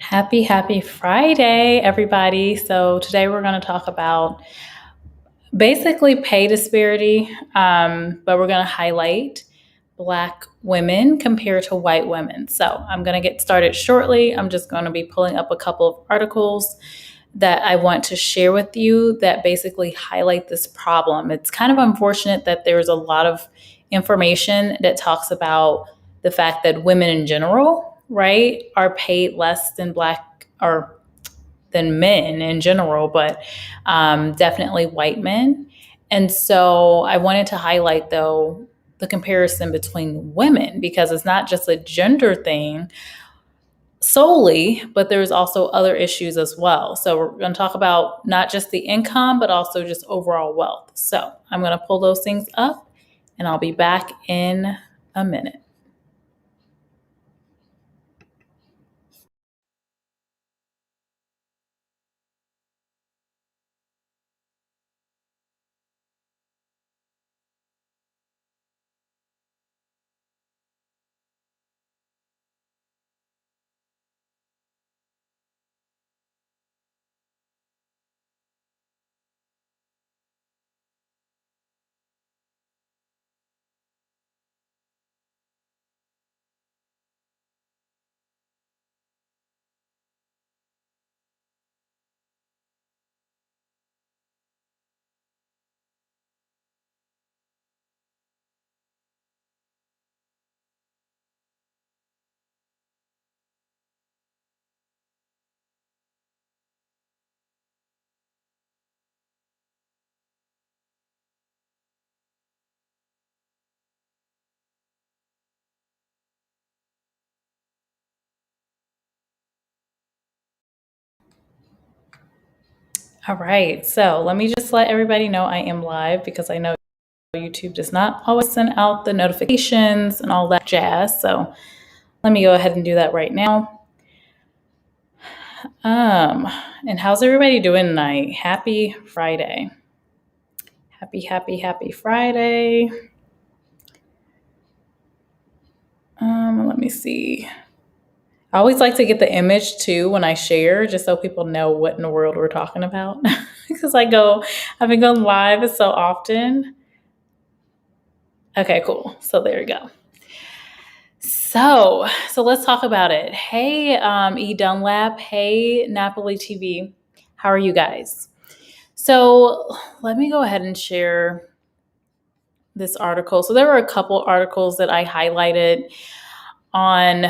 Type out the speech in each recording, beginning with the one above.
Happy Friday, everybody. So, today we're going to talk about basically pay disparity, but we're going to highlight Black women compared to white women. So, I'm going to get started shortly. I'm just going to be pulling up a couple of articles that I want to share with you that basically highlight this problem. It's kind of unfortunate that there's a lot of information that talks about the fact that women in general, right, are paid less than Black or than men in general, but definitely white men. And so I wanted to highlight, though, the comparison between women because it's not just a gender thing solely, but there's also other issues as well. So we're going to talk about not just the income, but also just overall wealth. So I'm going to pull those things up and I'll be back in a minute. All right. So let me just let everybody know I am live because I know YouTube does not always send out the notifications and all that jazz. So let me go ahead and do that right now. And how's everybody doing tonight? Happy Friday. Happy Friday. Let me see. I always like to get the image too when I share, just so people know what in the world we're talking about. Because I've been going live so often. Okay, cool. So there you go. So let's talk about it. Hey, E Dunlap. Hey, Napoli TV. How are you guys? So let me go ahead and share this article. So there were a couple articles that I highlighted on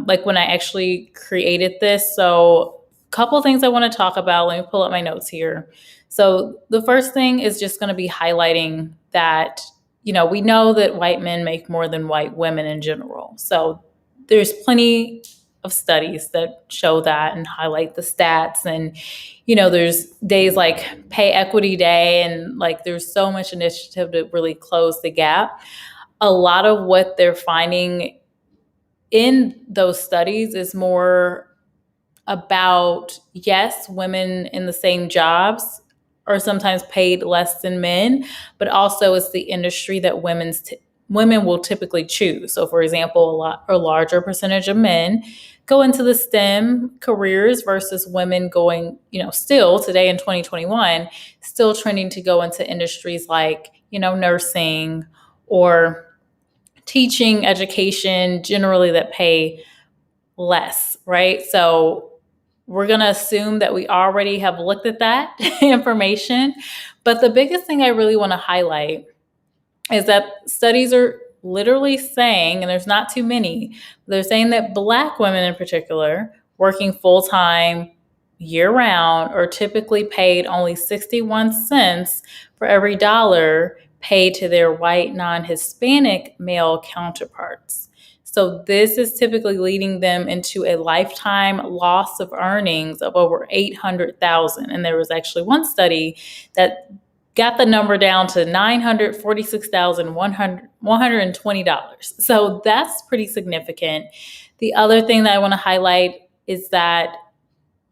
like when I actually created this. So a couple things I want to talk about. Let me pull up my notes here. So the first thing is just going to be highlighting that, we know that white men make more than white women in general. So there's plenty of studies that show that and highlight the stats. And, there's days like Pay Equity Day and like there's so much initiative to really close the gap. A lot of what they're finding in those studies is more about, yes, women in the same jobs are sometimes paid less than men, but also it's the industry that women will typically choose. So, for example, a larger percentage of men go into the STEM careers versus women going, still today in 2021, still trending to go into industries like, nursing or teaching, education, generally that pay less, right? So we're going to assume that we already have looked at that information. But the biggest thing I really want to highlight is that studies are literally saying, and there's not too many, they're saying that Black women in particular, working full time, year round, are typically paid only 61 cents for every dollar paid to their white non-Hispanic male counterparts. So this is typically leading them into a lifetime loss of earnings of over 800,000. And there was actually one study that got the number down to $946,120. So that's pretty significant. The other thing that I want to highlight is that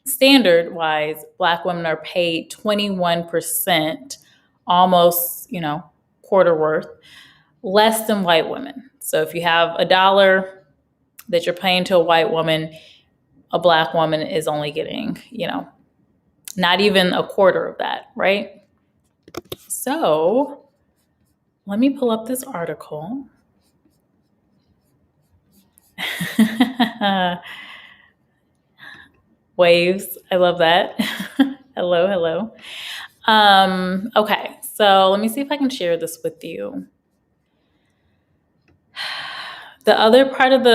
standard wise, Black women are paid 21%, almost, quarter worth, less than white women. So if you have a dollar that you're paying to a white woman, a Black woman is only getting, not even a quarter of that, right? So let me pull up this article. Waves. I love that. Hello, hello. Okay, so let me see if I can share this with you. The other part of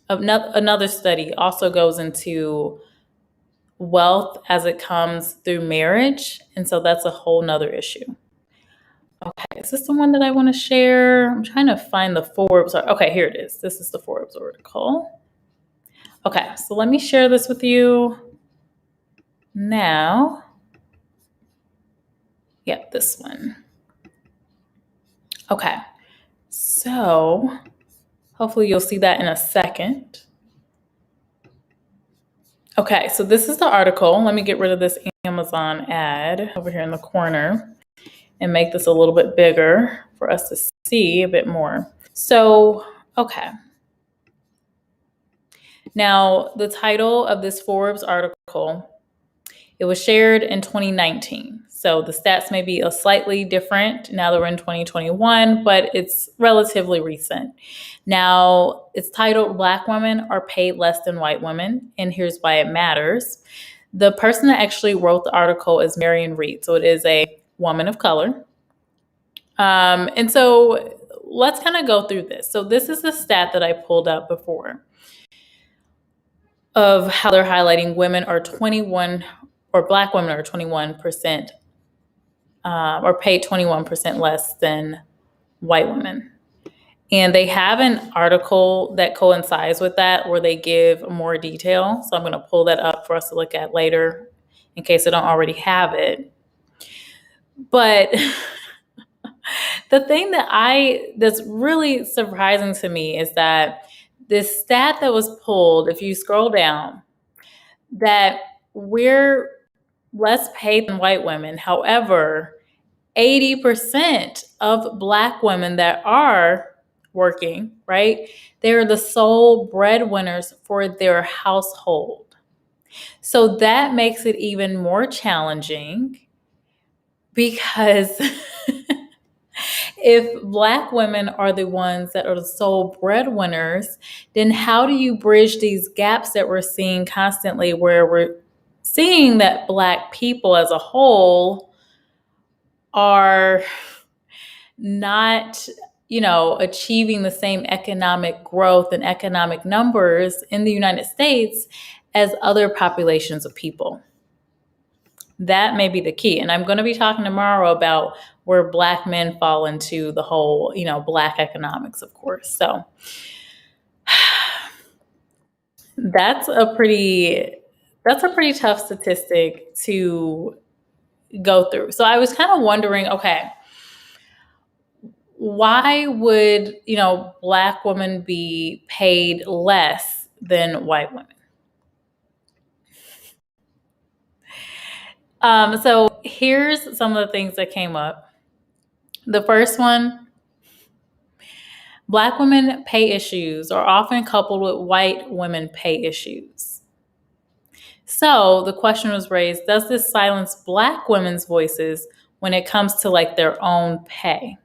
another study also goes into wealth as it comes through marriage. And so that's a whole nother issue. Okay, is this the one that I want to share? I'm trying to find the Forbes. Okay, here it is. This is the Forbes article. Okay, so let me share this with you now. Yep, this one. Okay, so hopefully you'll see that in a second. Okay, so this is the article. Let me get rid of this Amazon ad over here in the corner and make this a little bit bigger for us to see a bit more. So, okay. Now, the title of this Forbes article, it was shared in 2019. So the stats may be a slightly different now that we're in 2021, but it's relatively recent. Now, it's titled Black Women Are Paid Less Than White Women, and here's why it matters. The person that actually wrote the article is Marion Reed, so it is a woman of color. And so let's kind of go through this. So this is the stat that I pulled up before of how they're highlighting women are 21, or Black women are 21%, or paid 21% less than white women. And they have an article that coincides with that where they give more detail. So I'm going to pull that up for us to look at later in case I don't already have it. But the thing that's really surprising to me is that this stat that was pulled, if you scroll down, that we're less paid than white women. However, 80% of Black women that are working, right, they're the sole breadwinners for their household. So that makes it even more challenging because if Black women are the ones that are the sole breadwinners, then how do you bridge these gaps that we're seeing constantly where we're seeing that Black people as a whole are not, achieving the same economic growth and economic numbers in the United States as other populations of people? That may be the key. And I'm going to be talking tomorrow about where Black men fall into the whole, Black economics, of course. So that's a pretty tough statistic to go through. So I was kind of wondering, okay, why would, Black women be paid less than white women? So here's some of the things that came up. The first one, Black women pay issues are often coupled with white women pay issues. So the question was raised, does this silence Black women's voices when it comes to like their own pay?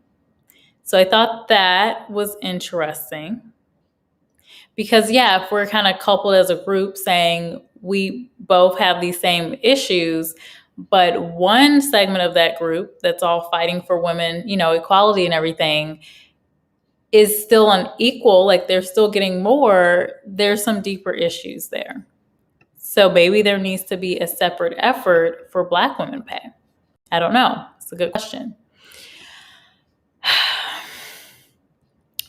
So I thought that was interesting because, yeah, if we're kind of coupled as a group saying we both have these same issues, but one segment of that group that's all fighting for women, equality and everything is still unequal, like they're still getting more, there's some deeper issues there. So maybe there needs to be a separate effort for Black women pay. I don't know. It's a good question.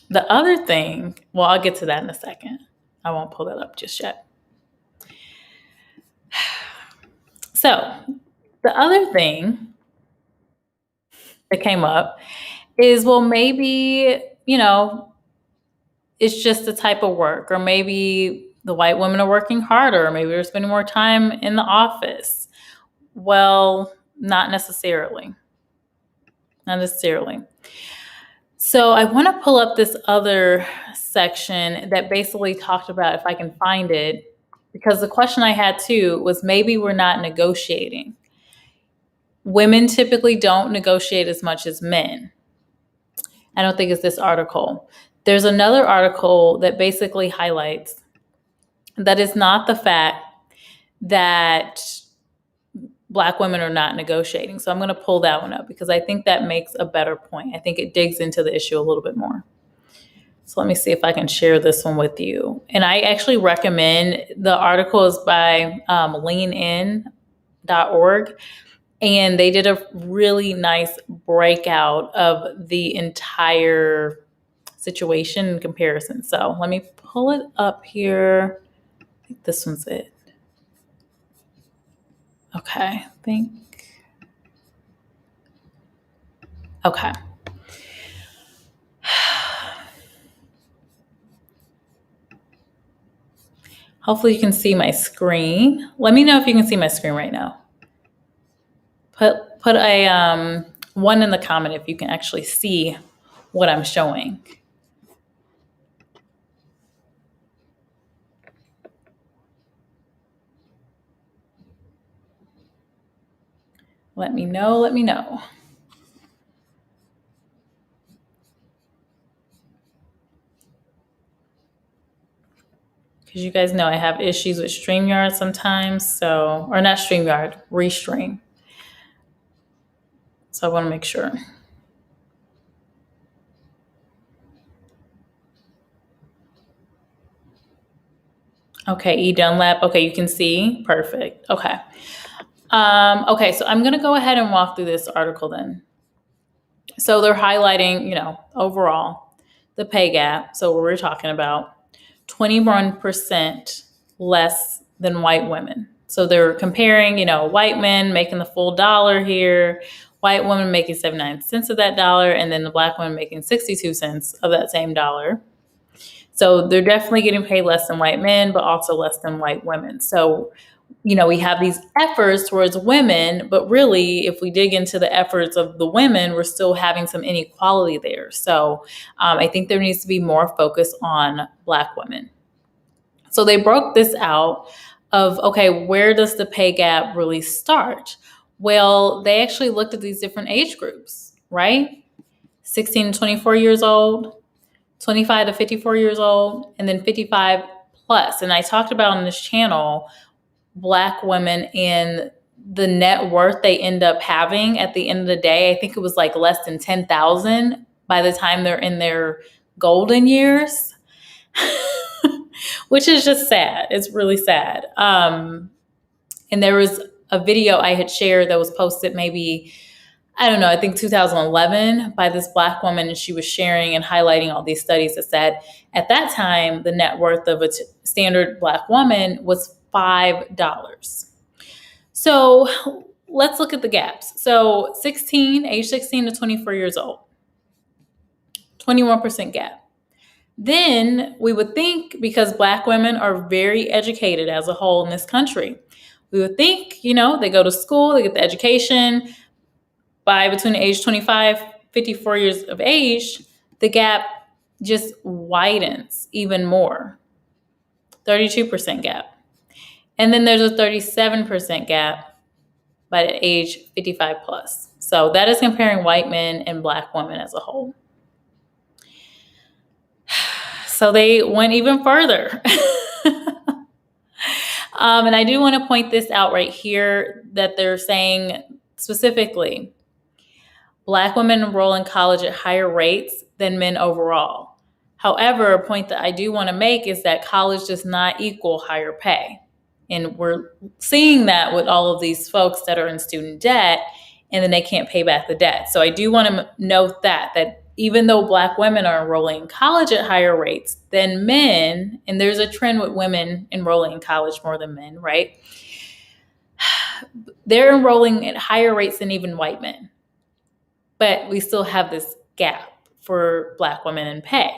The other thing, well, I'll get to that in a second. I won't pull that up just yet. So the other thing that came up is, well, maybe, it's just the type of work, or maybe the white women are working harder, or maybe they're spending more time in the office. Well, not necessarily. Not necessarily. So I want to pull up this other section that basically talked about, if I can find it, because the question I had too was, maybe we're not negotiating. Women typically don't negotiate as much as men. I don't think it's this article. There's another article that basically highlights that it's not the fact that Black women are not negotiating. So I'm going to pull that one up because I think that makes a better point. I think it digs into the issue a little bit more. So let me see if I can share this one with you. And I actually recommend, the article is by leanin.org. And they did a really nice breakout of the entire situation in comparison. So let me pull it up here. I think this one's it. Okay, I think. Okay. Hopefully you can see my screen. Let me know if you can see my screen right now. Put a one in the comment if you can actually see what I'm showing. Let me know, let me know. Because you guys know I have issues with StreamYard sometimes, so, or not StreamYard, Restream. So I want to make sure. Okay, E Dunlap. Okay, you can see. Perfect. Okay. Okay, so I'm going to go ahead and walk through this article then. So they're highlighting, overall, the pay gap. So what we're talking about, 21% less than white women. So they're comparing, white men making the full dollar here, white women making 79 cents of that dollar, and then the Black women making 62 cents of that same dollar. So they're definitely getting paid less than white men, but also less than white women. So, we have these efforts towards women, but really, if we dig into the efforts of the women, we're still having some inequality there. So I think there needs to be more focus on Black women. So they broke this out of, okay, where does the pay gap really start? Well, they actually looked at these different age groups, right? 16 to 24 years old, 25 to 54 years old, and then 55 plus. And I talked about on this channel, Black women and the net worth they end up having at the end of the day. I think it was like less than 10,000 by the time they're in their golden years, which is just sad. It's really sad. And there was a video I had shared that was posted maybe, I don't know, I think 2011 by this Black woman, and she was sharing and highlighting all these studies that said at that time, the net worth of a standard Black woman was $5. So let's look at the gaps. So age 16 to 24 years old, 21% gap. Then we would think, because Black women are very educated as a whole in this country, we would think, they go to school, they get the education. By between age 25, 54 years of age, the gap just widens even more. 32% gap. And then there's a 37% gap by the age 55 plus. So that is comparing white men and Black women as a whole. So they went even further. And I do want to point this out right here, that they're saying specifically, Black women enroll in college at higher rates than men overall. However, a point that I do want to make is that college does not equal higher pay. And we're seeing that with all of these folks that are in student debt, and then they can't pay back the debt. So I do want to note that even though Black women are enrolling in college at higher rates than men, and there's a trend with women enrolling in college more than men, right? They're enrolling at higher rates than even white men. But we still have this gap for Black women in pay.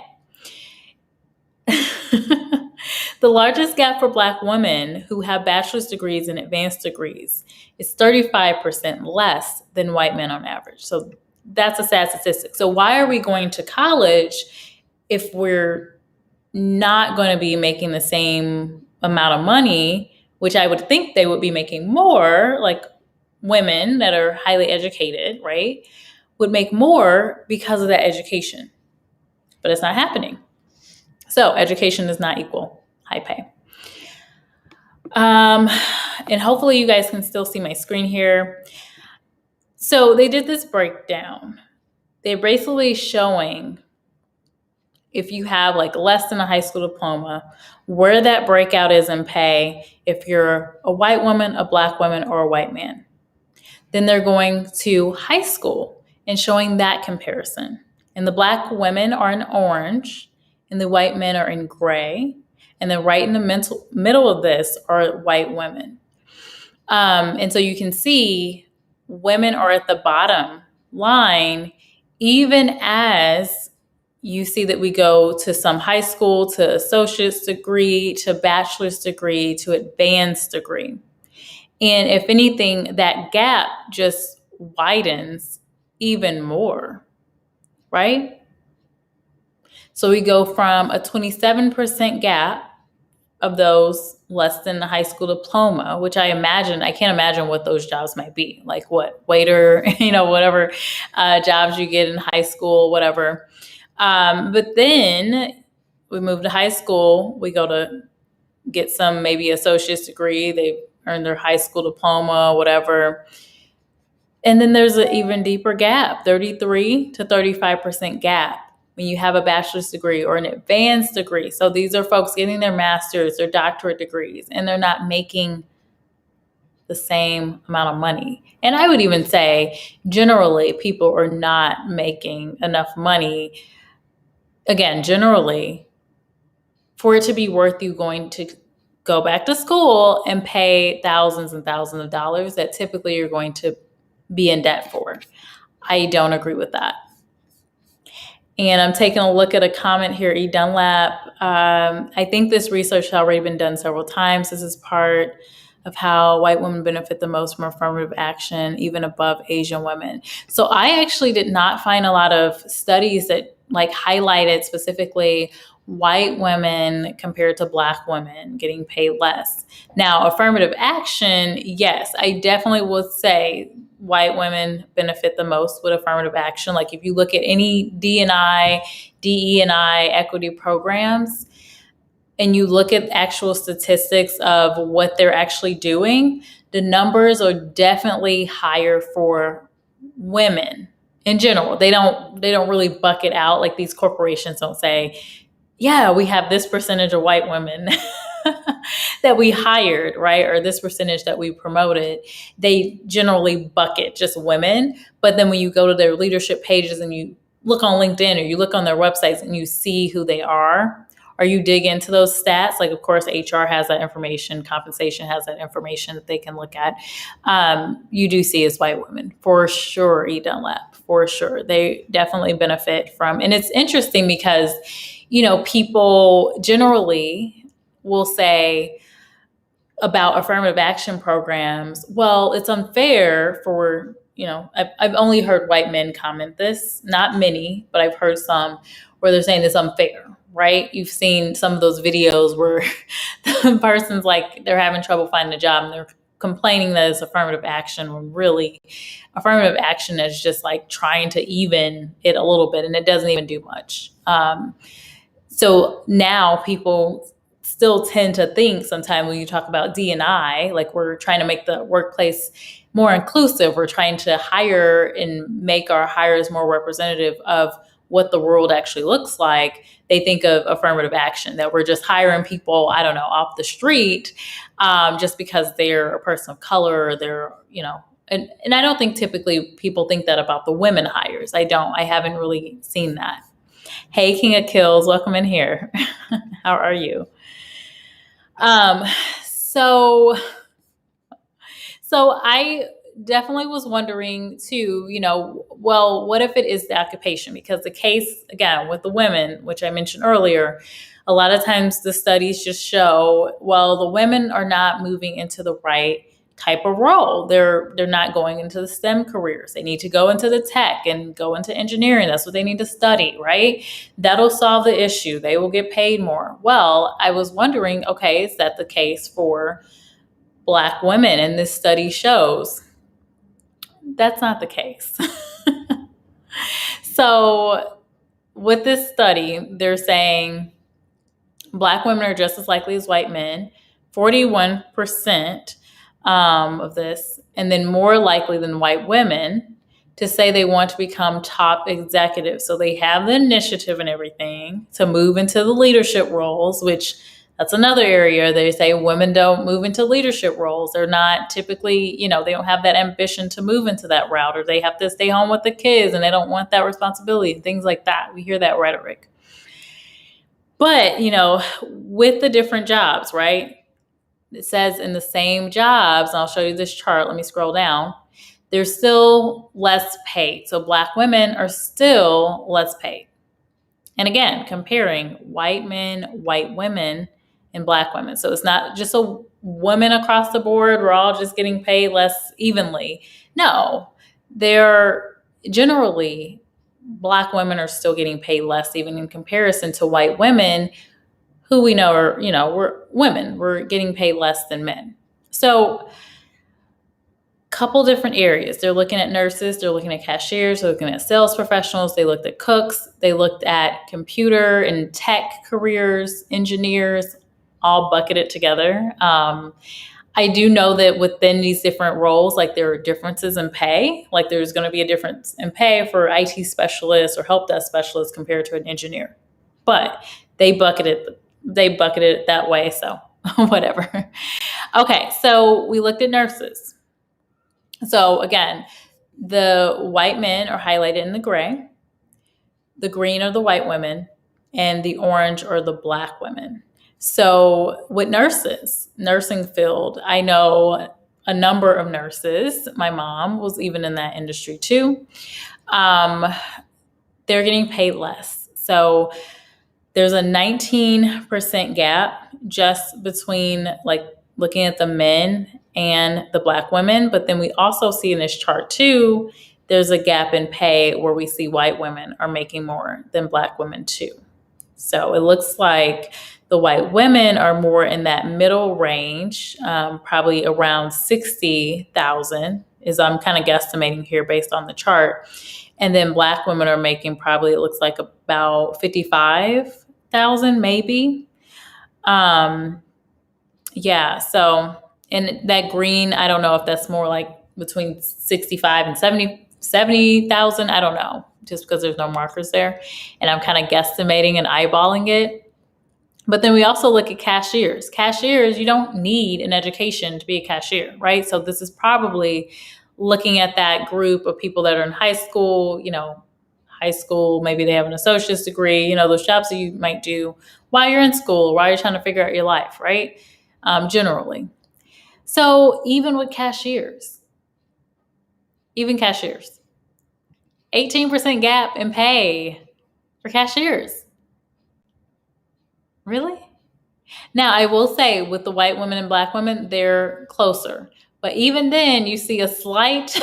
The largest gap for Black women who have bachelor's degrees and advanced degrees is 35% less than white men on average. So that's a sad statistic. So why are we going to college if we're not going to be making the same amount of money, which I would think they would be making more, like women that are highly educated, right, would make more because of that education. But it's not happening. So education does not equal high pay. And hopefully you guys can still see my screen here. So they did this breakdown. They're basically showing if you have like less than a high school diploma, where that breakout is in pay if you're a white woman, a black woman, or a white man. Then they're going to high school and showing that comparison. And the black women are in orange and the white men are in gray. And then right in the middle of this are white women. And so you can see women are at the bottom line, even as you see that we go to some high school, to associate's degree, to bachelor's degree, to advanced degree. And if anything, that gap just widens even more, right? So we go from a 27% gap of those less than a high school diploma, which I can't imagine what those jobs might be. Like what, waiter, whatever jobs you get in high school, whatever. But then we move to high school, we go to get some maybe associate's degree, they earn their high school diploma, whatever. And then there's an even deeper gap, 33 to 35% gap when you have a bachelor's degree or an advanced degree. So these are folks getting their master's, their doctorate degrees, and they're not making the same amount of money. And I would even say, generally, people are not making enough money, again, generally, for it to be worth you going to go back to school and pay thousands and thousands of dollars that typically you're going to be in debt for. I don't agree with that. And I'm taking a look at a comment here, E. Dunlap. I think this research has already been done several times. This is part of how white women benefit the most from affirmative action, even above Asian women. So I actually did not find a lot of studies that highlighted specifically white women compared to black women getting paid less. Now, affirmative action, yes, I definitely would say white women benefit the most with affirmative action. Like if you look at any D&I, DE&I equity programs, and you look at actual statistics of what they're actually doing, the numbers are definitely higher for women in general. They don't really bucket out, like these corporations don't say, yeah, we have this percentage of white women that we hired, right? Or this percentage that we promoted. They generally bucket just women. But then when you go to their leadership pages and you look on LinkedIn or you look on their websites and you see who they are, or you dig into those stats, like of course HR has that information, compensation has that information that they can look at. You do see as white women, for sure, E. Dunlap, for sure. They definitely benefit from, and it's interesting because people generally will say about affirmative action programs, well, it's unfair for, I've only heard white men comment this, not many, but I've heard some where they're saying it's unfair, right? You've seen some of those videos where the person's like, they're having trouble finding a job and they're complaining that it's affirmative action when really affirmative action is just like trying to even it a little bit and it doesn't even do much. So now people still tend to think sometimes when you talk about D&I, like we're trying to make the workplace more inclusive. We're trying to hire and make our hires more representative of what the world actually looks like. They think of affirmative action, that we're just hiring people, I don't know, off the street just because they're a person of color or they're, and I don't think typically people think that about the women hires. I haven't really seen that. Hey, King of Kills, welcome in here. How are you? So I definitely was wondering too, well, what if it is the occupation? Because the case, again, with the women, which I mentioned earlier, a lot of times the studies just show, well, the women are not moving into the right type of role. They're not going into the STEM careers. They need to go into the tech and go into engineering. That's what they need to study, right? That'll solve the issue. They will get paid more. Well, I was wondering, okay, is that the case for Black women? And this study shows that's not the case. So with this study, they're saying Black women are just as likely as white men, 41% of this, and then more likely than white women to say they want to become top executives. So they have the initiative and everything to move into the leadership roles, which that's another area. They say women don't move into leadership roles. They're not typically, they don't have that ambition to move into that route, or they have to stay home with the kids and they don't want that responsibility, things like that. We hear that rhetoric. But, with the different jobs, right? It says in the same jobs, and I'll show you this chart. Let me scroll down. They're still less paid. So Black women are still less paid. And again, comparing white men, white women, and Black women. So it's not just a women across the board. We're all just getting paid less evenly. No, they're generally Black women are still getting paid less, even in comparison to white women, who we know are, we're women. We're getting paid less than men. So couple different areas. They're looking at nurses, they're looking at cashiers, they're looking at sales professionals, they looked at cooks, they looked at computer and tech careers, engineers, all bucketed together. I do know that within these different roles, like there are differences in pay. Like there's going to be a difference in pay for IT specialists or help desk specialists compared to an engineer. But they bucketed it that way, so whatever. Okay, so we looked at nurses. So again, the white men are highlighted in the gray, the green are the white women, and the orange are the Black women. So with nursing field, I know a number of nurses. My mom was even in that industry too. They're getting paid less. So there's a 19% gap just between looking at the men and the Black women. But then we also see in this chart too, there's a gap in pay where we see white women are making more than Black women too. So it looks like the white women are more in that middle range, probably around 60,000 is I'm kind of guesstimating here based on the chart. And then Black women are making probably, it looks like about 55,000 maybe. Yeah, so, and that green, I don't know if that's more like between 65 and 70,000. I don't know, just because there's no markers there. And I'm kind of guesstimating and eyeballing it. But then we also look at cashiers. Cashiers, you don't need an education to be a cashier, right? So this is probably looking at that group of people that are in high school, maybe they have an associate's degree, those jobs that you might do while you're in school, while you're trying to figure out your life, right? Generally. So even with cashiers, 18% gap in pay for cashiers. Really? Now, I will say with the white women and Black women, they're closer. But even then, you see a slight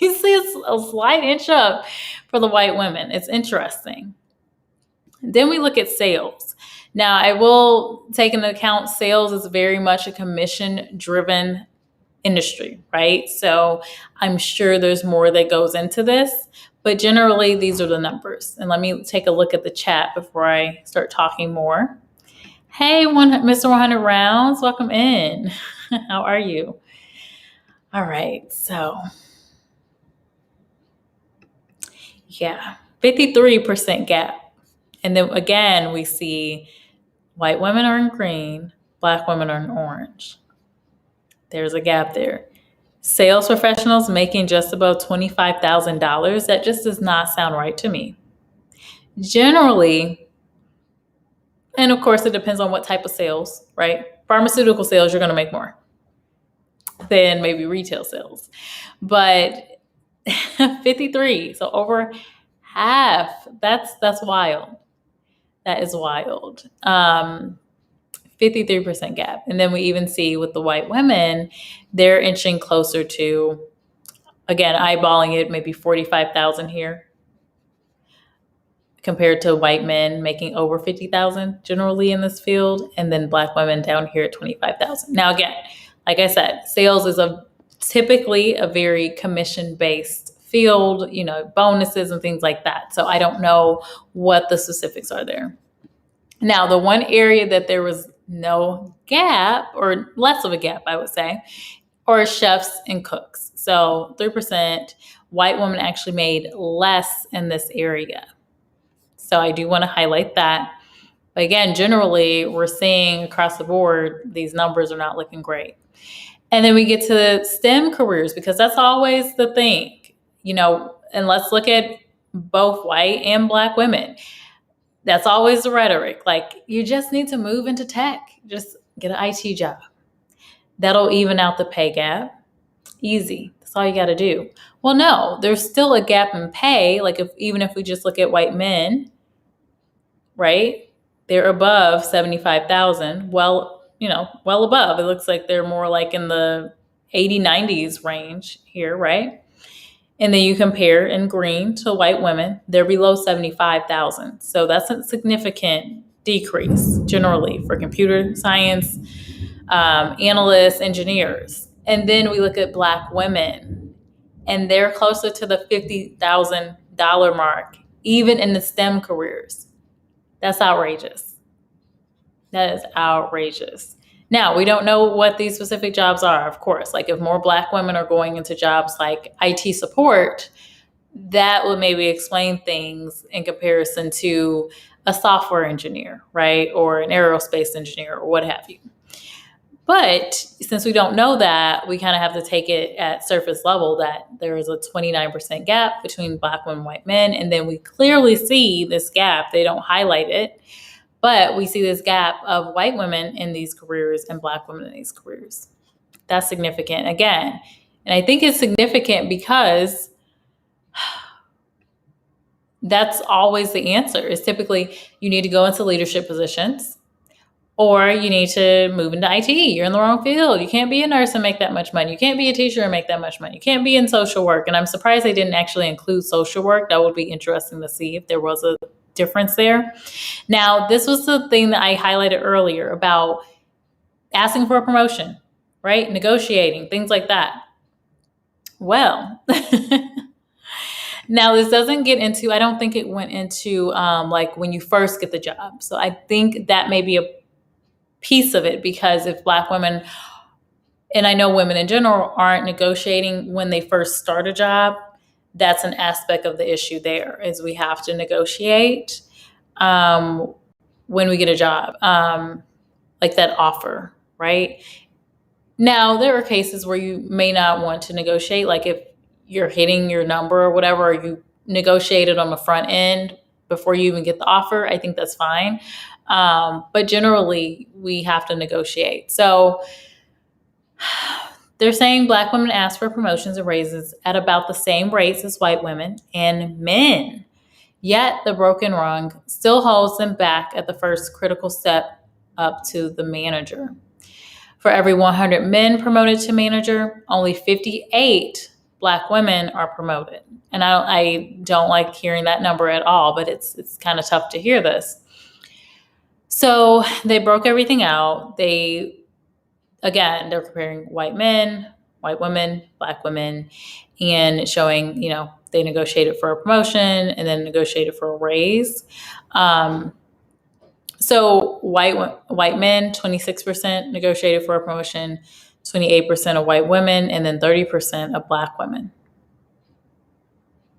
inch up for the white women. It's interesting. Then we look at sales. Now, I will take into account sales is very much a commission-driven industry, right? So I'm sure there's more that goes into this, but generally these are the numbers. And let me take a look at the chat before I start talking more. Hey, Mr. 100 Rounds, welcome in. How are you? All right, so yeah, 53% gap. And then again, we see white women are in green, Black women are in orange. There's a gap there. Sales professionals making just about $25,000. That just does not sound right to me. Generally, and of course, it depends on what type of sales, right? Pharmaceutical sales, you're going to make more than maybe retail sales. But 53, so over half, that's wild. That is wild. 53% gap. And then we even see with the white women, they're inching closer to, again, eyeballing it, maybe 45,000 here compared to white men making over 50,000 generally in this field, and then black women down here at 25,000. Now, again, like I said, sales is typically a very commission-based field, bonuses and things like that. So I don't know what the specifics are there. Now, the one area that there was no gap, or less of a gap, I would say, are chefs and cooks. So 3% white women actually made less in this area. So I do want to highlight that. But again, generally, we're seeing across the board, these numbers are not looking great. And then we get to STEM careers, because that's always the thing, and let's look at both white and black women. That's always the rhetoric. Like, you just need to move into tech. Just get an IT job. That'll even out the pay gap. Easy. That's all you got to do. Well, no, there's still a gap in pay. Like, even if we just look at white men, right? They're above 75,000. Well above. It looks like they're more like in the 80, 90s range here, right? And then you compare in green to white women, they're below 75,000. So that's a significant decrease generally for computer science, analysts, engineers. And then we look at black women, and they're closer to the $50,000 mark, even in the STEM careers. That's outrageous. That is outrageous. Now, we don't know what these specific jobs are, of course. Like, if more black women are going into jobs like IT support, that would maybe explain things in comparison to a software engineer, right? Or an aerospace engineer, or what have you. But since we don't know that, we kind of have to take it at surface level that there is a 29% gap between black women and white men. And then we clearly see this gap. They don't highlight it, but we see this gap of white women in these careers and black women in these careers. That's significant again. And I think it's significant because that's always the answer. Is typically you need to go into leadership positions, or you need to move into IT. You're in the wrong field. You can't be a nurse and make that much money. You can't be a teacher and make that much money. You can't be in social work. And I'm surprised they didn't actually include social work. That would be interesting to see if there was a difference there. Now, this was the thing that I highlighted earlier about asking for a promotion, right? Negotiating, things like that. Well, now this doesn't get into, I don't think it went into like when you first get the job. So I think that may be a piece of it, because if black women, and I know women in general, aren't negotiating when they first start a job, that's an aspect of the issue there, is we have to negotiate when we get a job, like that offer, right? Now, there are cases where you may not want to negotiate, like if you're hitting your number or whatever, or you negotiated on the front end before you even get the offer, I think that's fine. But generally, we have to negotiate. So they're saying black women ask for promotions and raises at about the same rates as white women and men. Yet the broken rung still holds them back at the first critical step up to the manager. For every 100 men promoted to manager, only 58 black women are promoted. And I don't like hearing that number at all, but it's kind of tough to hear this. So they broke everything out. They're comparing white men, white women, black women, and showing, they negotiated for a promotion and then negotiated for a raise. So white men, 26% negotiated for a promotion, 28% of white women, and then 30% of black women.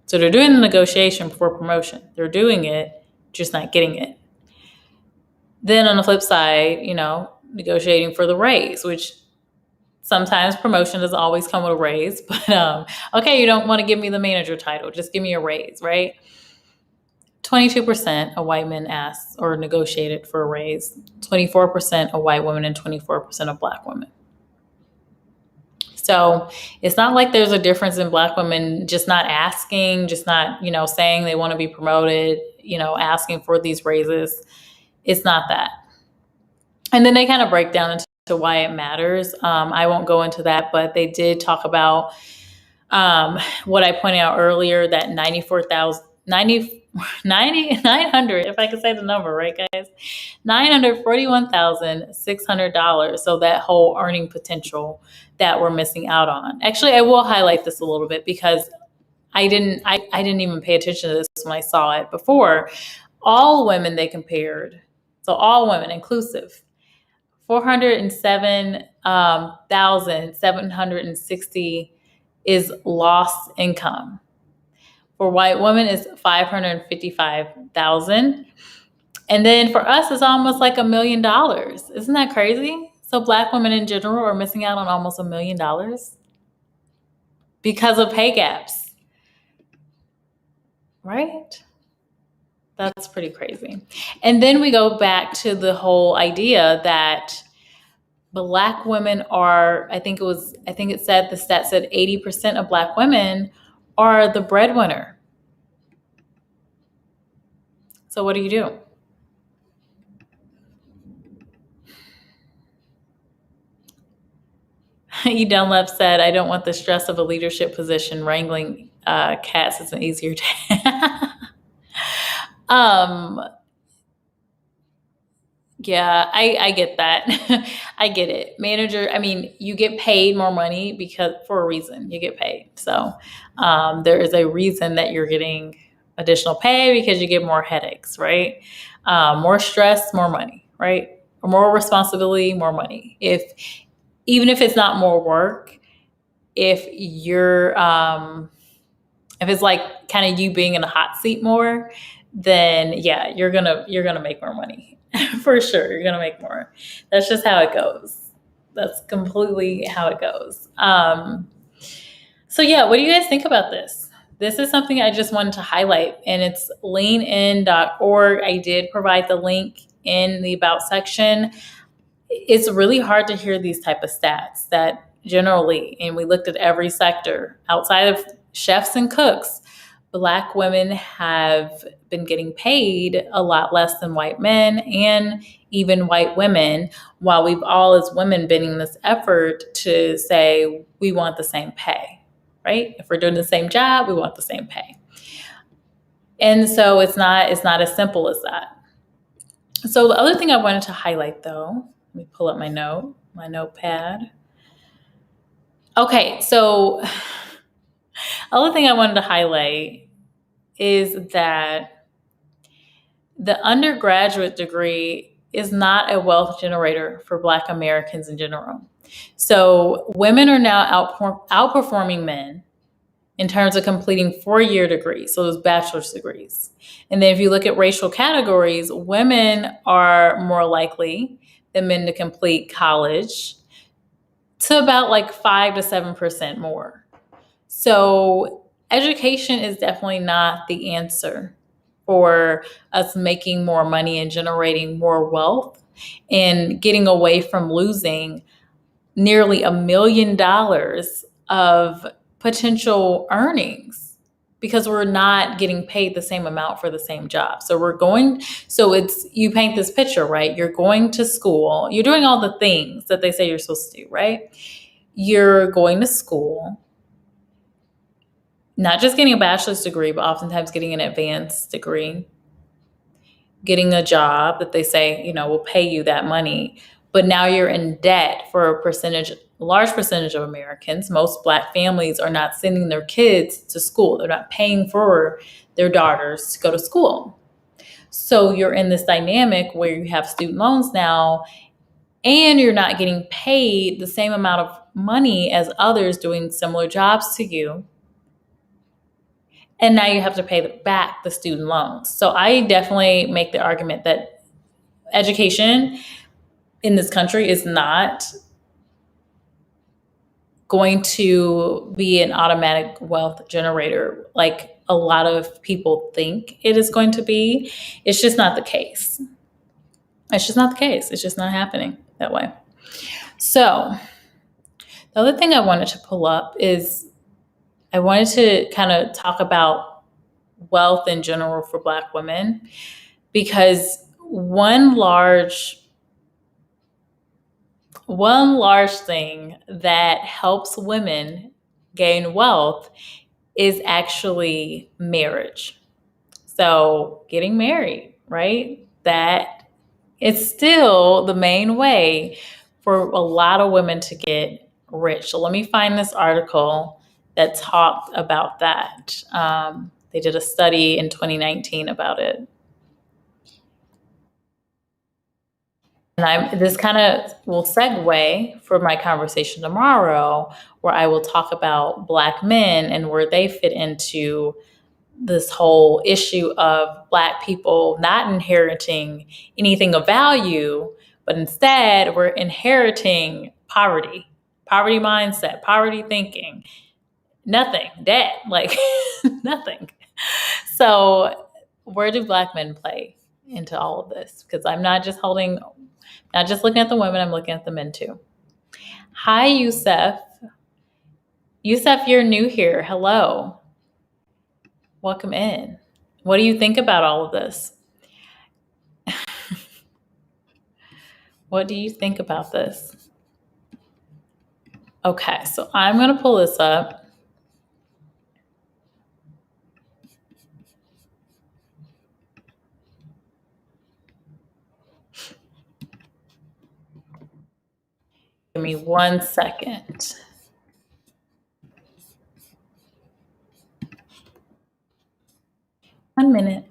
So they're doing the negotiation for promotion. They're doing it, just not getting it. Then on the flip side, negotiating for the raise, which sometimes promotion doesn't always come with a raise, but okay, you don't want to give me the manager title, just give me a raise, right? 22% of white men asked or negotiated for a raise, 24% of white women, and 24% of black women. So it's not like there's a difference in black women just not asking, just not, saying they want to be promoted, asking for these raises. It's not that. And then they kind of break down into why it matters. I won't go into that, but they did talk about what I pointed out earlier, that 94,000, 900, if I could say the number, right, guys? $941,600. So that whole earning potential that we're missing out on. Actually, I will highlight this a little bit because I didn't even pay attention to this when I saw it before. All women they compared, so all women inclusive, 407,760 is lost income. For white women, is 555,000. And then for us, it's almost like $1 million. Isn't that crazy? So Black women in general are missing out on almost $1 million because of pay gaps, right? That's pretty crazy. And then we go back to the whole idea that Black women are, I think it said, the stat said 80% of Black women are the breadwinner. So what do you do? E. Dunlap said, I don't want the stress of a leadership position. Wrangling cats is an easier task. Yeah, I get that. I get it. Manager, I mean, you get paid more money because for a reason you get paid. So there is a reason that you're getting additional pay because you get more headaches, right? More stress, more money, right? Or more responsibility, more money. Even if it's not more work, if it's like kind of you being in the hot seat more, then yeah, you're gonna make more money. For sure, you're gonna make more. That's just how it goes. That's completely how it goes. So yeah, what do you guys think about this? This is something I just wanted to highlight, and it's leanin.org. I did provide the link in the about section. It's really hard to hear these type of stats that generally, and we looked at every sector outside of chefs and cooks, Black women have been getting paid a lot less than white men and even white women, while we've all as women been in this effort to say we want the same pay, right? If we're doing the same job, we want the same pay. And so it's not as simple as that. So the other thing I wanted to highlight, though, let me pull up my notepad. Okay, so other thing I wanted to highlight is that the undergraduate degree is not a wealth generator for Black Americans in general. So women are now outperforming men in terms of completing 4-year degrees, so those bachelor's degrees. And then if you look at racial categories, women are more likely than men to complete college to about like 5 to 7% more. So education is definitely not the answer for us making more money and generating more wealth and getting away from losing nearly $1 million of potential earnings because we're not getting paid the same amount for the same job. So you paint this picture, right? You're going to school, you're doing all the things that they say you're supposed to do, right? You're going to school, not just getting a bachelor's degree, but oftentimes getting an advanced degree, getting a job that they say, will pay you that money. But now you're in debt for a large percentage of Americans. Most Black families are not sending their kids to school. They're not paying for their daughters to go to school. So you're in this dynamic where you have student loans now, and you're not getting paid the same amount of money as others doing similar jobs to you. And now you have to pay back the student loans. So I definitely make the argument that education in this country is not going to be an automatic wealth generator like a lot of people think it is going to be. It's just not the case. It's just not the case. It's just not happening that way. So the other thing I wanted to pull up is I wanted to kind of talk about wealth in general for Black women, because one large one large thing that helps women gain wealth is actually marriage. So, getting married, right? That is still the main way for a lot of women to get rich. So, let me find this article that talked about that. They did a study in 2019 about it. And this kind of will segue for my conversation tomorrow, where I will talk about Black men and where they fit into this whole issue of Black people not inheriting anything of value, but instead we're inheriting poverty mindset, poverty thinking, nothing, debt, like nothing. So, where do Black men play into all of this? Because I'm not just looking at the women, I'm looking at the men too. Hi, Youssef. Youssef, you're new here. Hello. Welcome in. What do you think about all of this? What do you think about this? Okay, so I'm going to pull this up. Give me 1 second. One minute.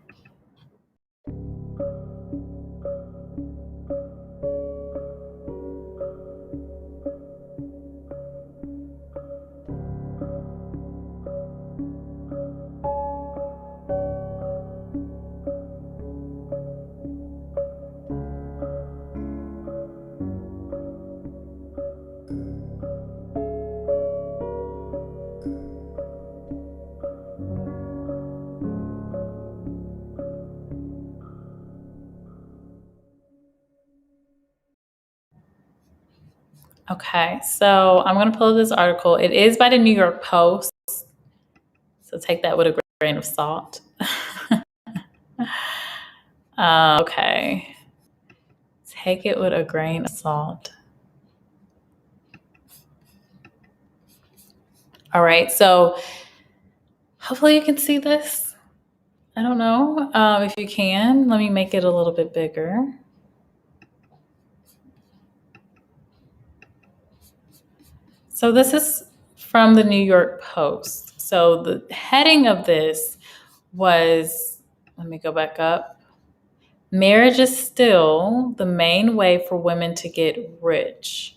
Okay, so I'm going to pull up this article. It is by the New York Post, so take that with a grain of salt. Okay, take it with a grain of salt. All right, so hopefully you can see this. I don't know if you can. Let me make it a little bit bigger. So this is from the New York Post. So the heading of this was, let me go back up. Marriage is still the main way for women to get rich.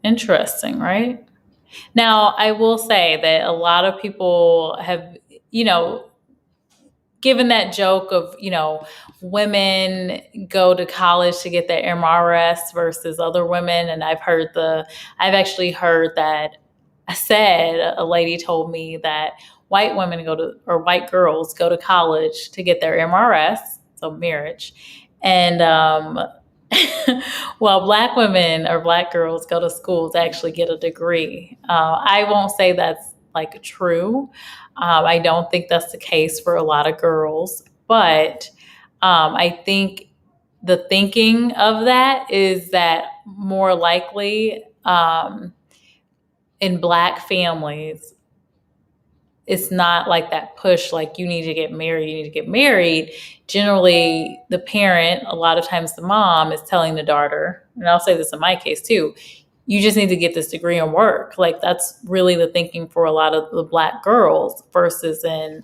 Interesting, right? Now, I will say that a lot of people have, you know, given that joke of, women go to college to get their MRS versus other women. And I've actually heard that a lady told me that white girls go to college to get their MRS, so marriage. And, while Black women or Black girls go to school to actually get a degree. I won't say that's like true. I don't think that's the case for a lot of girls, but I think the thinking of that is that more likely in Black families, it's not like that push, like you need to get married, you need to get married. Generally, the parent, a lot of times the mom, is telling the daughter, and I'll say this in my case too, you just need to get this degree and work. Like that's really the thinking for a lot of the Black girls versus in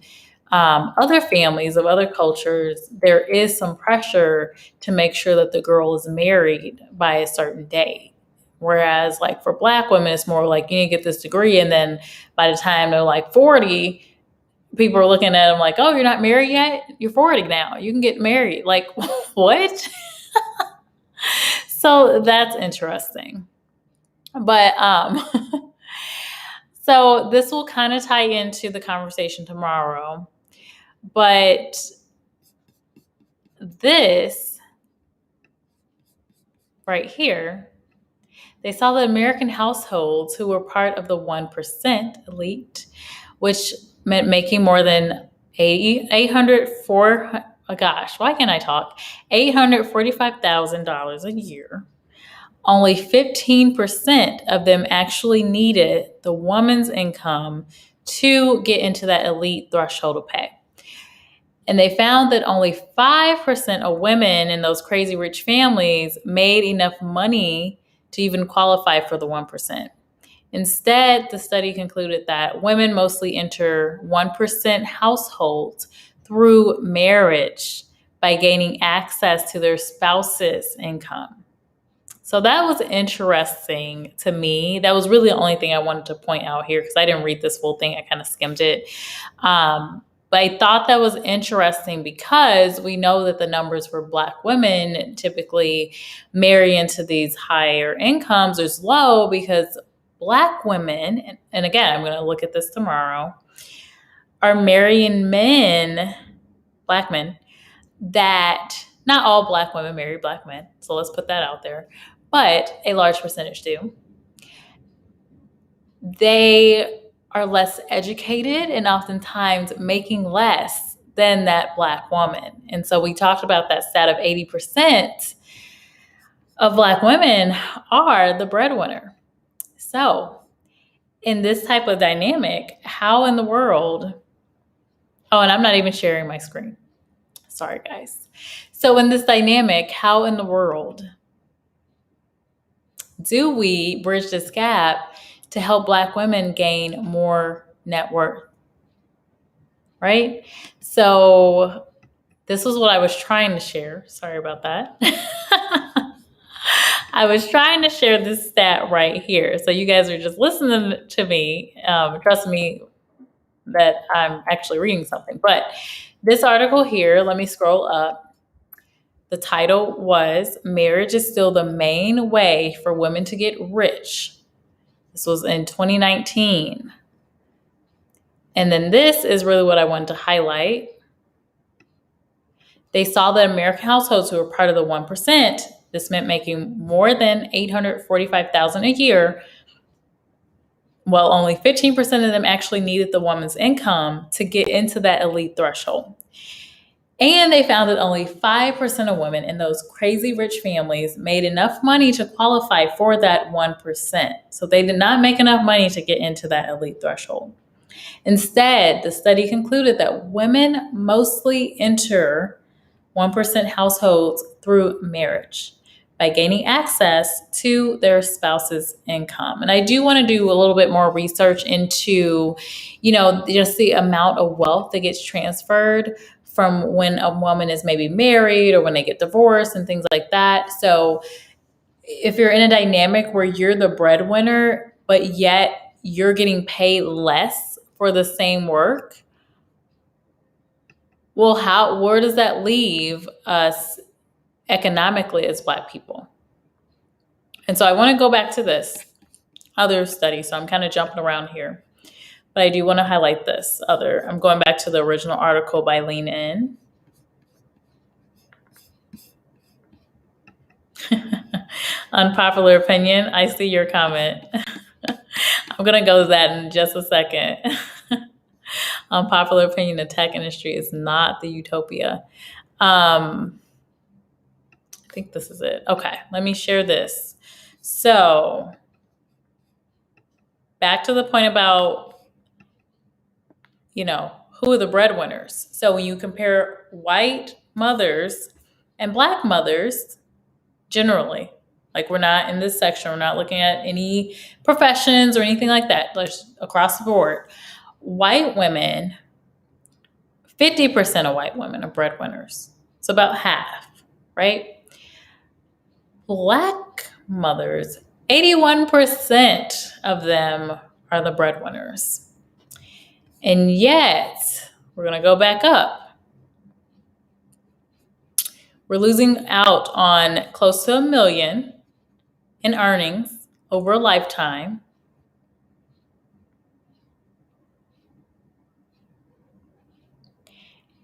other families of other cultures, there is some pressure to make sure that the girl is married by a certain date. Whereas, like for Black women, it's more like you need to get this degree, and then by the time they're like 40, people are looking at them like, "Oh, you're not married yet? You're 40 now. You can get married." Like, what? So that's interesting. But so this will kind of tie into the conversation tomorrow. But this right here, they saw that American households who were part of the 1% elite, which meant making more than 845,000 a year, only 15% of them actually needed the woman's income to get into that elite threshold of pay. And they found that only 5% of women in those crazy rich families made enough money to even qualify for the 1%. Instead, the study concluded that women mostly enter 1% households through marriage by gaining access to their spouse's income. So that was interesting to me. That was really the only thing I wanted to point out here because I didn't read this full thing. I kind of skimmed it. But I thought that was interesting because we know that the numbers for Black women typically marry into these higher incomes is low because Black women, and again, I'm going to look at this tomorrow, are marrying men, Black men, that not all Black women marry Black men. So let's put that out there. But a large percentage do. They are less educated and oftentimes making less than that Black woman. And so we talked about that stat of 80% of Black women are the breadwinner. So in this type of dynamic, how in the world, oh, and I'm not even sharing my screen. Sorry, guys. So in this dynamic, how in the world do we bridge this gap to help Black women gain more net worth? Right? So this was what I was trying to share. Sorry about that. I was trying to share this stat right here. So you guys are just listening to me. Trust me that I'm actually reading something. But this article here, let me scroll up. The title was Marriage is Still the Main Way for Women to Get Rich. This was in 2019. And then this is really what I wanted to highlight. They saw that American households who were part of the 1%, this meant making more than $845,000 a year, well, only 15% of them actually needed the woman's income to get into that elite threshold. And they found that only 5% of women in those crazy rich families made enough money to qualify for that 1%. So they did not make enough money to get into that elite threshold. Instead, the study concluded that women mostly enter 1% households through marriage by gaining access to their spouse's income. And I do want to do a little bit more research into, just the amount of wealth that gets transferred from when a woman is maybe married or when they get divorced and things like that. So if you're in a dynamic where you're the breadwinner, but yet you're getting paid less for the same work, well, where does that leave us economically as Black people? And so I want to go back to this other study. So I'm kind of jumping around here, but I do want to highlight this other. I'm going back to the original article by Lean In. Unpopular opinion. I see your comment. I'm going to go to that in just a second. Unpopular opinion, the tech industry is not the utopia. I think this is it. Okay, let me share this. So back to the point about, who are the breadwinners? So when you compare white mothers and Black mothers, generally, like we're not in this section, we're not looking at any professions or anything like that, just across the board. White women, 50% of white women are breadwinners. So about half, right? Black mothers, 81% of them are the breadwinners. And yet, we're going to go back up. We're losing out on close to $1 million in earnings over a lifetime.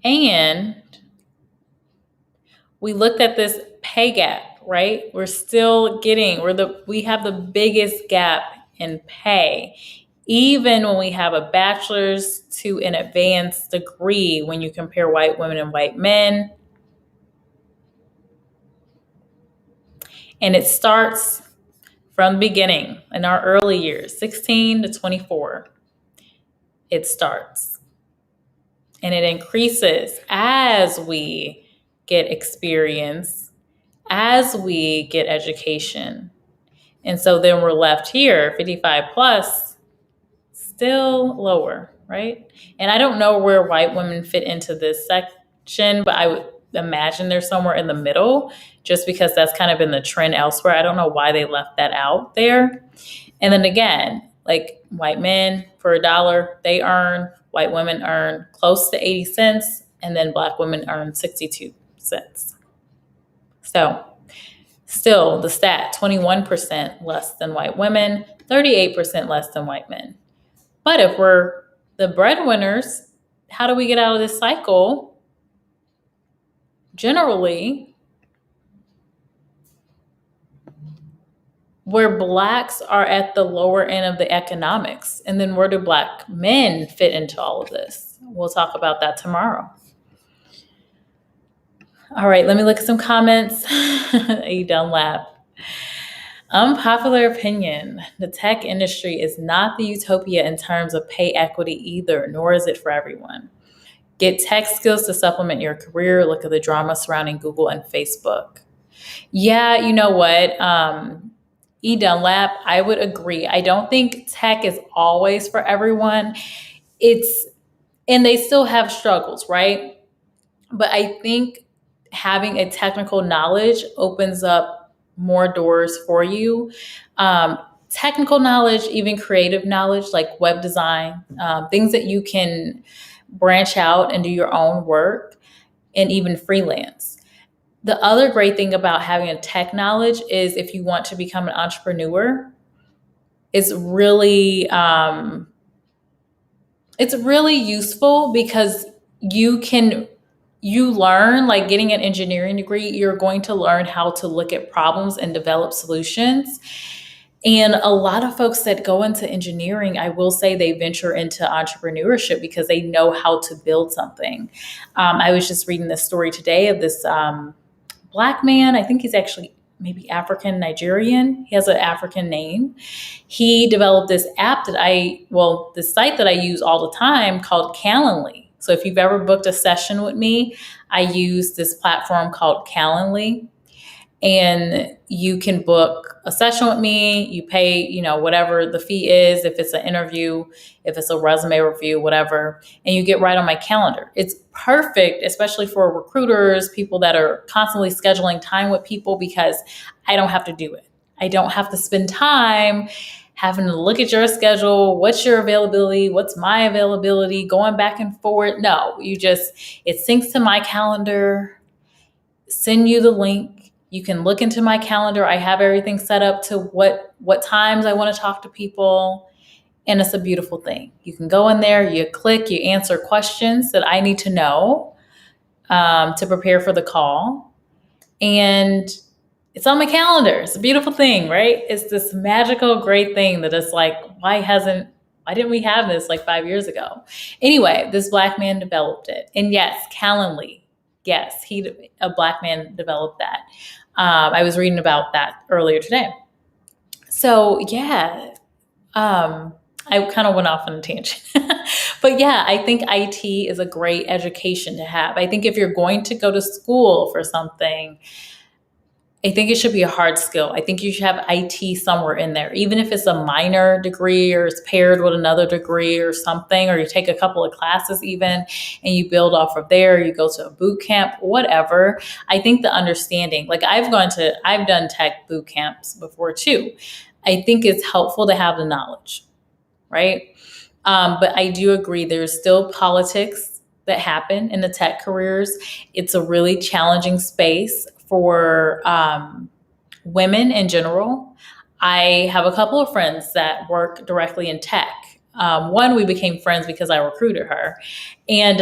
And we looked at this pay gap, right? We're still we have the biggest gap in pay, even when we have a bachelor's to an advanced degree, when you compare white women and white men. And it starts from the beginning in our early years, 16 to 24, it starts. And it increases as we get experience, as we get education. And so then we're left here, 55 plus, still lower, right? And I don't know where white women fit into this section, but I would imagine they're somewhere in the middle just because that's kind of been the trend elsewhere. I don't know why they left that out there. And then again, like white men for $1, they earn, white women earn close to 80 cents, and then black women earn 62 cents. So still the stat, 21% less than white women, 38% less than white men. But if we're the breadwinners, how do we get out of this cycle? Generally, where blacks are at the lower end of the economics. And then where do black men fit into all of this? We'll talk about that tomorrow. All right, let me look at some comments. You done laugh. Unpopular opinion. The tech industry is not the utopia in terms of pay equity either, nor is it for everyone. Get tech skills to supplement your career. Look at the drama surrounding Google and Facebook. Yeah, you know what? E. Dunlap, I would agree. I don't think tech is always for everyone. And they still have struggles, right? But I think having a technical knowledge opens up more doors for you. Technical knowledge, even creative knowledge, like web design, things that you can branch out and do your own work and even freelance. The other great thing about having a tech knowledge is if you want to become an entrepreneur, it's really useful because you learn, like getting an engineering degree, you're going to learn how to look at problems and develop solutions. And a lot of folks that go into engineering, I will say they venture into entrepreneurship because they know how to build something. I was just reading this story today of this Black man. I think he's actually maybe African Nigerian. He has an African name. He developed this app this site that I use all the time called Calendly. So if you've ever booked a session with me, I use this platform called Calendly. And you can book a session with me. You pay, whatever the fee is, if it's an interview, if it's a resume review, whatever, and you get right on my calendar. It's perfect, especially for recruiters, people that are constantly scheduling time with people, because I don't have to do it. I don't have to spend time having to look at your schedule. What's your availability? What's my availability? Going back and forward. No, it syncs to my calendar, send you the link. You can look into my calendar. I have everything set up to what times I want to talk to people. And it's a beautiful thing. You can go in there, you click, you answer questions that I need to know to prepare for the call. And it's on my calendar. It's a beautiful thing, right? It's this magical, great thing that is like, why didn't we have this like 5 years ago? Anyway, this Black man developed it. And yes, Calendly. Yes, a Black man developed that. I was reading about that earlier today. So yeah, I kind of went off on a tangent. But yeah, I think IT is a great education to have. I think if you're going to go to school for something, I think it should be a hard skill. I think you should have IT somewhere in there, even if it's a minor degree or it's paired with another degree or something, or you take a couple of classes even and you build off of there, you go to a boot camp, whatever. I think the understanding, like I've done tech boot camps before too. I think it's helpful to have the knowledge, right? But I do agree there's still politics that happen in the tech careers. It's a really challenging space for women in general. I have a couple of friends that work directly in tech. One, we became friends because I recruited her. And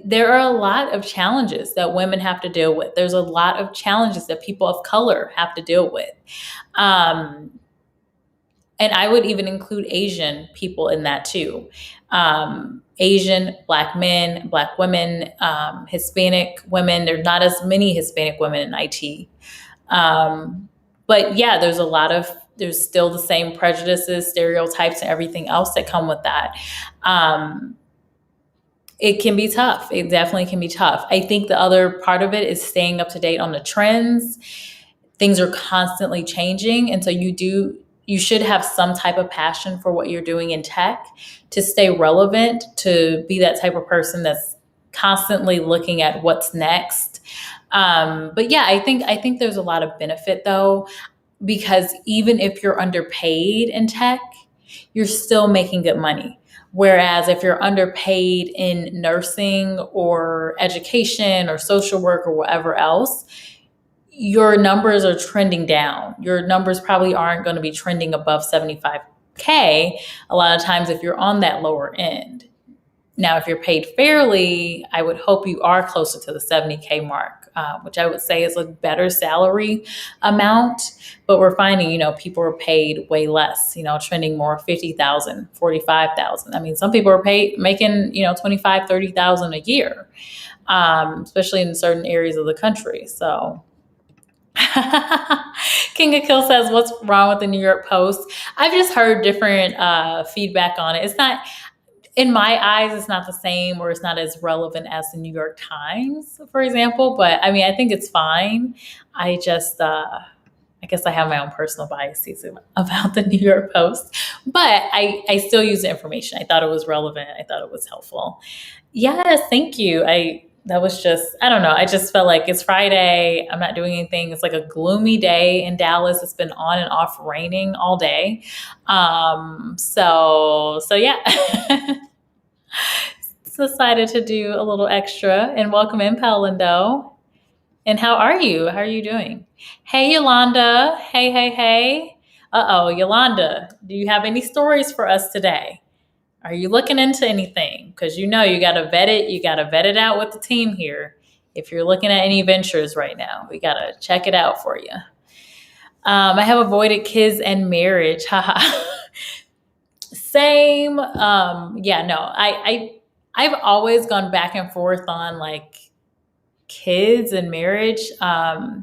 there are a lot of challenges that women have to deal with. There's a lot of challenges that people of color have to deal with. And I would even include Asian people in that too. Asian, Black men, Black women, Hispanic women. There's not as many Hispanic women in IT. But But yeah, there's still the same prejudices, stereotypes, and everything else that come with that. Um, it can be tough. It definitely can be tough. I think the other part of it is staying up to date on the trends. Things are constantly changing. And so you should have some type of passion for what you're doing in tech to stay relevant, to be that type of person that's constantly looking at what's next. But yeah, I think there's a lot of benefit though, because even if you're underpaid in tech, you're still making good money. Whereas if you're underpaid in nursing or education or social work or whatever else, your numbers are trending down. Your numbers probably aren't going to be trending above 75K a lot of times if you're on that lower end. Now, if you're paid fairly, I would hope you are closer to the 70K mark, which I would say is a better salary amount. But we're finding, people are paid way less, trending more 50,000, 45,000. I mean, some people are making, 25, 30,000 a year, especially in certain areas of the country. So King of Kill says, what's wrong with the New York Post? I've just heard different feedback on it. It's not, in my eyes, it's not the same, or it's not as relevant as the New York Times, for example. But I mean, I think it's fine. I just, I guess I have my own personal biases about the New York Post, but I still use the information. I thought it was relevant. I thought it was helpful. Yes, thank you. That was just, I don't know. I just felt like it's Friday. I'm not doing anything. It's like a gloomy day in Dallas. It's been on and off raining all day. So yeah. Decided to do a little extra and welcome in Paulindo. And how are you? How are you doing? Hey, Yolanda. Hey. Uh-oh, Yolanda, do you have any stories for us today? Are you looking into anything? Because you got to vet it. You got to vet it out with the team here. If you're looking at any ventures right now, we got to check it out for you. I have avoided kids and marriage. Haha. Same. Yeah, no, I've always gone back and forth on like kids and marriage. I've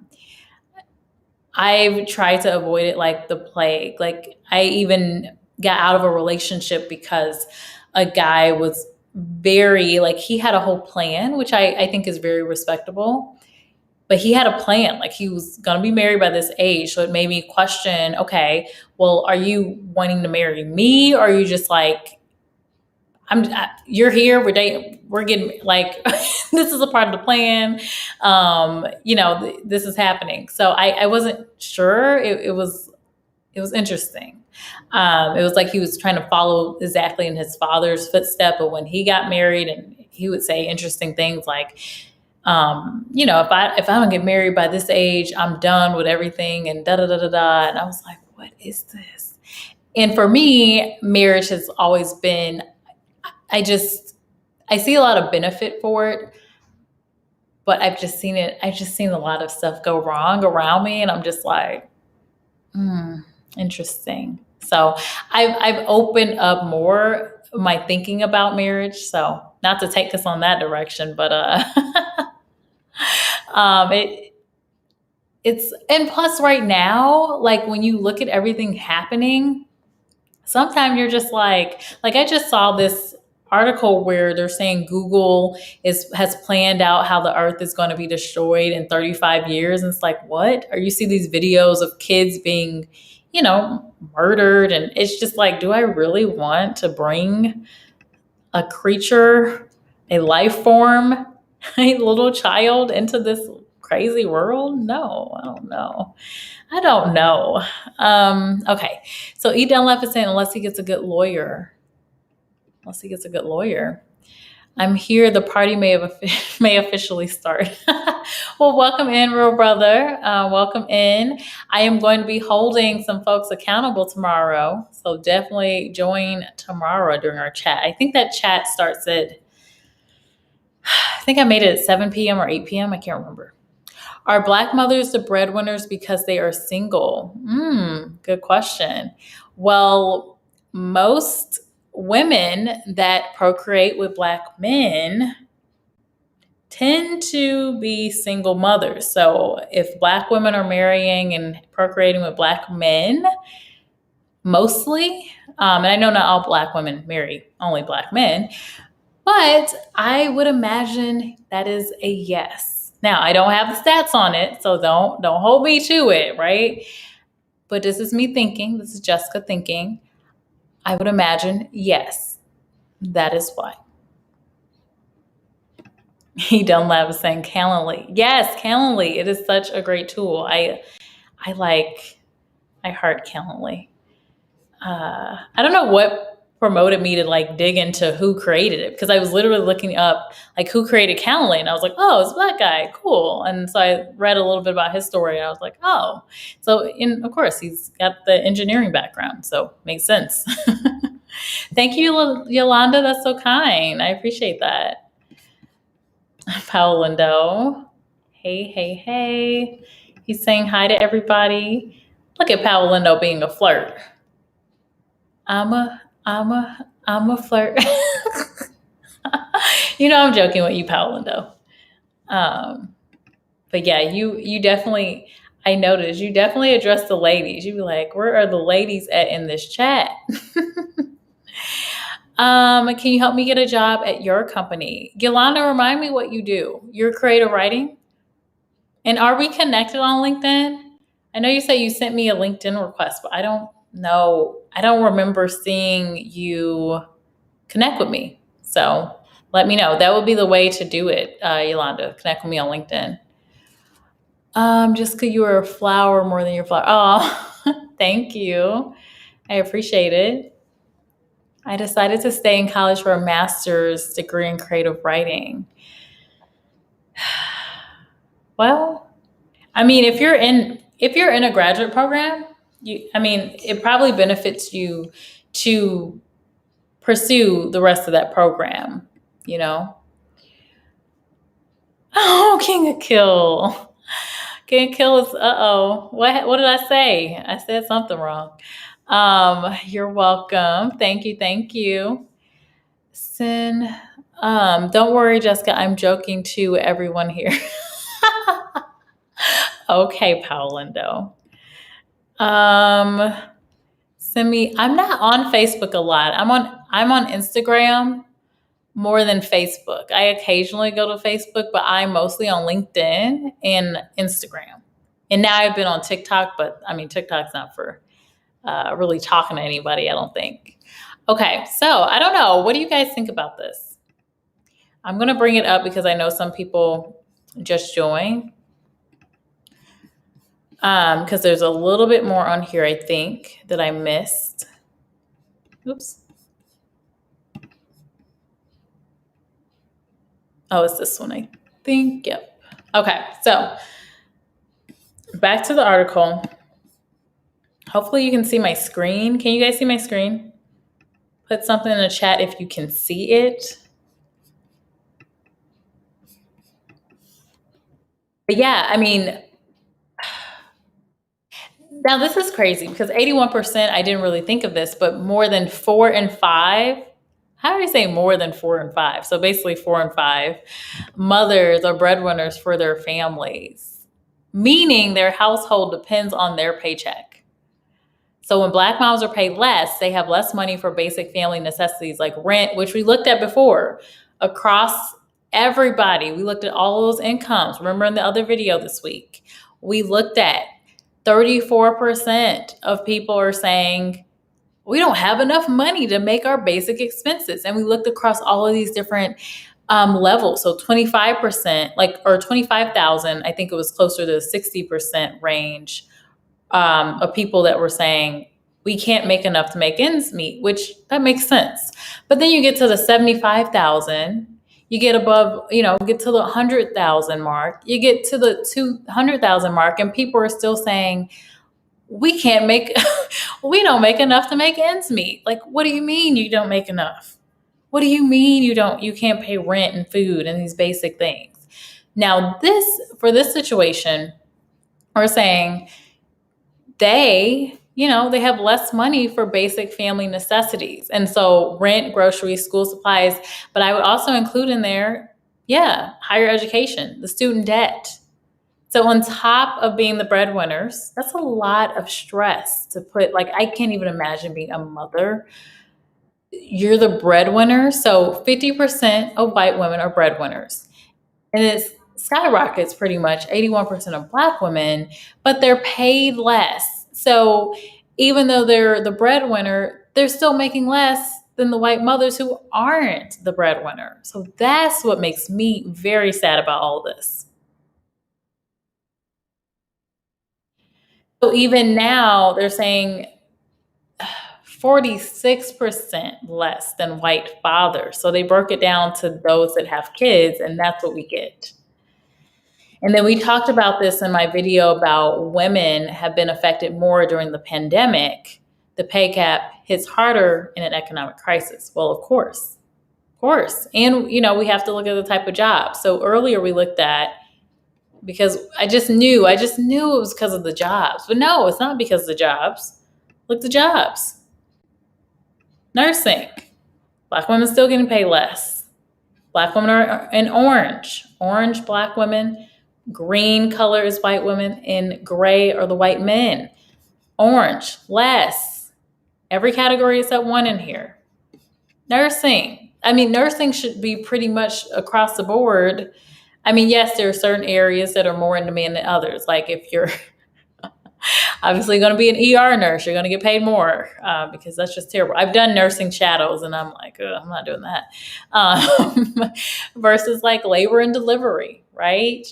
tried to avoid it like the plague. Like I even got out of a relationship because a guy was very like he had a whole plan, which I think is very respectable. But he had a plan, like he was gonna be married by this age. So it made me question, okay, well, are you wanting to marry me, or are you just like, you're here, we're dating, we're getting like this is a part of the plan. This is happening. So I wasn't sure. It was interesting. It was like he was trying to follow exactly in his father's footstep, but when he got married, and he would say interesting things like, if I don't get married by this age, I'm done with everything, and da da da da da. And I was like, what is this? And for me, marriage has always been, I see a lot of benefit for it, but I've just seen a lot of stuff go wrong around me, and I'm just like, interesting. So I've opened up more my thinking about marriage. So not to take us on that direction, but it's, and plus right now, like when you look at everything happening, sometimes you're just like I just saw this article where they're saying Google has planned out how the earth is going to be destroyed in 35 years. And it's like, what? Or you see these videos of kids being, murdered. And it's just like, do I really want to bring a creature, a life form, a little child into this crazy world? No, I don't know. Okay. So E. Dunlap is saying, unless he gets a good lawyer. I'm here. The party may officially start. Well, welcome in, real brother. Welcome in. I am going to be holding some folks accountable tomorrow. So definitely join tomorrow during our chat. I think that chat starts I think I made it at 7 p.m. or 8 p.m. I can't remember. Are Black mothers the breadwinners because they are single? Good question. Well, most women that procreate with Black men tend to be single mothers. So if Black women are marrying and procreating with Black men, mostly, and I know not all Black women marry only Black men, but I would imagine that is a yes. Now, I don't have the stats on it, so don't hold me to it, right? But this is me thinking, this is Jessica thinking. I would imagine yes, that is why. He Dunlap is saying Calendly. Yes, Calendly. It is such a great tool. I heart Calendly. I don't know what promoted me to like dig into who created it, because I was literally looking up like who created Calendly, and I was like, oh, it's a Black guy, cool. And so I read a little bit about his story, and I was like, oh, so of course he's got the engineering background, so makes sense. Thank you, Yolanda. That's so kind. I appreciate that. Paolo Lindo. Hey, hey, hey. He's saying hi to everybody. Look at Paolo Lindo being a flirt. I'm a flirt. I'm joking with you, Paolo Lindo. But yeah, you definitely, I noticed you definitely address the ladies. You be like, where are the ladies at in this chat? Can you help me get a job at your company? Yolanda, remind me what you do. You're creative writing? And are we connected on LinkedIn? I know you say you sent me a LinkedIn request, but I don't know. I don't remember seeing you connect with me. So let me know. That would be the way to do it, Yolanda. Connect with me on LinkedIn. Just because you are a flower more than your flower. Oh, thank you. I appreciate it. I decided to stay in college for a master's degree in creative writing. Well, I mean, if you're in a graduate program, it probably benefits you to pursue the rest of that program, Oh, King of Kill. King of Kill is What did I say? I said something wrong. You're welcome. Thank you. Sin. Don't worry, Jessica. I'm joking to everyone here. Okay, Paolindo. Send me. I'm not on Facebook a lot. I'm on Instagram more than Facebook. I occasionally go to Facebook, but I'm mostly on LinkedIn and Instagram. And now I've been on TikTok, but TikTok's not for really talking to anybody, I don't think. Okay, so I don't know. What do you guys think about this? I'm going to bring it up because I know some people just joined. Because there's a little bit more on here, I think, that I missed. Oops. Oh, it's this one, I think. Yep. Okay, so back to the article. Hopefully you can see my screen. Can you guys see my screen? Put something in the chat if you can see it. But yeah, now this is crazy because 81%, I didn't really think of this, but more than 4 in 5, how do I say more than 4 in 5? So basically 4 in 5 mothers are breadwinners for their families, meaning their household depends on their paycheck. So when Black moms are paid less, they have less money for basic family necessities like rent, which we looked at before, across everybody. We looked at all those incomes. Remember in the other video this week, we looked at 34% of people are saying, we don't have enough money to make our basic expenses. And we looked across all of these different levels. So 25%, or 25,000, I think it was closer to the 60% range of people that were saying, we can't make enough to make ends meet, which that makes sense. But then you get to the 75,000, you get above, get to the 100,000 mark, you get to the 200,000 mark, and people are still saying, we don't make enough to make ends meet. Like, what do you mean you don't make enough? What do you mean you can't pay rent and food and these basic things? Now, for this situation, we're saying they have less money for basic family necessities. And so rent, groceries, school supplies, but I would also include in there, Yeah, higher education, the student debt. So on top of being the breadwinners, that's a lot of stress to put. Like, I can't even imagine being a mother. You're the breadwinner. So 50% of white women are breadwinners. And it skyrockets pretty much 81% of black women, but they're paid less. So even though they're the breadwinner, they're still making less than the white mothers who aren't the breadwinner. So that's what makes me very sad about all this. So even now, they're saying 46% less than white fathers. So they broke it down to those that have kids, and that's what we get. And then we talked about this in my video about women have been affected more during the pandemic. The pay gap hits harder in an economic crisis. Well, of course. Of course. And, we have to look at the type of job. So earlier we looked at, because I just knew it was because of the jobs. But no, it's not because of the jobs. Look at the jobs. Nursing. Black women still getting paid less. Black women are in orange. Orange, black women. Green color is white women. And gray are the white men. Orange, less. Every category except one in here. Nursing. I mean, nursing should be pretty much across the board. I mean, yes, there are certain areas that are more in demand than others. Like if you're obviously going to be an ER nurse, you're going to get paid more because that's just terrible. I've done nursing shadows and I'm like, I'm not doing that. Versus like labor and delivery, right?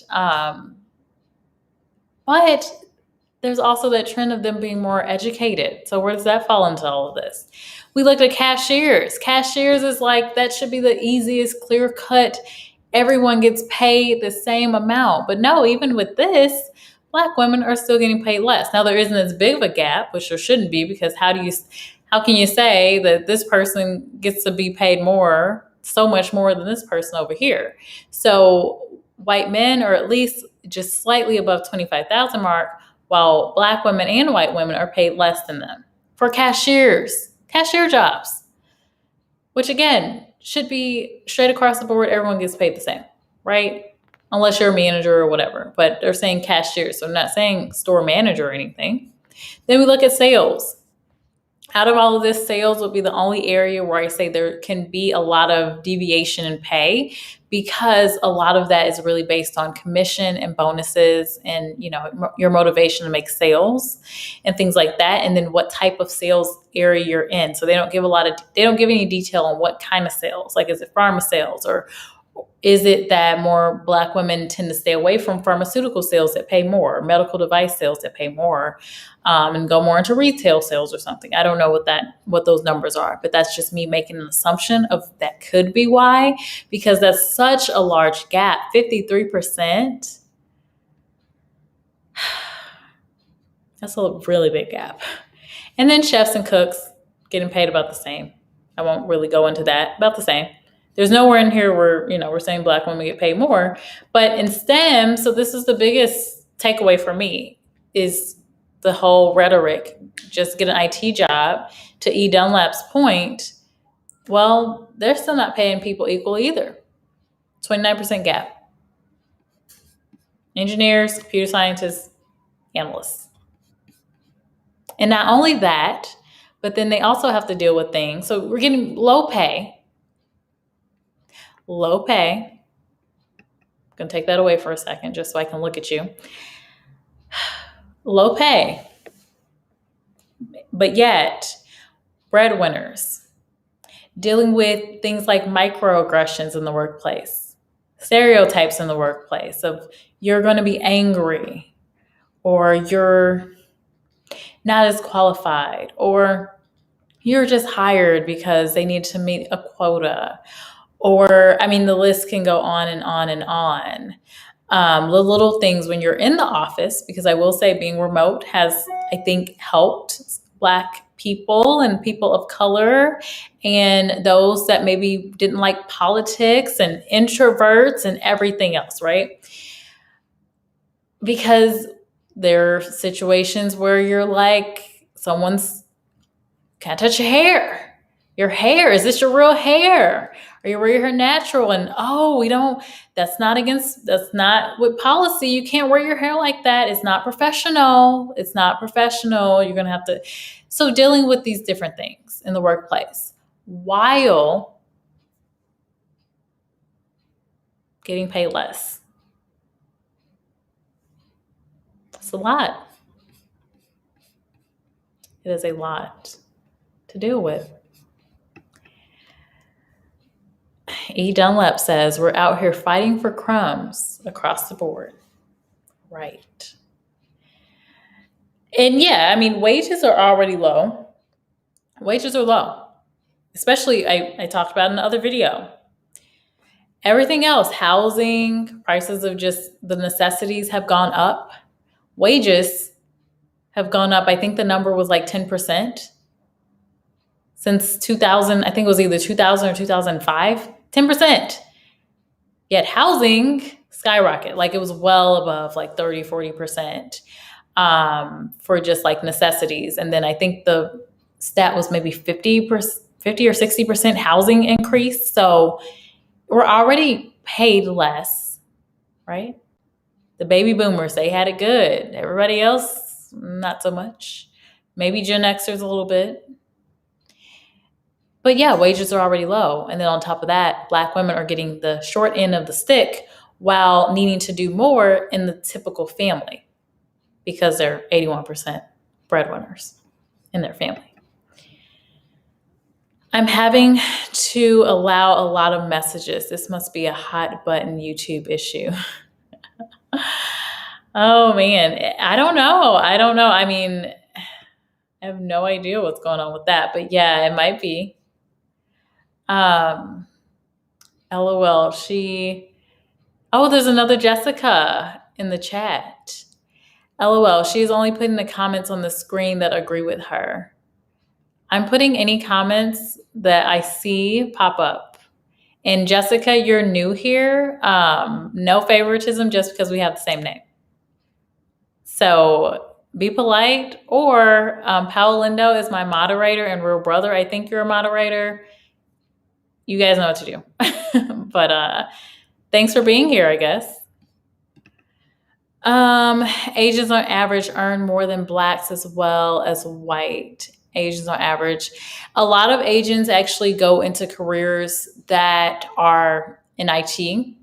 But there's also that trend of them being more educated. So where does that fall into all of this? We looked at cashiers. Cashiers is like, that should be the easiest, clear cut. Everyone gets paid the same amount. But no, even with this, black women are still getting paid less. Now there isn't as big of a gap, which there shouldn't be, because how can you say that this person gets to be paid more, so much more than this person over here? So white men are at least just slightly above 25,000 mark, while black women and white women are paid less than them for cashier jobs, which again should be straight across the board. Everyone gets paid the same, right? Unless you're a manager or whatever, but they're saying cashier. So I'm not saying store manager or anything. Then we look at sales. Out of all of this, sales would be the only area where I say there can be a lot of deviation in pay, because a lot of that is really based on commission and bonuses and, your motivation to make sales and things like that. And then what type of sales area you're in. So they don't give any detail on what kind of sales. Like, is it pharma sales, or is it that more black women tend to stay away from pharmaceutical sales that pay more, medical device sales that pay more, and go more into retail sales or something? I don't know what those numbers are, but that's just me making an assumption of that could be why, because that's such a large gap, 53%. That's a really big gap. And then chefs and cooks getting paid about the same. I won't really go into that. About the same. There's nowhere in here where, we're saying black women get paid more. But in STEM, so this is the biggest takeaway for me, is the whole rhetoric, just get an IT job. To E. Dunlap's point, well, they're still not paying people equal either. 29% gap. Engineers, computer scientists, analysts. And not only that, but then they also have to deal with things. So we're getting low pay. Low pay. I'm going to take that away for a second just so I can look at you. Low pay. But yet, breadwinners. Dealing with things like microaggressions in the workplace. Stereotypes in the workplace of you're going to be angry, or you're not as qualified, or you're just hired because they need to meet a quota. Or, the list can go on and on and on. The little things when you're in the office, because I will say being remote has, I think, helped Black people and people of color and those that maybe didn't like politics and introverts and everything else, right? Because there are situations where you're like, someone's can't touch your hair. Your hair, is this your real hair? Are you wearing your hair natural? And that's not with policy. You can't wear your hair like that. It's not professional. It's not professional. You're going to have to. So dealing with these different things in the workplace while getting paid less. It's a lot. It is a lot to deal with. E. Dunlap says, we're out here fighting for crumbs across the board. Right. And yeah, I mean, wages are already low. Wages are low. Especially, I talked about in the other video. Everything else, housing, prices of just the necessities have gone up. Wages have gone up. I think the number was like 10% since 2000. I think it was either 2000 or 2005. 10%. Yet housing skyrocket. Like it was well above like 30, 40% for just like necessities. And then I think the stat was maybe 50 or 60% housing increase. So we're already paid less, right? The baby boomers, they had it good. Everybody else, not so much. Maybe Gen Xers a little bit. But yeah, wages are already low. And then on top of that, Black women are getting the short end of the stick while needing to do more in the typical family because they're 81% breadwinners in their family. I'm having to allow a lot of messages. This must be a hot button YouTube issue. Oh man, I don't know. I mean, I have no idea what's going on with that, but yeah, it might be. LOL, there's another Jessica in the chat. LOL, she's only putting the comments on the screen that agree with her. I'm putting any comments that I see pop up. And Jessica, you're new here. No favoritism just because we have the same name. So be polite. Or Paolo Lindo is my moderator and real brother. I think you're a moderator. You guys know what to do. But thanks for being here, I guess. Asians on average earn more than Blacks as well as white. Asians on average. A lot of Asians actually go into careers that are in IT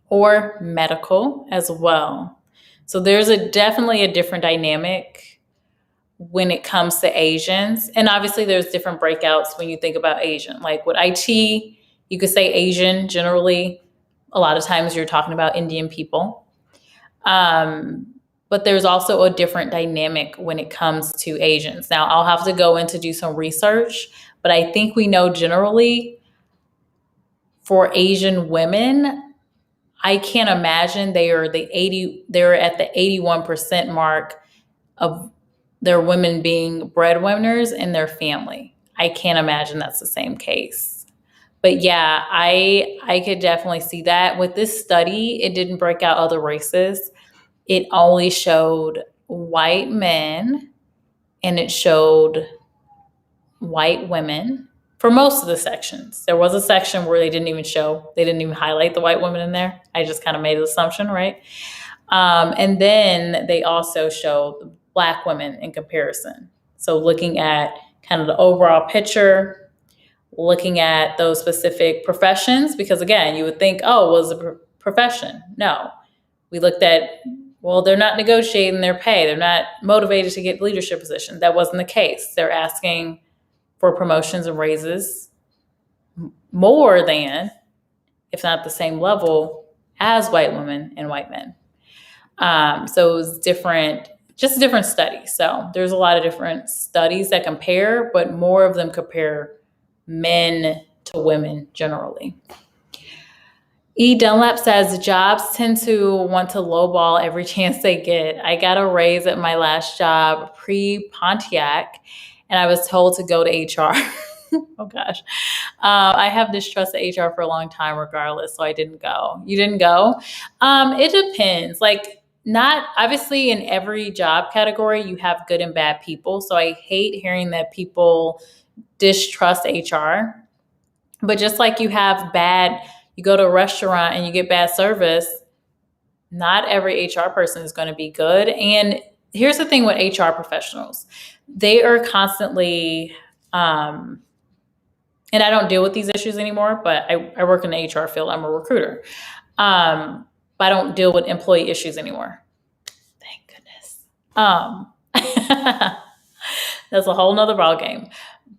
or medical as well. So there's definitely a different dynamic when it comes to Asians. And obviously there's different breakouts when you think about Asian. Like with IT, you could say Asian generally. A lot of times you're talking about Indian people. But there's also a different dynamic when it comes to Asians. Now, I'll have to go in to do some research, but I think we know generally for Asian women, I can't imagine they're at the 81% mark of their women being breadwinners in their family. I can't imagine that's the same case. But yeah, I could definitely see that. With this study, it didn't break out other races. It only showed white men and it showed white women for most of the sections. There was a section where they didn't even highlight the white women in there. I just kind of made an assumption, right? And then they also showed Black women in comparison. So looking at kind of the overall picture, looking at those specific professions, because again, you would think, was a profession? No. We looked at, they're not negotiating their pay. They're not motivated to get leadership positions. That wasn't the case. They're asking for promotions and raises more than, if not the same level, as white women and white men. So it was just different studies. So there's a lot of different studies that compare, but more of them compare men to women generally. E. Dunlap says jobs tend to want to lowball every chance they get. I got a raise at my last job pre-Pontiac, and I was told to go to HR. Oh gosh. I have distrust of HR for a long time regardless, so I didn't go. You didn't go? It depends. Like, not obviously in every job category, you have good and bad people. So I hate hearing that people distrust HR. But just like you go to a restaurant and you get bad service, not every HR person is going to be good. And here's the thing with HR professionals. They are constantly, and I don't deal with these issues anymore, but I work in the HR field. I'm a recruiter. But I don't deal with employee issues anymore. Thank goodness. That's a whole nother ballgame.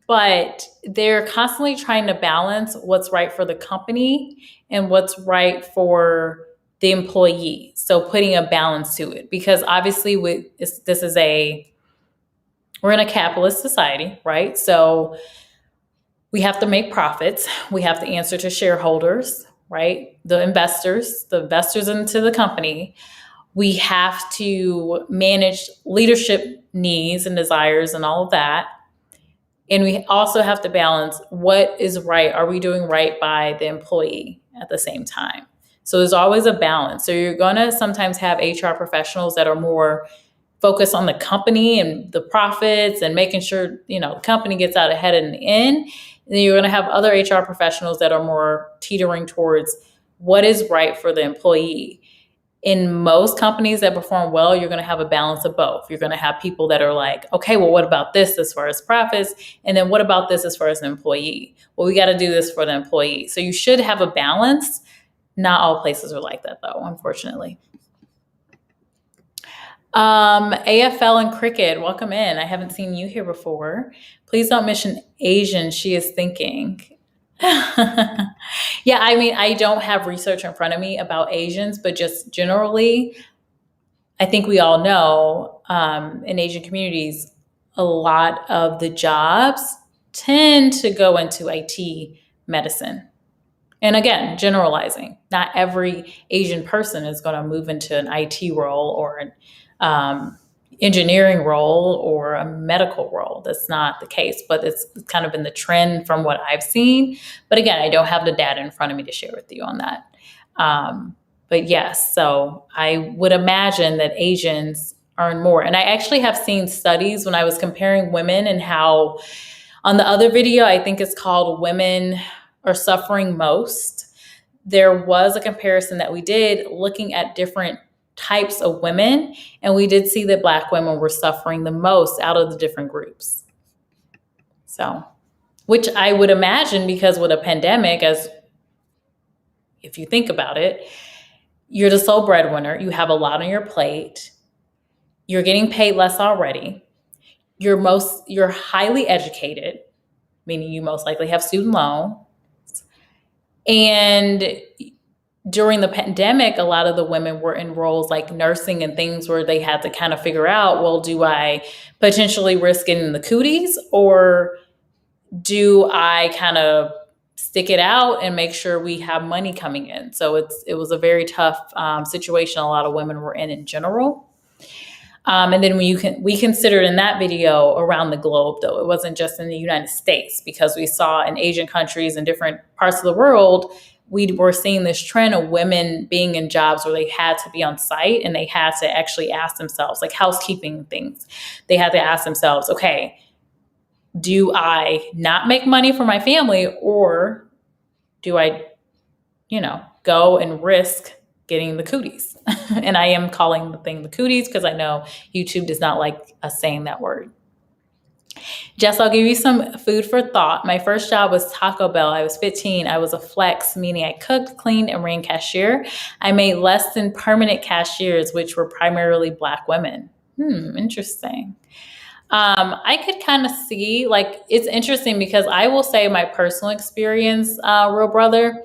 But they're constantly trying to balance what's right for the company and what's right for the employee. So putting a balance to it, because obviously we're in a capitalist society, right? So we have to make profits. We have to answer to shareholders, right? The investors into the company. We have to manage leadership needs and desires and all of that. And we also have to balance what is right. Are we doing right by the employee at the same time? So there's always a balance. So you're going to sometimes have HR professionals that are more focused on the company and the profits and making sure, the company gets out ahead in the end. And then you're going to have other HR professionals that are more teetering towards what is right for the employee. In most companies that perform well, you're going to have a balance of both. You're going to have people that are like, okay, well, what about this as far as profits? And then what about this as far as an employee? Well, we got to do this for the employee. So you should have a balance. Not all places are like that, though, unfortunately. AFL and cricket, welcome in. I haven't seen you here before. Please don't mention Asian, she is thinking. Yeah, I mean, I don't have research in front of me about Asians, but just generally, I think we all know in Asian communities, a lot of the jobs tend to go into IT medicine. And again, generalizing, not every Asian person is going to move into an IT role or an engineering role or a medical role. That's not the case, but it's kind of been the trend from what I've seen. But again, I don't have the data in front of me to share with you on that. But yes, so I would imagine that Asians earn more. And I actually have seen studies when I was comparing women and how on the other video, I think it's called Women Are Suffering Most. There was a comparison that we did looking at different types of women, and we did see that Black women were suffering the most out of the different groups. So, which I would imagine, because with a pandemic, as if you think about it, you're the sole breadwinner, you have a lot on your plate, you're getting paid less already, you're highly educated, meaning you most likely have student loan, and during the pandemic, a lot of the women were in roles like nursing and things where they had to kind of figure out, well, do I potentially risk getting the cooties, or do I kind of stick it out and make sure we have money coming in? So it was a very tough situation a lot of women were in general. And then we considered in that video around the globe, though. It wasn't just in the United States, because we saw in Asian countries and different parts of the world, we were seeing this trend of women being in jobs where they had to be on site and they had to actually ask themselves, like housekeeping things. They had to ask themselves, okay, do I not make money for my family, or do I, go and risk getting the cooties? And I am calling the thing the cooties because I know YouTube does not like us saying that word. Jess, I'll give you some food for thought. My first job was Taco Bell. I was 15. I was a flex, meaning I cooked, cleaned, and ran cashier. I made less than permanent cashiers, which were primarily Black women. Interesting. I could kind of see, like, it's interesting because I will say my personal experience, real brother,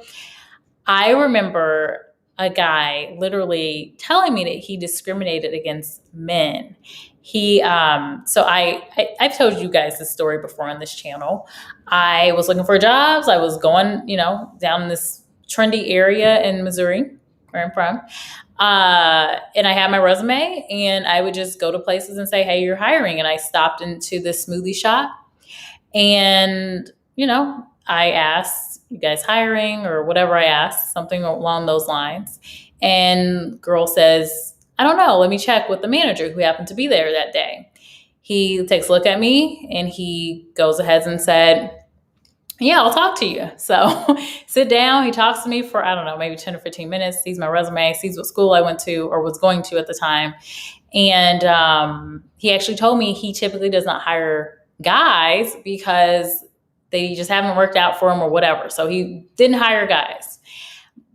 I remember a guy literally telling me that he discriminated against men. So I've told you guys this story before on this channel. I was looking for jobs. I was going, down this trendy area in Missouri, where I'm from. And I had my resume, and I would just go to places and say, hey, you're hiring. And I stopped into this smoothie shop, and, I asked, you guys hiring, or whatever I asked, something along those lines. And girl says, I don't know, let me check with the manager who happened to be there that day. he takes a look at me and he goes ahead and said, yeah, I'll talk to you. So sit down. He talks to me for, I don't know, maybe 10 or 15 minutes, sees my resume, sees what school I went to or was going to at the time. And he actually told me he typically does not hire guys because they just haven't worked out for him or whatever. So he didn't hire guys.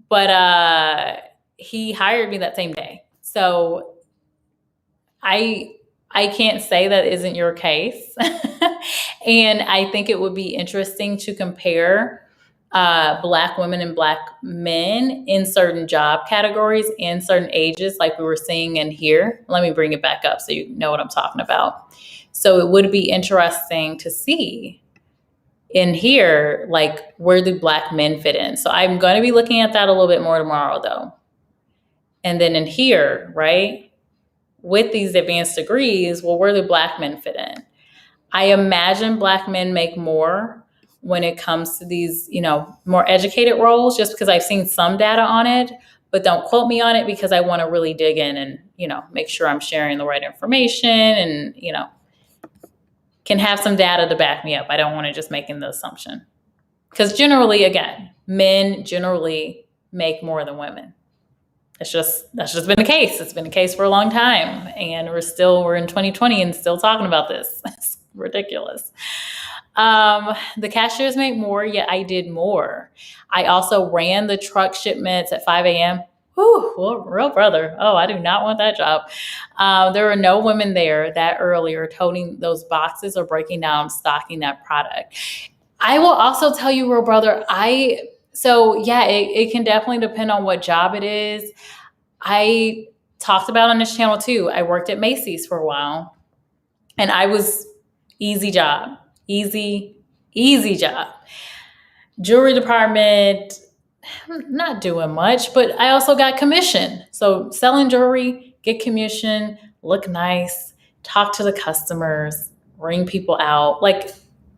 But he hired me that same day. So I can't say that isn't your case. And I think it would be interesting to compare Black women and Black men in certain job categories in certain ages, like we were seeing in here. Let me bring it back up so you know what I'm talking about. So it would be interesting to see in here, like, where do Black men fit in? So I'm going to be looking at that a little bit more tomorrow, though. And then in here, right, with these advanced degrees, well, where do Black men fit in? I imagine Black men make more when it comes to these, more educated roles, just because I've seen some data on it, but don't quote me on it because I want to really dig in and, make sure I'm sharing the right information and, can have some data to back me up. I don't want to just making the assumption. Because generally, again, men generally make more than women. That's just been the case. It's been the case for a long time. And we're in 2020 and still talking about this. It's ridiculous. The cashiers make more, yet I did more. I also ran the truck shipments at 5 a.m. Whew, well, real brother. Oh, I do not want that job. There were no women there that early or toting those boxes or breaking down, stocking that product. I will also tell you, real brother, it can definitely depend on what job it is. I talked about on this channel too. I worked at Macy's for a while and I was easy job. Jewelry department, not doing much, but I also got commission. So selling jewelry, get commission, look nice, talk to the customers, ring people out, like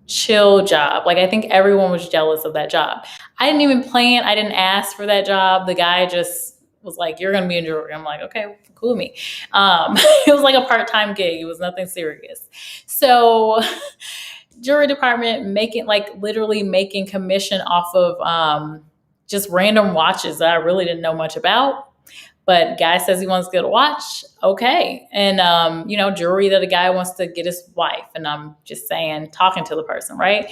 chill job. Like I think everyone was jealous of that job. I didn't even plan. I didn't ask for that job. The guy just was like, you're going to be in jewelry. I'm like, okay, cool with me. It was like a part-time gig. It was nothing serious. So jewelry department literally making commission off of just random watches that I really didn't know much about. But guy says he wants to get a watch. Okay. And, jewelry that a guy wants to get his wife. And I'm just saying, talking to the person, right?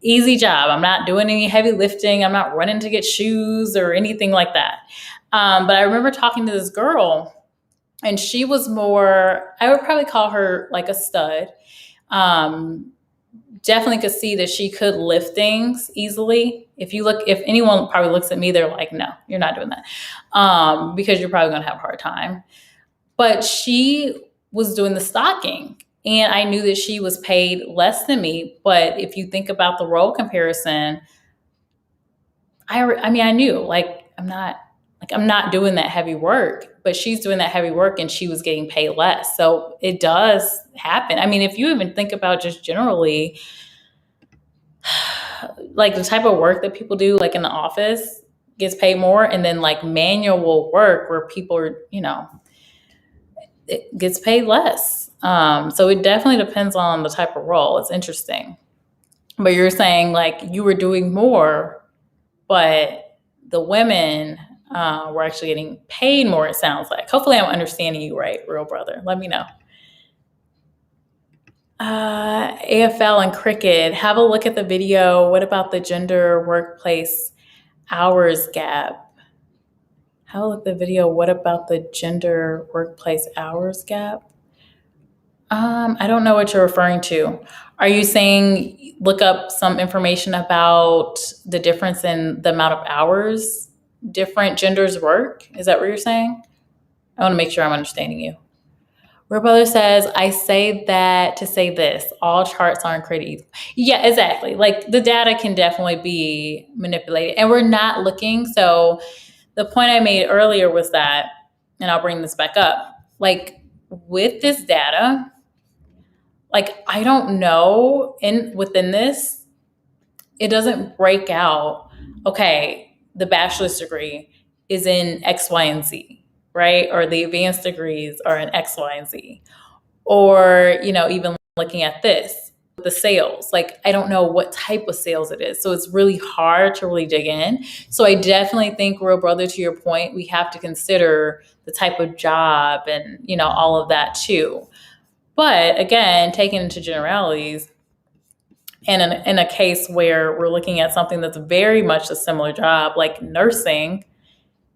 Easy job. I'm not doing any heavy lifting. I'm not running to get shoes or anything like that. But I remember talking to this girl and she was more, I would probably call her like a stud. Definitely could see that she could lift things easily. If anyone probably looks at me, they're like, no, you're not doing that. Because you're probably going to have a hard time. But she was doing the stocking and I knew that she was paid less than me. But if you think about the role comparison, I knew I'm not doing that heavy work, but she's doing that heavy work and she was getting paid less. So it does happen. I mean, if you even think about just generally, like the type of work that people do, like in the office gets paid more. And then like manual work where people are, it gets paid less. So it definitely depends on the type of role. It's interesting. But you're saying like you were doing more, but the women were actually getting paid more, it sounds like. Hopefully I'm understanding you right, real brother. Let me know. AFL and cricket, have a look at the video. What about the gender workplace hours gap? Have a look at the video. What about the gender workplace hours gap? I don't know what you're referring to. Are you saying look up some information about the difference in the amount of hours different genders work? Is that what you're saying? I want to make sure I'm understanding you. Real Brother says, I say that to say this, all charts aren't created equal. Yeah, exactly. Like the data can definitely be manipulated and we're not looking. So the point I made earlier was that, and I'll bring this back up, like with this data, like I don't know within this, it doesn't break out, okay, the bachelor's degree is in X, Y, and Z, right? Or the advanced degrees are in X, Y, and Z. Or, even looking at this, the sales. Like, I don't know what type of sales it is. So it's really hard to really dig in. So I definitely think, real brother, to your point, we have to consider the type of job and, all of that too. But again, taking into generalities, and in a case where we're looking at something that's very much a similar job, like nursing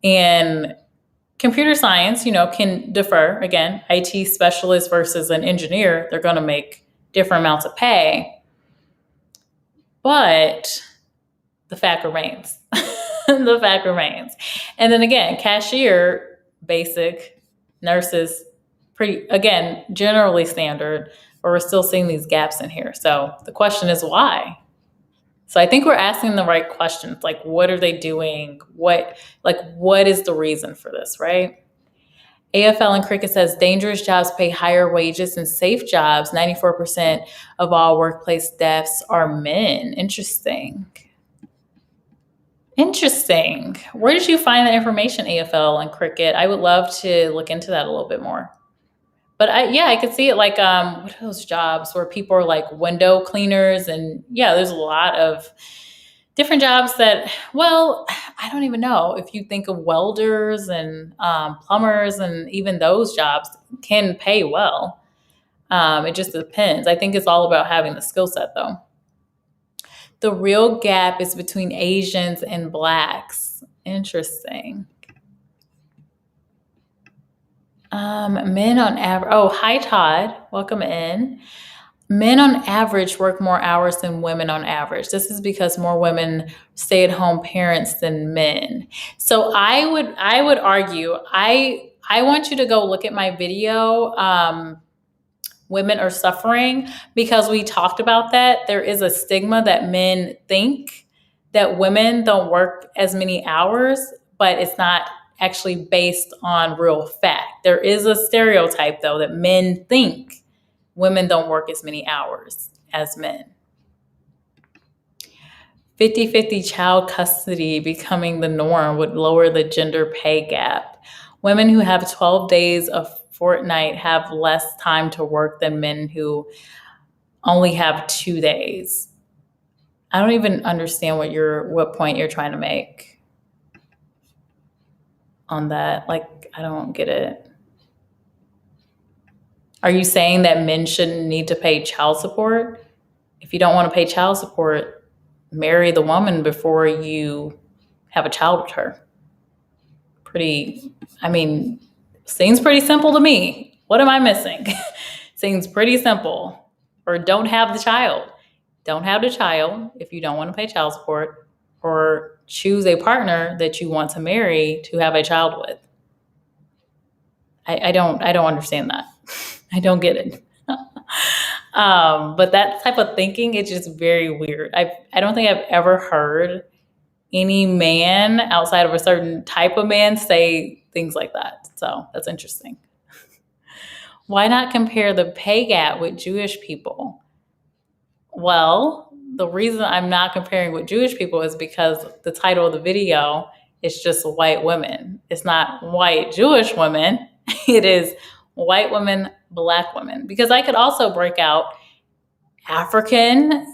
and computer science, can differ. Again, IT specialist versus an engineer, they're going to make different amounts of pay. But the fact remains. The fact remains. And then again, cashier, basic, nurses, pretty, again, generally standard, but we're still seeing these gaps in here. So the question is why? So I think we're asking the right questions. Like, what are they doing? What is the reason for this, right? AFL and Cricket says dangerous jobs pay higher wages than safe jobs. 94% of all workplace deaths are men. Interesting. Where did you find that information, AFL and Cricket? I would love to look into that a little bit more. But I could see it like, what are those jobs where people are like window cleaners? And yeah, there's a lot of different jobs that, well, I don't even know if you think of welders and plumbers, and even those jobs can pay well. It just depends. I think it's all about having the skill set, though. The real gap is between Asians and Blacks. Interesting. Men on average. Oh, hi, Todd. Welcome in. Men on average work more hours than women on average. This is because more women stay-at-home parents than men. So I would argue, I want you to go look at my video, Women Are Suffering, because we talked about that. There is a stigma that men think that women don't work as many hours, but it's not actually based on real fact. There is a stereotype, though, that men think women don't work as many hours as men. 50-50 child custody becoming the norm would lower the gender pay gap. Women who have 12 days a fortnight have less time to work than men who only have 2 days. I don't even understand what point you're trying to make on that. Like, I don't get it. Are you saying that men shouldn't need to pay child support? If you don't want to pay child support, marry the woman before you have a child with her. Seems pretty simple to me. What am I missing? Seems pretty simple. Or don't have the child. Don't have the child if you don't want to pay child support, or choose a partner that you want to marry to have a child with. I don't understand that. I don't get it. But that type of thinking is just very weird. I don't think I've ever heard any man outside of a certain type of man say things like that. So that's interesting. Why not compare the pay gap with Jewish people? Well, the reason I'm not comparing with Jewish people is because the title of the video is just white women. It's not white Jewish women. It is white women, Black women. Because I could also break out African,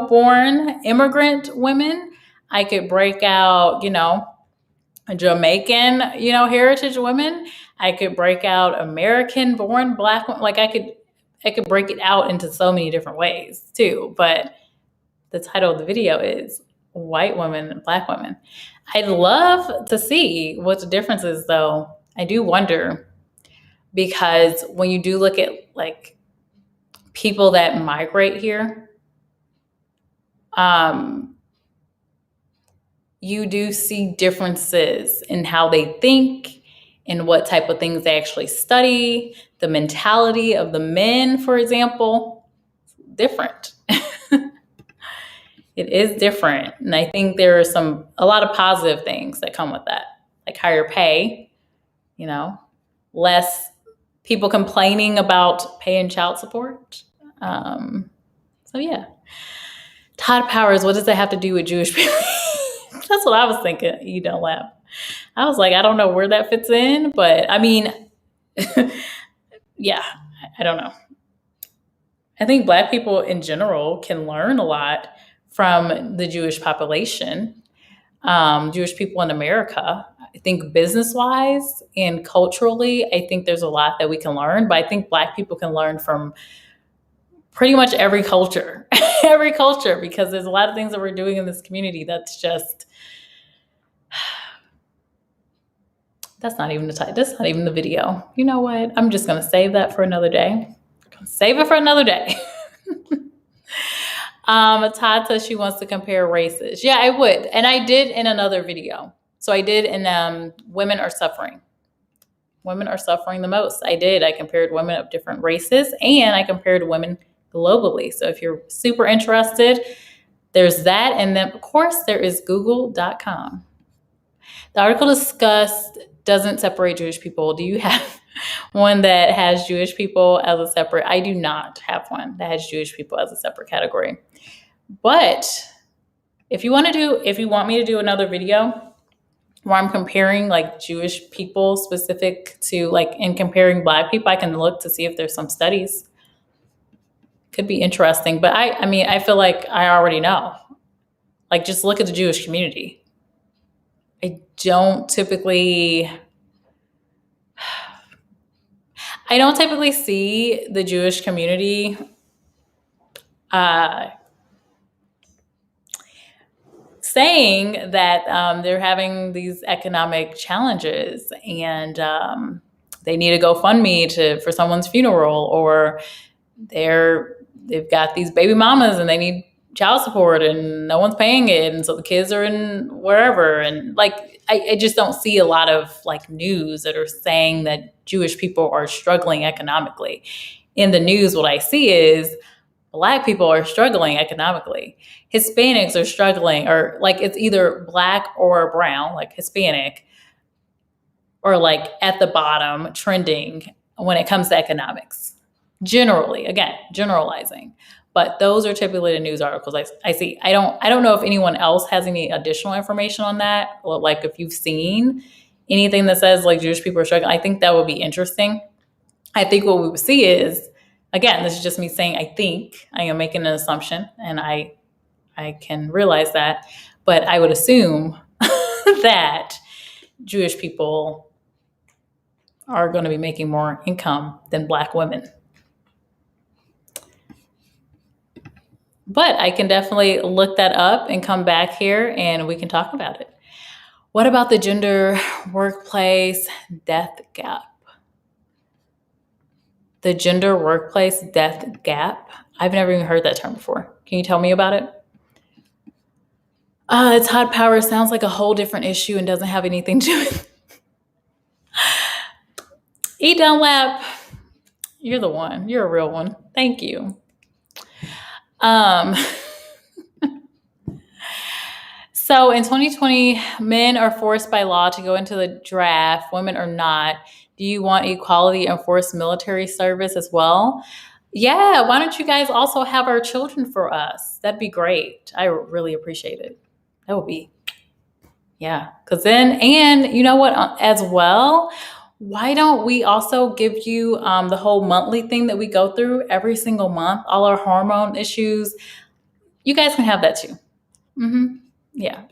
born immigrant women. I could break out, Jamaican, heritage women. I could break out American born Black women. Like, I could break it out into so many different ways too. But the title of the video is white women and Black women. I'd love to see what the difference is, though. I do wonder, because when you do look at like people that migrate here, you do see differences in how they think and what type of things they actually study. The mentality of the men, for example, different. It is different. And I think there are a lot of positive things that come with that, like higher pay, less people complaining about paying child support. So yeah. Todd Powers, what does that have to do with Jewish people? That's what I was thinking. You don't laugh. I was like, I don't know where that fits in, but I mean, yeah, I don't know. I think Black people in general can learn a lot from the Jewish population, Jewish people in America. I think business wise and culturally, I think there's a lot that we can learn, but I think Black people can learn from pretty much every culture, every culture, because there's a lot of things that we're doing in this community that's just, that's not even that's not even the video. You know what? I'm just going to save that for another day. Save it for another day. Todd says she wants to compare races. Yeah, I would. And I did in another video. So I did in Women Are Suffering. Women are suffering the most. I did. I compared women of different races and I compared women globally. So if you're super interested, there's that. And then, of course, there is google.com. The article discussed doesn't separate Jewish people. Do you have one that has Jewish people as a separate? I do not have one that has Jewish people as a separate category. But if you want me to do another video where I'm comparing like Jewish people specific to like and comparing Black people, I can look to see if there's some studies. Could be interesting. But I mean, I feel like I already know. Like just look at the Jewish community. I don't typically see the Jewish community saying that they're having these economic challenges and they need a GoFundMe for someone's funeral, or they've got these baby mamas and they need child support and no one's paying it, and so the kids are in wherever, and like I just don't see a lot of like news that are saying that Jewish people are struggling economically. In the news, what I see is Black people are struggling economically. Hispanics are struggling, or like it's either Black or brown, like Hispanic, or like at the bottom trending when it comes to economics. Generally, again, generalizing. But those are typically the news articles I see. I don't know if anyone else has any additional information on that, or like if you've seen anything that says like Jewish people are struggling. I think that would be interesting. I think what we would see is, again, this is just me saying I think, I am making an assumption, and I can realize that, but I would assume that Jewish people are going to be making more income than Black women. But I can definitely look that up and come back here and we can talk about it. What about the gender workplace death gap? The gender workplace death gap? I've never even heard that term before. Can you tell me about it? It's hot power. Sounds like a whole different issue and doesn't have anything to do with E. Dunlap. You're the one. You're a real one. Thank you. So in 2020, men are forced by law to go into the draft. Women are not. Do you want equality and forced military service as well? Yeah, why don't you guys also have our children for us? That'd be great. I really appreciate it. That would be, yeah. Because then, and you know what, as well, why don't we also give you the whole monthly thing that we go through every single month, all our hormone issues? You guys can have that too. Mm-hmm. Yeah,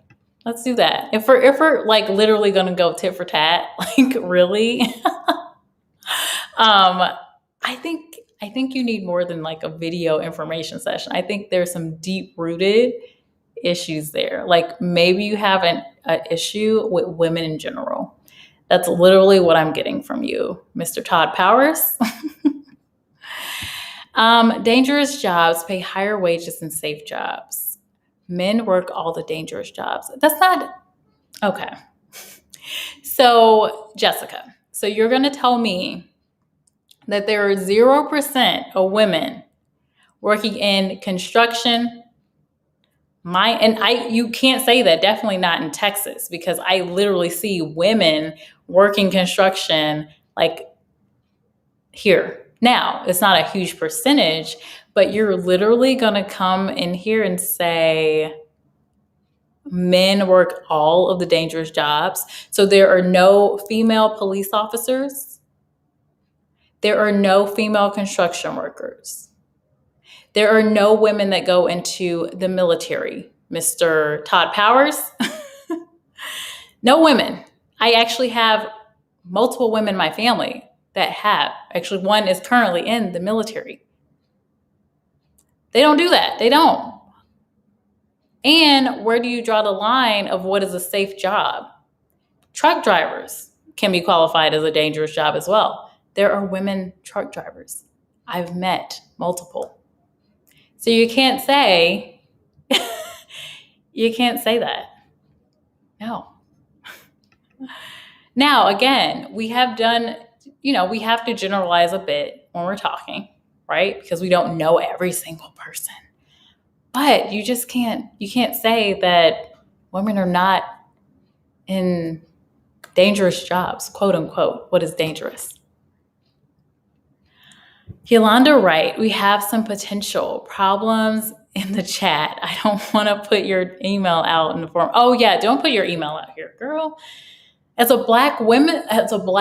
let's do that. If we're like literally gonna go tit for tat, like really, I think you need more than like a video information session. I think there's some deep rooted issues there. Like maybe you have an issue with women in general. That's literally what I'm getting from you, Mr. Todd Powers. Dangerous jobs pay higher wages than safe jobs. Men work all the dangerous jobs. That's not okay. So, Jessica, so you're going to tell me that there are 0% of women working in construction. You can't say that, definitely not in Texas, because I literally see women working construction like here. Now, it's not a huge percentage, but you're literally going to come in here and say men work all of the dangerous jobs. So there are no female police officers. There are no female construction workers. There are no women that go into the military. Mr. Todd Powers, no women. I actually have multiple women in my family that have. Actually, one is currently in the military. They don't do that. They don't. And where do you draw the line of what is a safe job? Truck drivers can be qualified as a dangerous job as well. There are women truck drivers. I've met multiple. So you can't say that. No. Now, again, we have done, we have to generalize a bit when we're talking, right? Because we don't know every single person. But you can't say that women are not in dangerous jobs, quote unquote. What is dangerous? Yolanda Wright, we have some potential problems in the chat. I don't want to put your email out in the form. Oh yeah, don't put your email out here, girl. As a black woman, that's all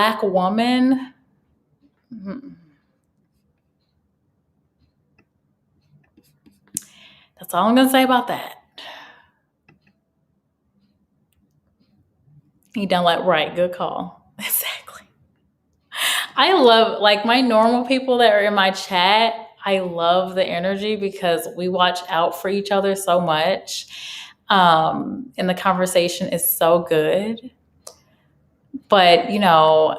I'm going to say about that. You done that right. Good call. Exactly. I love, like, my normal people that are in my chat, I love the energy because we watch out for each other so much. And the conversation is so good. But, I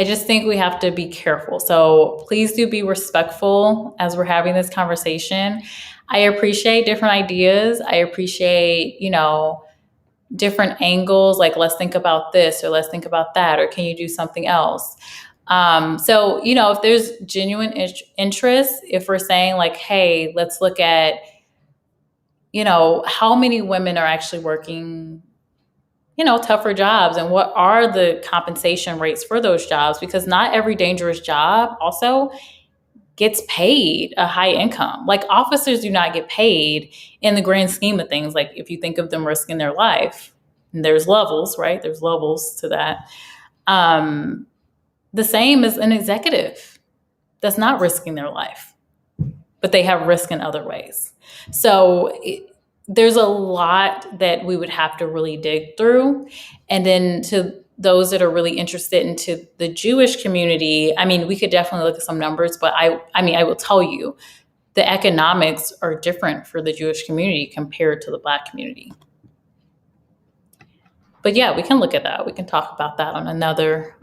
just think we have to be careful. So please do be respectful as we're having this conversation. I appreciate different ideas. I appreciate, different angles, like let's think about this or let's think about that, or can you do something else? So, if there's genuine interest, if we're saying like, hey, let's look at, how many women are actually working, tougher jobs, and what are the compensation rates for those jobs? Because not every dangerous job also gets paid a high income. Like officers do not get paid in the grand scheme of things. Like if you think of them risking their life, and there's levels, right? There's levels to that. The same as an executive that's not risking their life, but they have risk in other ways. So there's a lot that we would have to really dig through. And then to those that are really interested into the Jewish community, I mean, we could definitely look at some numbers, but I will tell you, the economics are different for the Jewish community compared to the Black community. But yeah, we can look at that. We can talk about that on another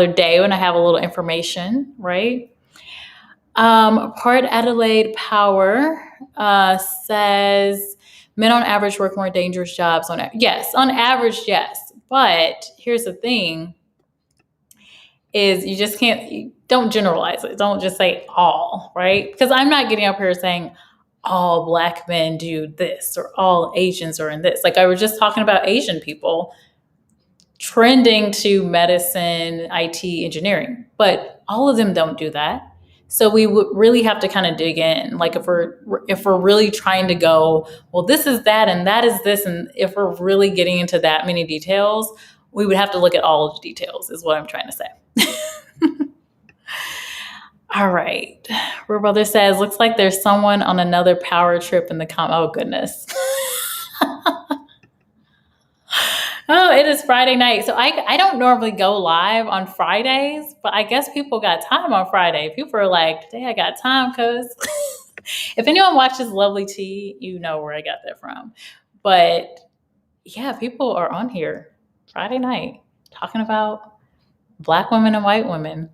day when I have a little information, right? Part Adelaide Power says men on average work more dangerous jobs. Yes, on average, yes. But here's the thing: is you don't generalize it. Don't just say all, right? Because I'm not getting up here saying all Black men do this or all Asians are in this. Like I was just talking about Asian people trending to medicine, IT, engineering, but all of them don't do that. So we would really have to kind of dig in. Like if we're really trying to go, well, this is that and that is this, and if we're really getting into that many details, we would have to look at all of the details, is what I'm trying to say. All right. Real Brother says, looks like there's someone on another power trip in the oh goodness. Oh, it is Friday night. So I don't normally go live on Fridays, but I guess people got time on Friday. People are like, today I got time, cuz. If anyone watches Lovely Tea, you know where I got that from. But yeah, people are on here Friday night talking about Black women and white women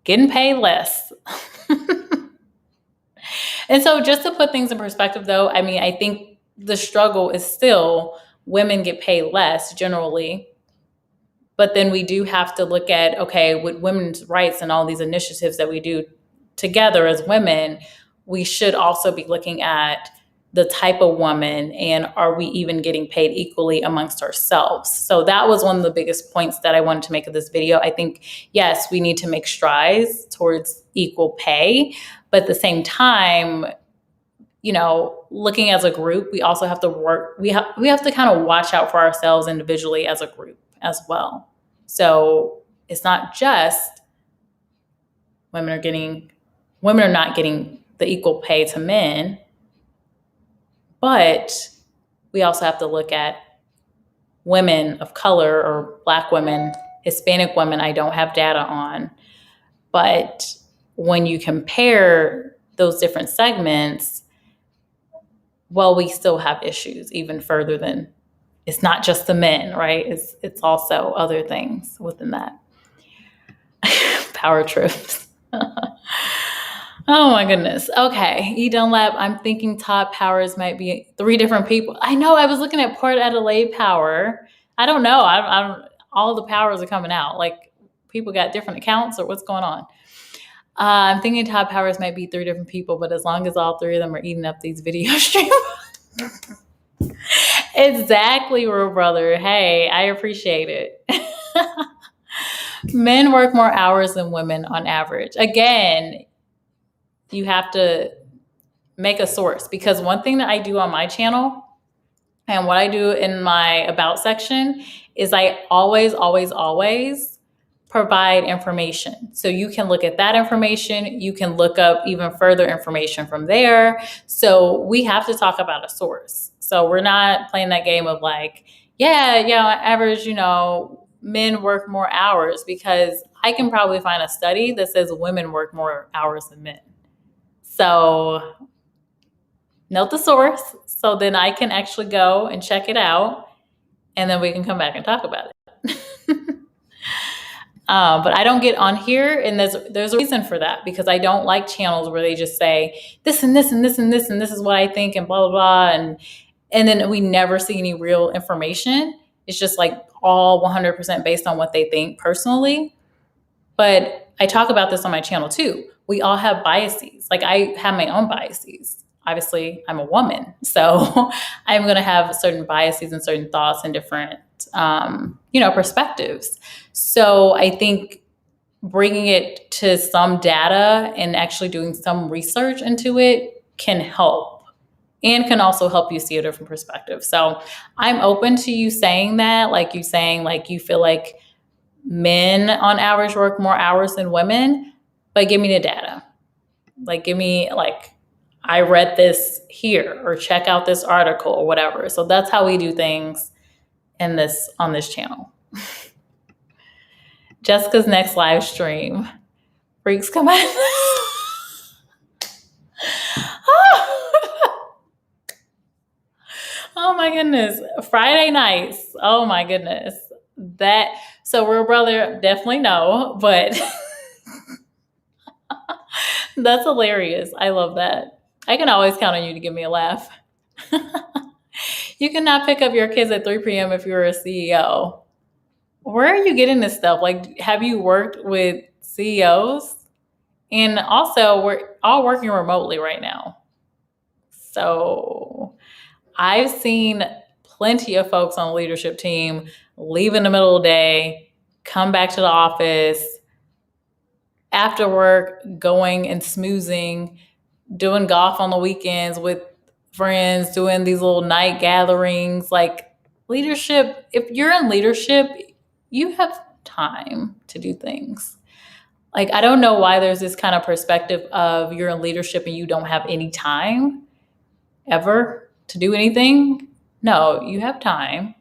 getting paid less. And so just to put things in perspective though, I mean, I think the struggle is still women get paid less generally. But then we do have to look at, okay, with women's rights and all these initiatives that we do together as women, we should also be looking at the type of woman and are we even getting paid equally amongst ourselves? So that was one of the biggest points that I wanted to make of this video. I think, yes, we need to make strides towards equal pay, but at the same time, looking as a group, we also have to work. We have to kind of watch out for ourselves individually as a group as well. So it's not just women are not getting the equal pay to men, but we also have to look at women of color or Black women, Hispanic women, I don't have data on. But when you compare those different segments, well, we still have issues even further than, it's not just the men, right? It's also other things within that. Power trips. Oh my goodness. Okay. E. Dunlap, I'm thinking top powers might be 3 different people. I know. I was looking at Port Adelaide power. I don't know. All the powers are coming out. Like, people got different accounts, or what's going on? I'm thinking top powers might be 3 different people, but as long as all 3 of them are eating up these video streams. Exactly, real brother. Hey, I appreciate it. Men work more hours than women on average. Again, you have to make a source, because one thing that I do on my channel and what I do in my about section is I always, always, always provide information. So you can look at that information. You can look up even further information from there. So we have to talk about a source. So we're not playing that game of like, yeah, on average, men work more hours, because I can probably find a study that says women work more hours than men. So note the source, so then I can actually go and check it out, and then we can come back and talk about it. But I don't get on here, and there's a reason for that, because I don't like channels where they just say this and this and this and this and this is what I think and blah blah blah, and then we never see any real information. It's just like all 100% based on what they think personally. But I talk about this on my channel too. We all have biases. Like, I have my own biases. Obviously, I'm a woman, so I'm going to have certain biases and certain thoughts and different, perspectives. So I think bringing it to some data and actually doing some research into it can help, and can also help you see a different perspective. So I'm open to you saying that, like you saying, like, you feel like men on average work more hours than women, but give me the data. Like, give me, like, I read this here, or check out this article, or whatever. So that's how we do things on this channel. Jessica's next live stream. Freaks come out. Oh my goodness. Friday nights. Oh my goodness. So real brother, definitely no, but that's hilarious. I love that. I can always count on you to give me a laugh. You cannot pick up your kids at 3 p.m. if you're a CEO. Where are you getting this stuff? Like, have you worked with CEOs? And also, we're all working remotely right now. So I've seen plenty of folks on the leadership team leave in the middle of the day, come back to the office after work, going and smoozing, doing golf on the weekends with friends, doing these little night gatherings. Like, leadership, if you're in leadership, you have time to do things. Like, I don't know why there's this kind of perspective of you're in leadership and you don't have any time ever to do anything. No, you have time.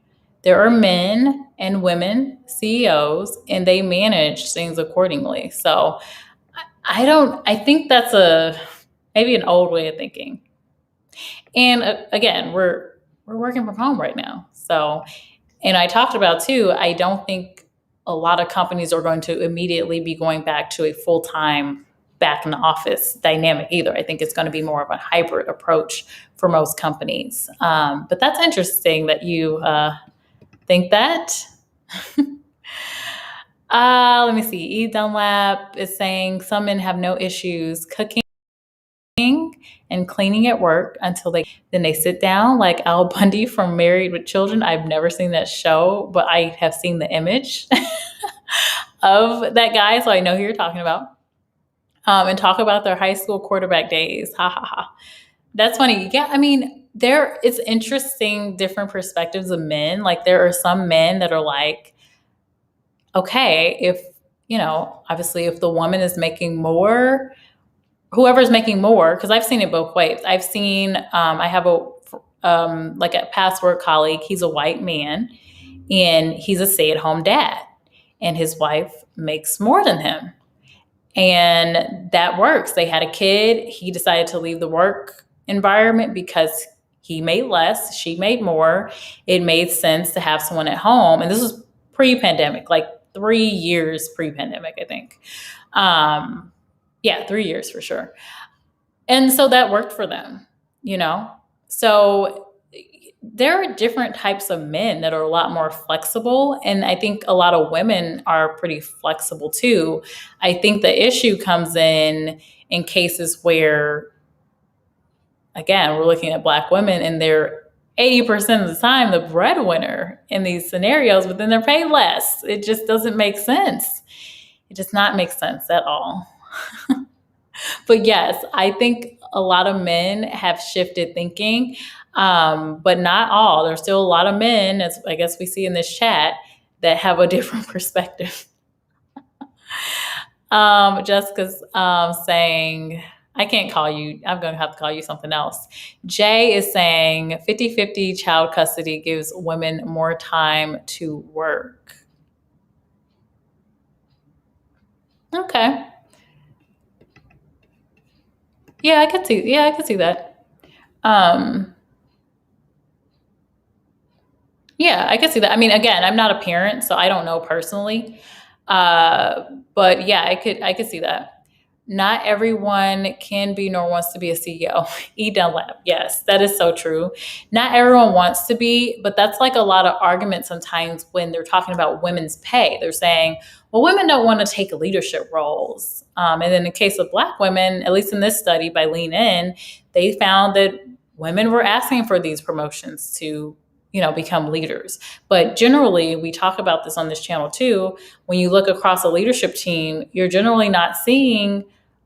There are men and women CEOs, and they manage things accordingly. So I think that's maybe an old way of thinking. And again, we're working from home right now. So, and I talked about too, I don't think a lot of companies are going to immediately be going back to a full-time back in the office dynamic either. I think it's going to be more of a hybrid approach for most companies. But that's interesting that you think that. Let me see. E. Dunlap is saying some men have no issues cooking and cleaning at work until then they sit down, like Al Bundy from Married with Children. I've never seen that show, but I have seen the image of that guy, so I know who you're talking about. And talk about their high school quarterback days. Ha ha ha. That's funny. Yeah, I mean, it's interesting, different perspectives of men. Like, there are some men that are like, okay, if, obviously if the woman is making more, whoever's making more, because I've seen it both ways. I've seen, I have like a past work colleague, he's a white man and he's a stay-at-home dad, and his wife makes more than him. And that works. They had a kid. He decided to leave the work environment because he made less, she made more. It made sense to have someone at home. And this was pre-pandemic, like 3 years pre-pandemic, I think. Yeah, 3 years for sure. And so that worked for them, you know? So there are different types of men that are a lot more flexible. And I think a lot of women are pretty flexible too. I think the issue comes in cases where, again, we're looking at Black women and they're 80% of the time the breadwinner in these scenarios, but then they're paid less. It just doesn't make sense. It does not make sense at all. But yes, I think a lot of men have shifted thinking, but not all. There's still a lot of men, as I guess we see in this chat, that have a different perspective. Jessica's saying, I can't call you, I'm going to have to call you something else. Jay is saying 50-50 child custody gives women more time to work. Okay. Yeah, I could see that. Yeah, I could see that. I mean, again, I'm not a parent, so I don't know personally. But yeah, I could see that. Not everyone can be nor wants to be a CEO. E. Dunlap. Yes, that is so true. Not everyone wants to be, but that's like a lot of argument sometimes when they're talking about women's pay. They're saying, well, women don't want to take leadership roles. And in the case of Black women, at least in this study by Lean In, they found that women were asking for these promotions to become leaders. But generally, we talk about this on this channel too. When you look across a leadership team, you're generally not seeing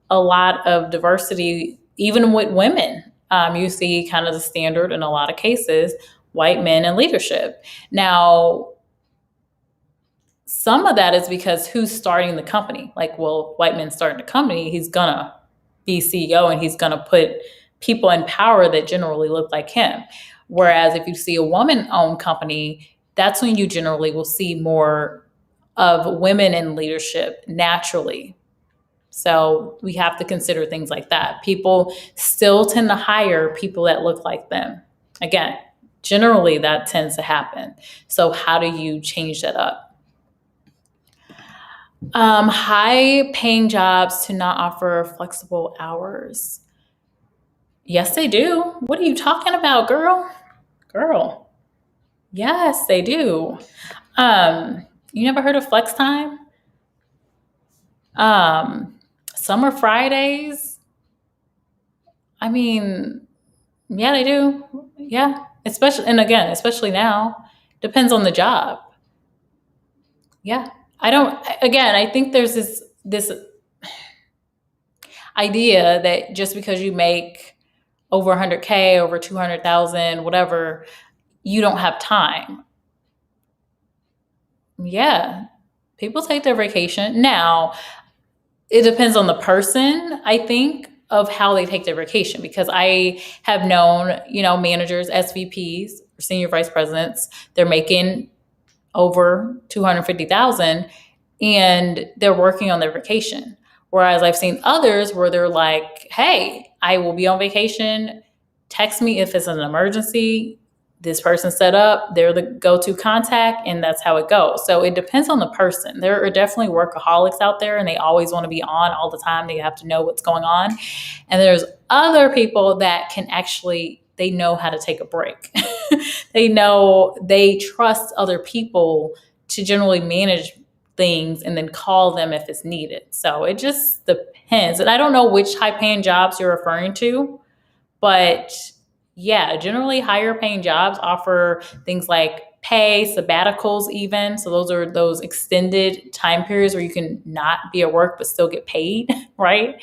a lot of diversity, even with women. You see kind of the standard in a lot of cases, white men in leadership. Now, some of that is because who's starting the company? Like, well, white men starting the company, he's gonna be CEO and he's gonna put people in power that generally look like him. Whereas if you see a woman-owned company, that's when you generally will see more of women in leadership naturally. So we have to consider things like that. People still tend to hire people that look like them. Again, generally that tends to happen. So how do you change that up? High-paying jobs to not offer flexible hours. Yes, they do. What are you talking about, girl? Girl. Yes, they do. You never heard of flex time? Summer Fridays. I mean, yeah, they do. Yeah. Especially now. Depends on the job. Yeah. I think there's this idea that just because you make over 100K, over 200,000, whatever, you don't have time. Yeah, people take their vacation. Now, it depends on the person, I think, of how they take their vacation, because I have known, managers, SVPs, or senior vice presidents, they're making over 250,000 and they're working on their vacation. Whereas I've seen others where they're like, hey, I will be on vacation. Text me if it's an emergency. This person set up, they're the go-to contact, and that's how it goes. So it depends on the person. There are definitely workaholics out there, and they always want to be on all the time. They have to know what's going on. And there's other people that can actually, they know how to take a break. They trust other people to generally manage things and then call them if it's needed. So it just depends. And I don't know which high-paying jobs you're referring to, but yeah, generally higher paying jobs offer things like pay, sabbaticals even. So those are those extended time periods where you can not be at work but still get paid, right?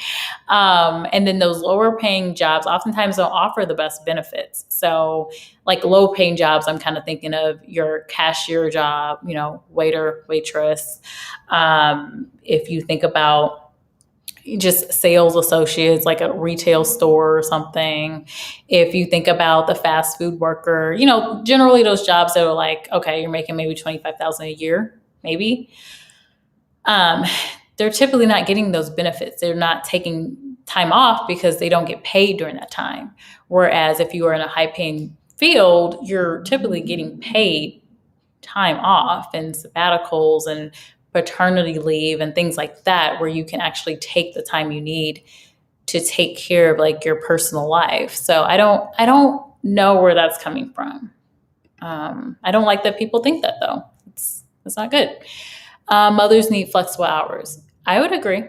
And then those lower paying jobs oftentimes don't offer the best benefits. So like low paying jobs, I'm kind of thinking of your cashier job, waiter, waitress. If you think about just sales associates, like a retail store or something. If you think about the fast food worker, generally those jobs that are like, okay, you're making maybe 25,000 a year, maybe. Um, they're typically not getting those benefits. They're not taking time off because they don't get paid during that time. Whereas if you are in a high paying field, you're typically getting paid time off and sabbaticals and paternity leave and things like that, where you can actually take the time you need to take care of like your personal life. So I don't know where that's coming from. I don't like that people think that though. It's not good. Mothers need flexible hours. I would agree.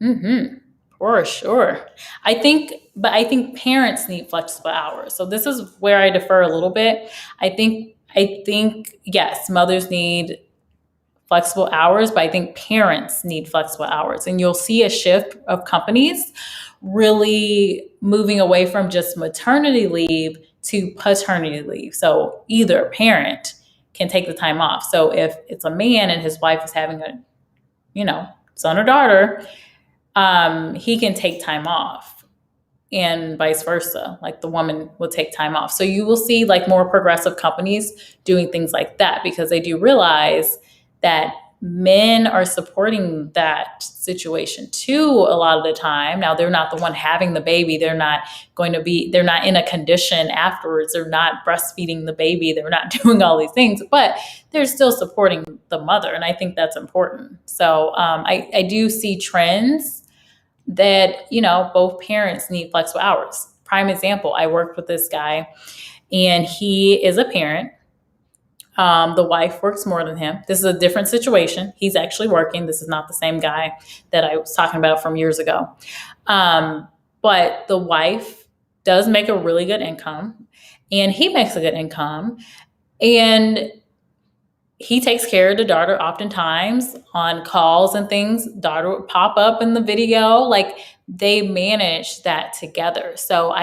Mm-hmm. For sure. But I think parents need flexible hours. So this is where I defer a little bit. I think yes, mothers need flexible hours, but I think parents need flexible hours. And you'll see a shift of companies really moving away from just maternity leave to paternity leave. So either parent can take the time off. So if it's a man and his wife is having a, son or daughter, he can take time off, and vice versa. Like the woman will take time off. So you will see like more progressive companies doing things like that because they do realize that men are supporting that situation too a lot of the time. Now they're not the one having the baby. They're not in a condition afterwards. They're not breastfeeding the baby. They're not doing all these things, but they're still supporting the mother. And I think that's important. So I do see trends that, both parents need flexible hours. Prime example, I worked with this guy and he is a parent. The wife works more than him. This is a different situation. He's actually working. This is not the same guy that I was talking about from years ago. But the wife does make a really good income and he makes a good income. And he takes care of the daughter oftentimes on calls and things. Daughter would pop up in the video. Like they manage that together. So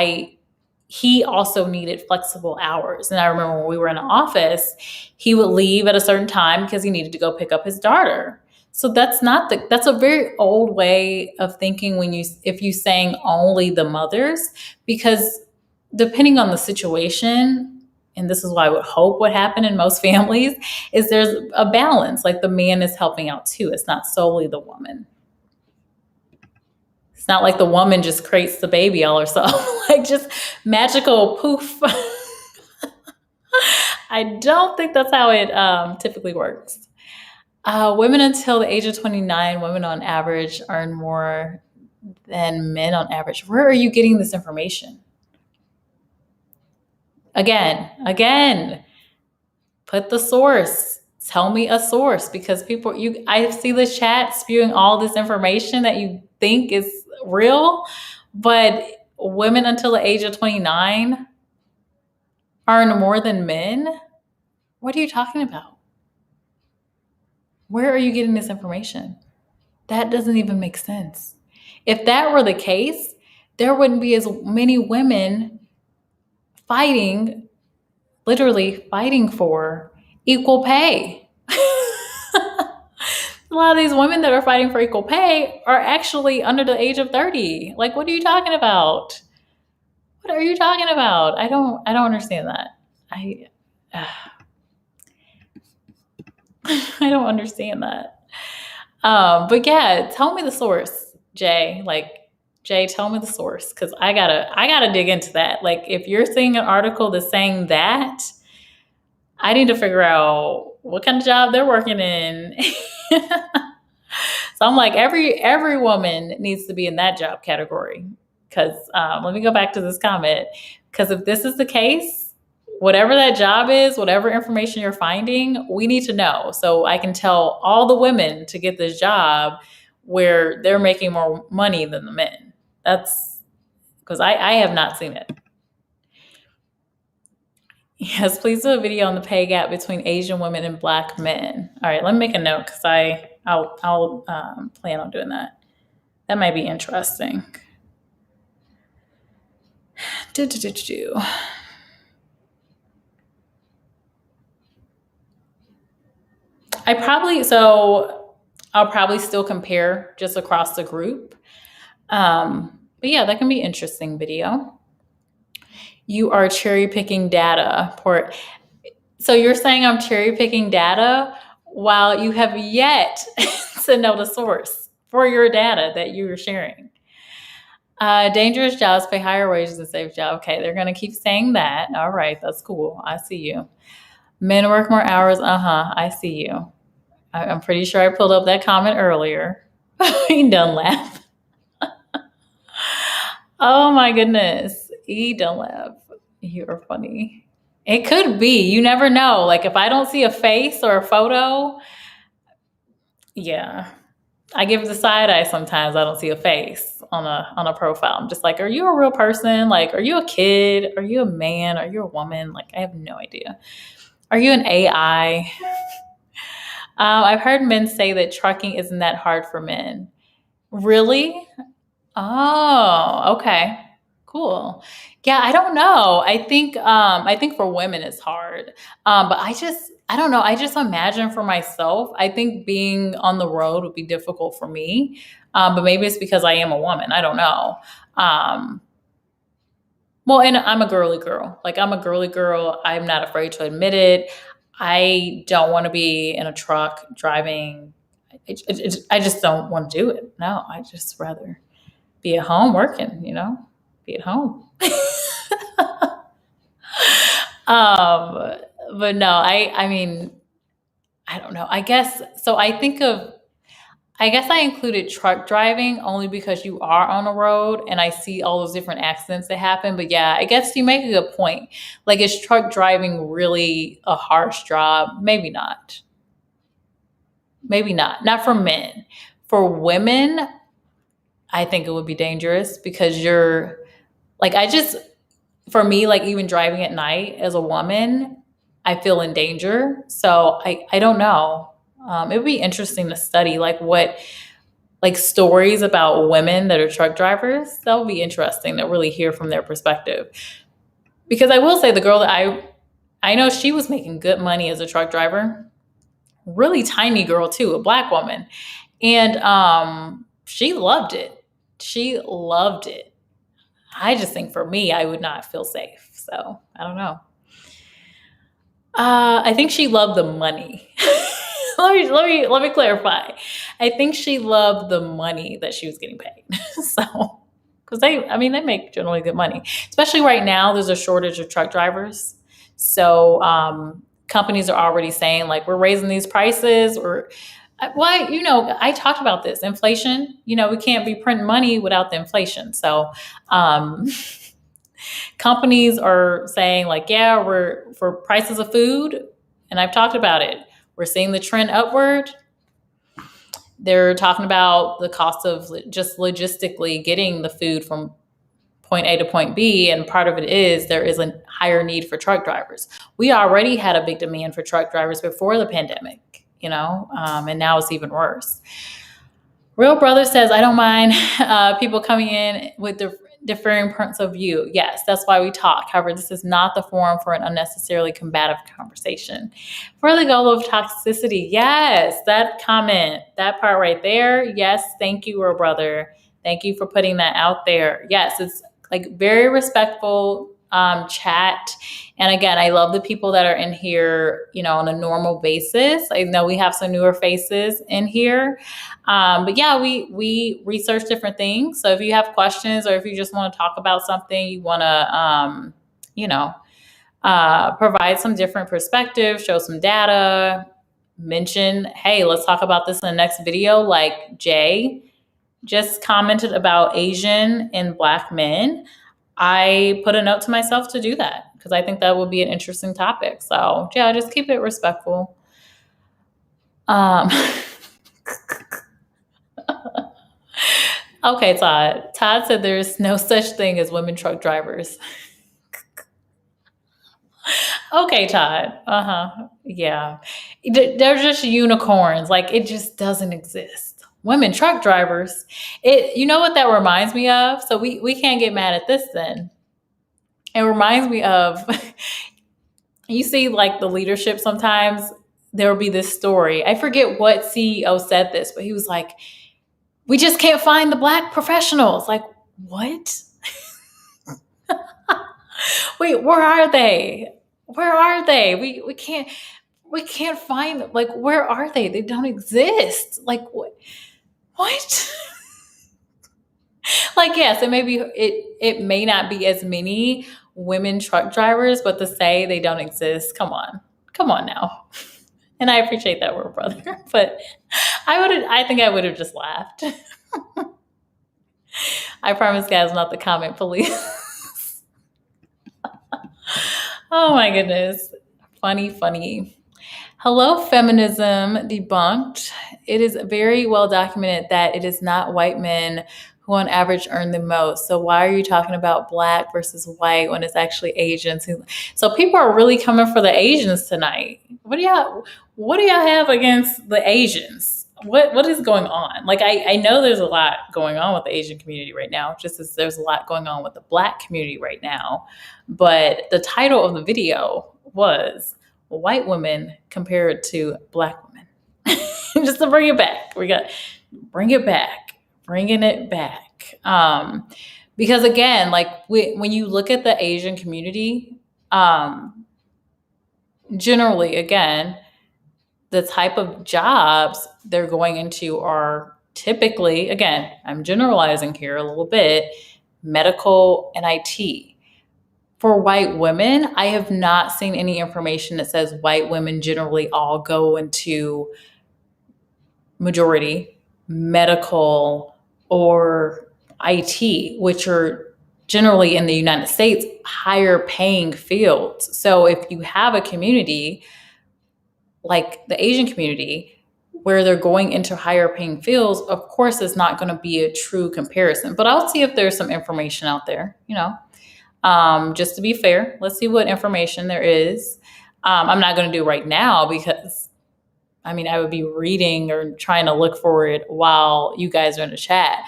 he also needed flexible hours. And I remember when we were in the office, he would leave at a certain time because he needed to go pick up his daughter. So that's a very old way of thinking if you saying only the mothers, because depending on the situation, and this is what I would hope would happen in most families, is there's a balance. Like the man is helping out too. It's not solely the woman. It's not like the woman just creates the baby all herself, like just magical poof. I don't think that's how it typically works. Women until the age of 29, women on average earn more than men on average. Where are you getting this information? Again, put the source. Tell me a source, because I see the chat spewing all this information that you think is real, but women until the age of 29 earn more than men? What are you talking about? Where are you getting this information? That doesn't even make sense. If that were the case, there wouldn't be as many women literally fighting for equal pay. A lot of these women that are fighting for equal pay are actually under the age of 30. Like, what are you talking about? What are you talking about? I don't understand that. I don't understand that. But yeah, tell me the source, Jay. Jay, tell me the source, because I gotta dig into that. Like, if you're seeing an article that's saying that, I need to figure out what kind of job they're working in. So I'm like, every woman needs to be in that job category. Because let me go back to this comment. Because if this is the case, whatever that job is, whatever information you're finding, we need to know. So I can tell all the women to get this job where they're making more money than the men. That's because I have not seen it. Yes, please do a video on the pay gap between Asian women and Black men. All right, let me make a note because I'll plan on doing that. That might be interesting. I'll probably still compare just across the group. But yeah, that can be interesting video. You are cherry picking data. So you're saying I'm cherry picking data while you have yet to know the source for your data that you're sharing. Dangerous jobs pay higher wages than safe jobs. Okay, they're going to keep saying that. All right, that's cool. I see you. Men work more hours. I see you. I'm pretty sure I pulled up that comment earlier. He done laugh. Oh my goodness. He done laugh. You are funny. It could be. You never know. Like if I don't see a face or a photo, yeah. I give the side eye sometimes. I don't see a face on a profile. I'm just like, are you a real person? Like, are you a kid? Are you a man? Are you a woman? Like, I have no idea. Are you an AI? I've heard men say that trucking isn't that hard for men. Really? Oh, okay. Cool. Yeah, I don't know. I think for women it's hard. But I don't know. I just imagine for myself, I think being on the road would be difficult for me. But maybe it's because I am a woman. I don't know. Um, well, and I'm a girly girl. Like I'm a girly girl. I'm not afraid to admit it. I don't want to be in a truck driving. I just don't want to do it. No, I just rather be at home working, be at home. um, but no, I mean, I don't know. I guess I included truck driving only because you are on the road and I see all those different accidents that happen. But yeah, I guess you make a good point. Like, is truck driving really a harsh job? Maybe not. Maybe not. Not for men. For women, I think it would be dangerous because you're like, for me, like even driving at night as a woman, I feel in danger. So I don't know. It would be interesting to study like stories about women that are truck drivers. That would be interesting to really hear from their perspective. Because I will say the girl that I know she was making good money as a truck driver. Really tiny girl too, a black woman. And she loved it. She loved it. I just think for me, I would not feel safe. So I don't know. I think she loved the money. Let me clarify. I think she loved the money that she was getting paid. So, because they make generally good money, especially right now. There's a shortage of truck drivers, so companies are already saying like we're raising these prices. Or, well, I talked about this inflation. We can't be printing money without the inflation. So. Companies are saying like, yeah, we're for prices of food, and I've talked about it. We're seeing the trend upward. They're talking about the cost of just logistically getting the food from point A to point B, and part of it is there is a higher need for truck drivers. We already had a big demand for truck drivers before the pandemic, and now it's even worse. Real Brother says, I don't mind people coming in with differing points of view. Yes, that's why we talk. However, this is not the forum for an unnecessarily combative conversation. For the goal of toxicity, yes, that comment, that part right there. Yes, thank you, Real Brother. Thank you for putting that out there. Yes, it's like very respectful chat. And again, I love the people that are in here, on a normal basis. I know we have some newer faces in here. But yeah, we research different things. So if you have questions or if you just want to talk about something, you want to, provide some different perspectives, show some data, mention, hey, let's talk about this in the next video. Like Jay just commented about Asian and Black men. I put a note to myself to do that because I think that would be an interesting topic. So yeah, just keep it respectful. Okay, Todd. Todd said there's no such thing as women truck drivers. Okay, Todd. Yeah. They're just unicorns. Like it just doesn't exist. Women truck drivers. You know what that reminds me of? So we can't get mad at this then. It reminds me of you see like the leadership sometimes there will be this story. I forget what CEO said this, but he was like, We just can't find the Black professionals. Like, what? Wait, where are they? Where are they? We can't find them. Like, where are they? They don't exist. Like, what? Like, yes, it may not be as many women truck drivers, but to say they don't exist, come on now. And I appreciate that word, brother, but I think I would have just laughed. I promise, guys, not the comment police. Oh my goodness, funny. Hello, feminism debunked. It is very well documented that it is not white men who on average earn the most. So why are you talking about Black versus white when it's actually Asians who? So people are really coming for the Asians tonight. What do y'all have against the Asians? What is going on? Like, I know there's a lot going on with the Asian community right now, just as there's a lot going on with the Black community right now. But the title of the video was white women compared to Black women. Just to bring it back. Bringing it back. Because again, like when you look at the Asian community, generally, again, the type of jobs they're going into are typically, again, I'm generalizing here a little bit, medical and IT. For white women, I have not seen any information that says white women generally all go into majority medical or IT, which are generally in the United States higher paying fields. So if you have a community like the Asian community where they're going into higher paying fields, of course it's not going to be a true comparison. But I'll see if there's some information out there, just to be fair. Let's see what information there is. I'm not going to do right now because I would be reading or trying to look for it while you guys are in the chat.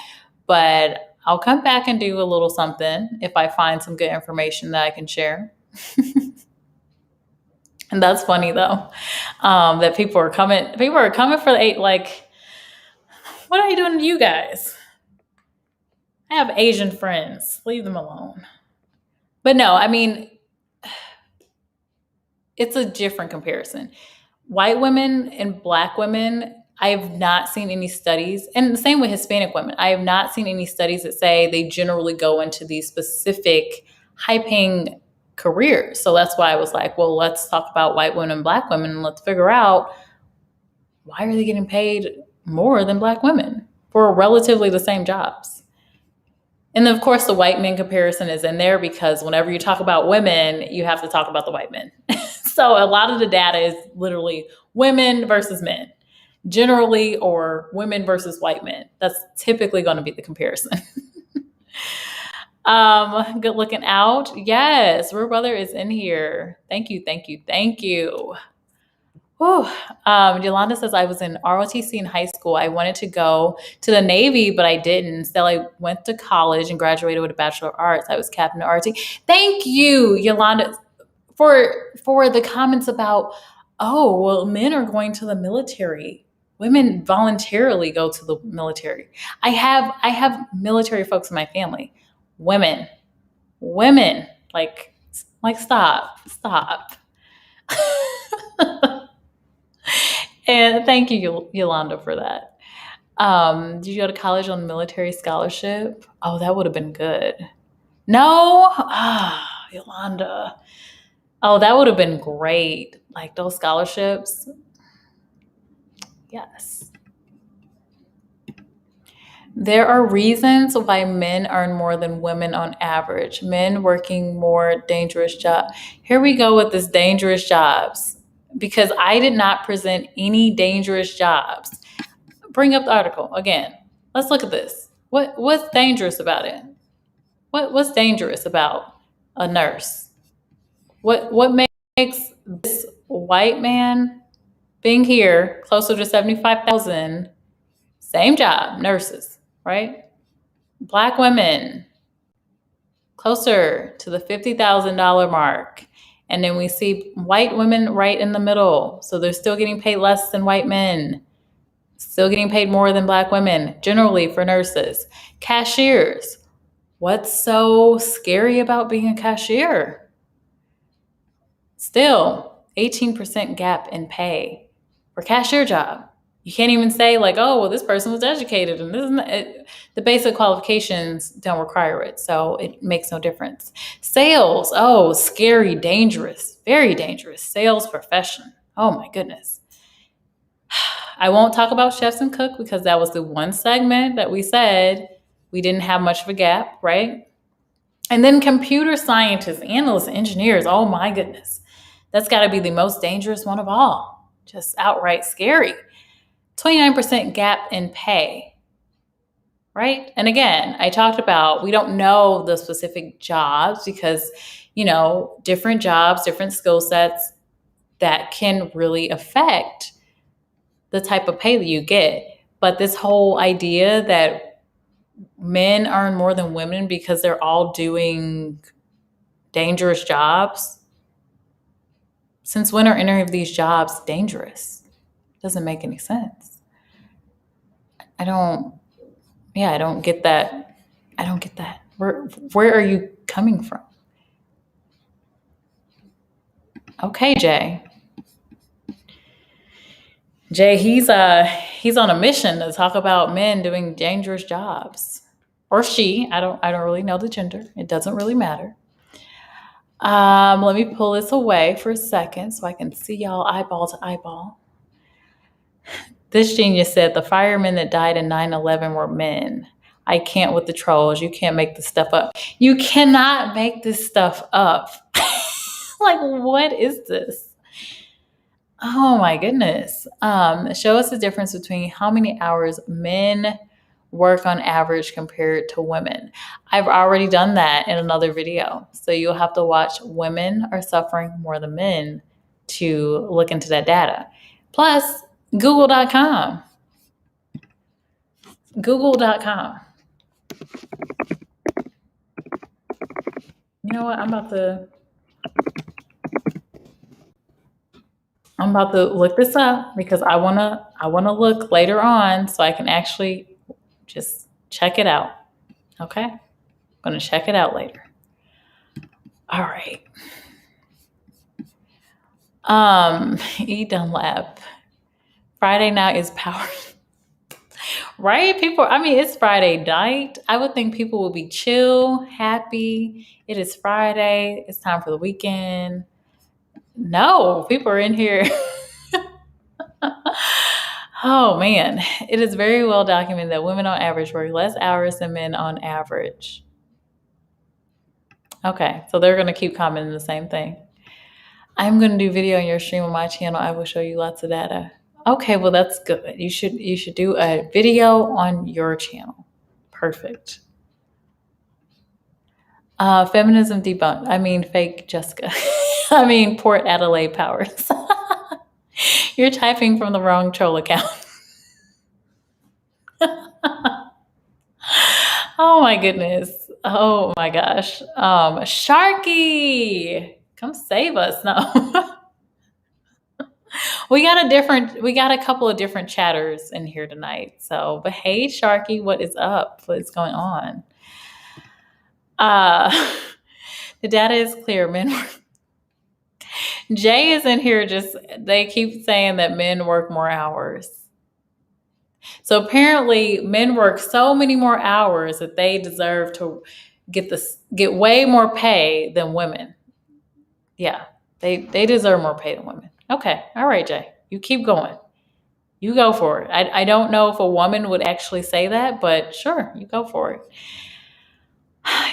But I'll come back and do a little something if I find some good information that I can share. And that's funny though, that people are coming for the eight. Like, what are you doing to you guys? I have Asian friends. Leave them alone. But no, it's a different comparison. White women and Black women, I have not seen any studies, and the same with Hispanic women. I have not seen any studies that say they generally go into these specific high paying careers. So that's why I was like, well, let's talk about white women and Black women and let's figure out why are they getting paid more than Black women for relatively the same jobs. And then, of course, the white men comparison is in there because whenever you talk about women, you have to talk about the white men. So a lot of the data is literally women versus men, generally, or women versus white men. That's typically going to be the comparison. Good looking out. Yes, Real Brother is in here. Thank you. Whew. Yolanda says, I was in ROTC in high school. I wanted to go to the Navy, but I didn't. So I went to college and graduated with a Bachelor of Arts. I was captain of ROTC. Thank you, Yolanda, for the comments about, oh, well, men are going to the military. Women voluntarily go to the military. I have military folks in my family. Women, like stop. And thank you, Yolanda, for that. Did you go to college on military scholarship? Oh, that would have been good. No? Yolanda. Oh, that would have been great. Like those scholarships. Yes. There are reasons why men earn more than women on average. Men working more dangerous jobs. Here we go with this dangerous jobs. Because I did not present any dangerous jobs. Bring up the article again. Let's look at this. What's dangerous about it? What's dangerous about a nurse? What makes this white man being here closer to 75,000? Same job, nurses, right? Black women closer to the $50,000 mark. And then we see white women right in the middle. So they're still getting paid less than white men. Still getting paid more than Black women, generally for nurses. Cashiers. What's so scary about being a cashier? Still, 18% gap in pay for cashier job. You can't even say like, oh, well, this person was educated and this is not, the basic qualifications don't require it, so it makes no difference. Sales, oh, scary, dangerous, very dangerous. Sales profession. Oh my goodness. I won't talk about chefs and cook because that was the one segment that we said we didn't have much of a gap, right? And then computer scientists, analysts, engineers. Oh my goodness. That's got to be the most dangerous one of all. Just outright scary. 29% gap in pay, right? And again, I talked about we don't know the specific jobs because, different jobs, different skill sets that can really affect the type of pay that you get. But this whole idea that men earn more than women because they're all doing dangerous jobs, since when are any of these jobs dangerous? Doesn't make any sense. I don't get that. I don't get that. Where are you coming from? Okay, Jay. Jay, he's on a mission to talk about men doing dangerous jobs. Or she. I don't really know the gender. It doesn't really matter. Let me pull this away for a second so I can see y'all eyeball to eyeball. This genius said the firemen that died in 9/11 were men. I can't with the trolls. You can't make this stuff up. You cannot make this stuff up. Like, what is this? Oh my goodness. Show us the difference between how many hours men work on average compared to women. I've already done that in another video. So you'll have to watch women are suffering more than men to look into that data. Plus, Google.com. Google.com. You know what? I'm about to look this up because I wanna look later on so I can actually just check it out. Okay? I'm gonna check it out later. All right. E Dunlap. Friday night is power. Right? It's Friday night. I would think people will be chill, happy. It is Friday. It's time for the weekend. No, people are in here. Oh man, it is very well documented that women on average work less hours than men on average. Okay, so they're going to keep commenting the same thing. I'm going to do video on your stream on my channel. I will show you lots of data. Okay, well that's good. You should do a video on your channel. Perfect. Feminism debunked. Fake Jessica. Port Adelaide Powers. You're typing from the wrong troll account. Oh my goodness. Oh my gosh. Sharky, come save us. No. We got a couple of different chatters in here tonight. So, but hey, Sharky, what is up? What is going on? The data is clear. Men work. Jay is in here they keep saying that men work more hours. So apparently men work so many more hours that they deserve to get way more pay than women. Yeah, they deserve more pay than women. Okay, all right, Jay, you keep going. You go for it. I don't know if a woman would actually say that, but sure, you go for it.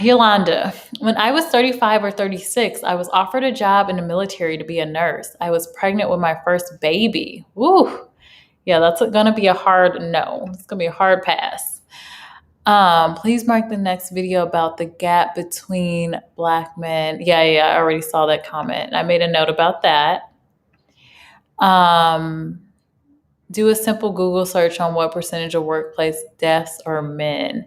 Yolanda, when I was 35 or 36, I was offered a job in the military to be a nurse. I was pregnant with my first baby. Woo! Yeah, that's going to be a hard no. It's going to be a hard pass. Please mark the next video about the gap between Black men. Yeah, I already saw that comment. I made a note about that. Do a simple Google search on what percentage of workplace deaths are men.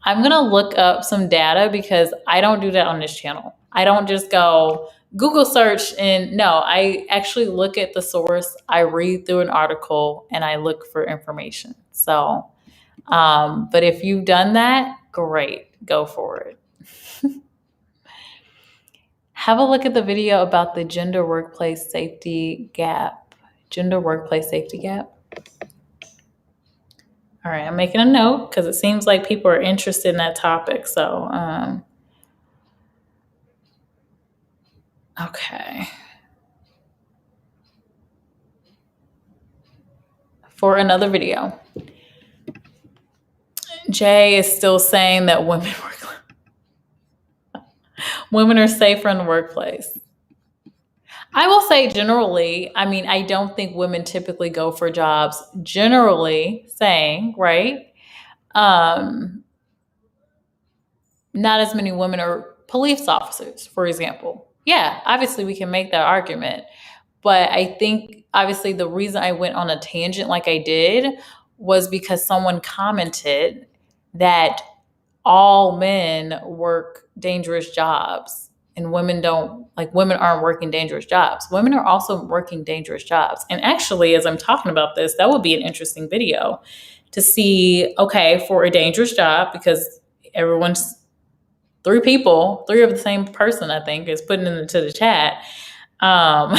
I'm going to look up some data because I don't do that on this channel. I don't just go Google search, and no, I actually look at the source. I read through an article and I look for information. So, but if you've done that, great, go for it. Have a look at the video about the gender workplace safety gap. Gender workplace safety gap. All right, I'm making a note because it seems like people are interested in that topic. So, okay. For another video, Jay is still saying that women are safer in the workplace. I will say generally, I mean, I don't think women typically go for jobs, generally saying, right? Um, Not as many women are police officers, for example. Yeah, obviously we can make that argument. But I think obviously the reason I went on a tangent like I did was because someone commented that all men work dangerous jobs and women don't, like women aren't working dangerous jobs. Women are also working dangerous jobs. And actually, as I'm talking about this, that would be an interesting video to see, okay, for a dangerous job, because everyone's three of the same person, I think, is putting it into the chat. Um,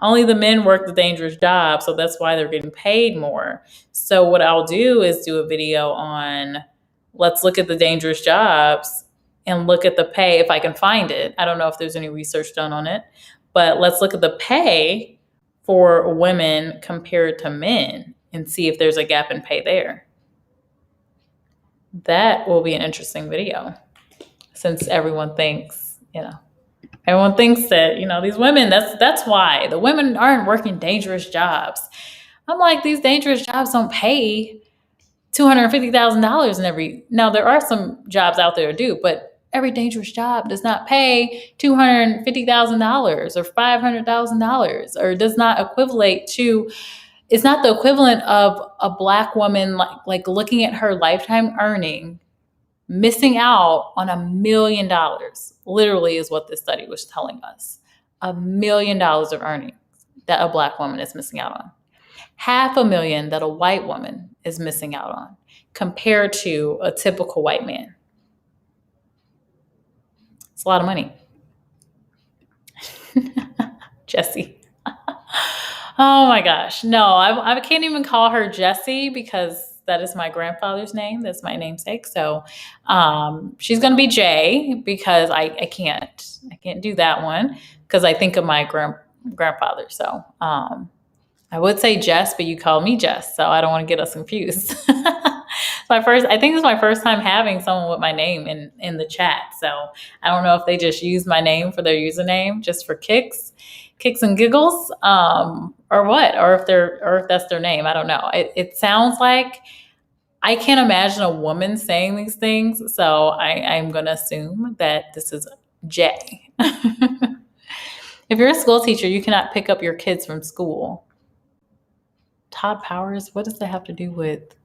Only the men work the dangerous job, so that's why they're getting paid more. So what I'll do is do a video on, let's look at the dangerous jobs and look at the pay if I can find it. I don't know if there's any research done on it, but let's look at the pay for women compared to men and see if there's a gap in pay there. That will be an interesting video since everyone thinks, everyone thinks that, these women, that's why the women aren't working dangerous jobs. I'm like, these dangerous jobs don't pay $250,000 in every. Now there are some jobs out there that do, but every dangerous job does not pay $250,000 or $500,000, or does not equivalent to. It's not the equivalent of a Black woman like looking at her lifetime earning, missing out on $1 million. Literally is what this study was telling us. $1 million of earnings that a Black woman is missing out on. $500,000 that a white woman is missing out on compared to a typical white man. It's a lot of money. Jesse. Oh my gosh. No, I can't even call her Jessie because that is my grandfather's name. That's my namesake. So she's going to be Jay because I can't do that one because I think of my grandfather. So I would say Jess, but you call me Jess. So I don't want to get us confused. I think it's my first time having someone with my name in the chat. So I don't know if they just use my name for their username just for kicks and giggles, or what, or if that's their name. I don't know. It sounds like, I can't imagine a woman saying these things. So I'm going to assume that this is Jay. If you're a school teacher, you cannot pick up your kids from school. Todd Powers, what does that have to do with?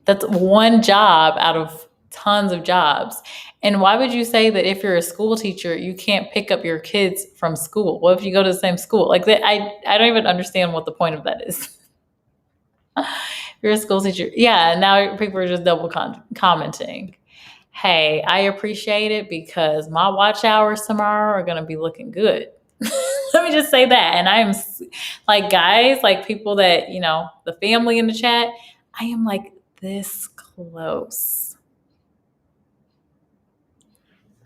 That's one job out of tons of jobs. And why would you say that if you're a school teacher, you can't pick up your kids from school? What if you go to the same school? Like that, I don't even understand what the point of that is. If you're a school teacher. Yeah, now people are just double commenting. Hey, I appreciate it because my watch hours tomorrow are going to be looking good. Let me just say that. And I am like, guys, like people that, the family in the chat, I am like this close.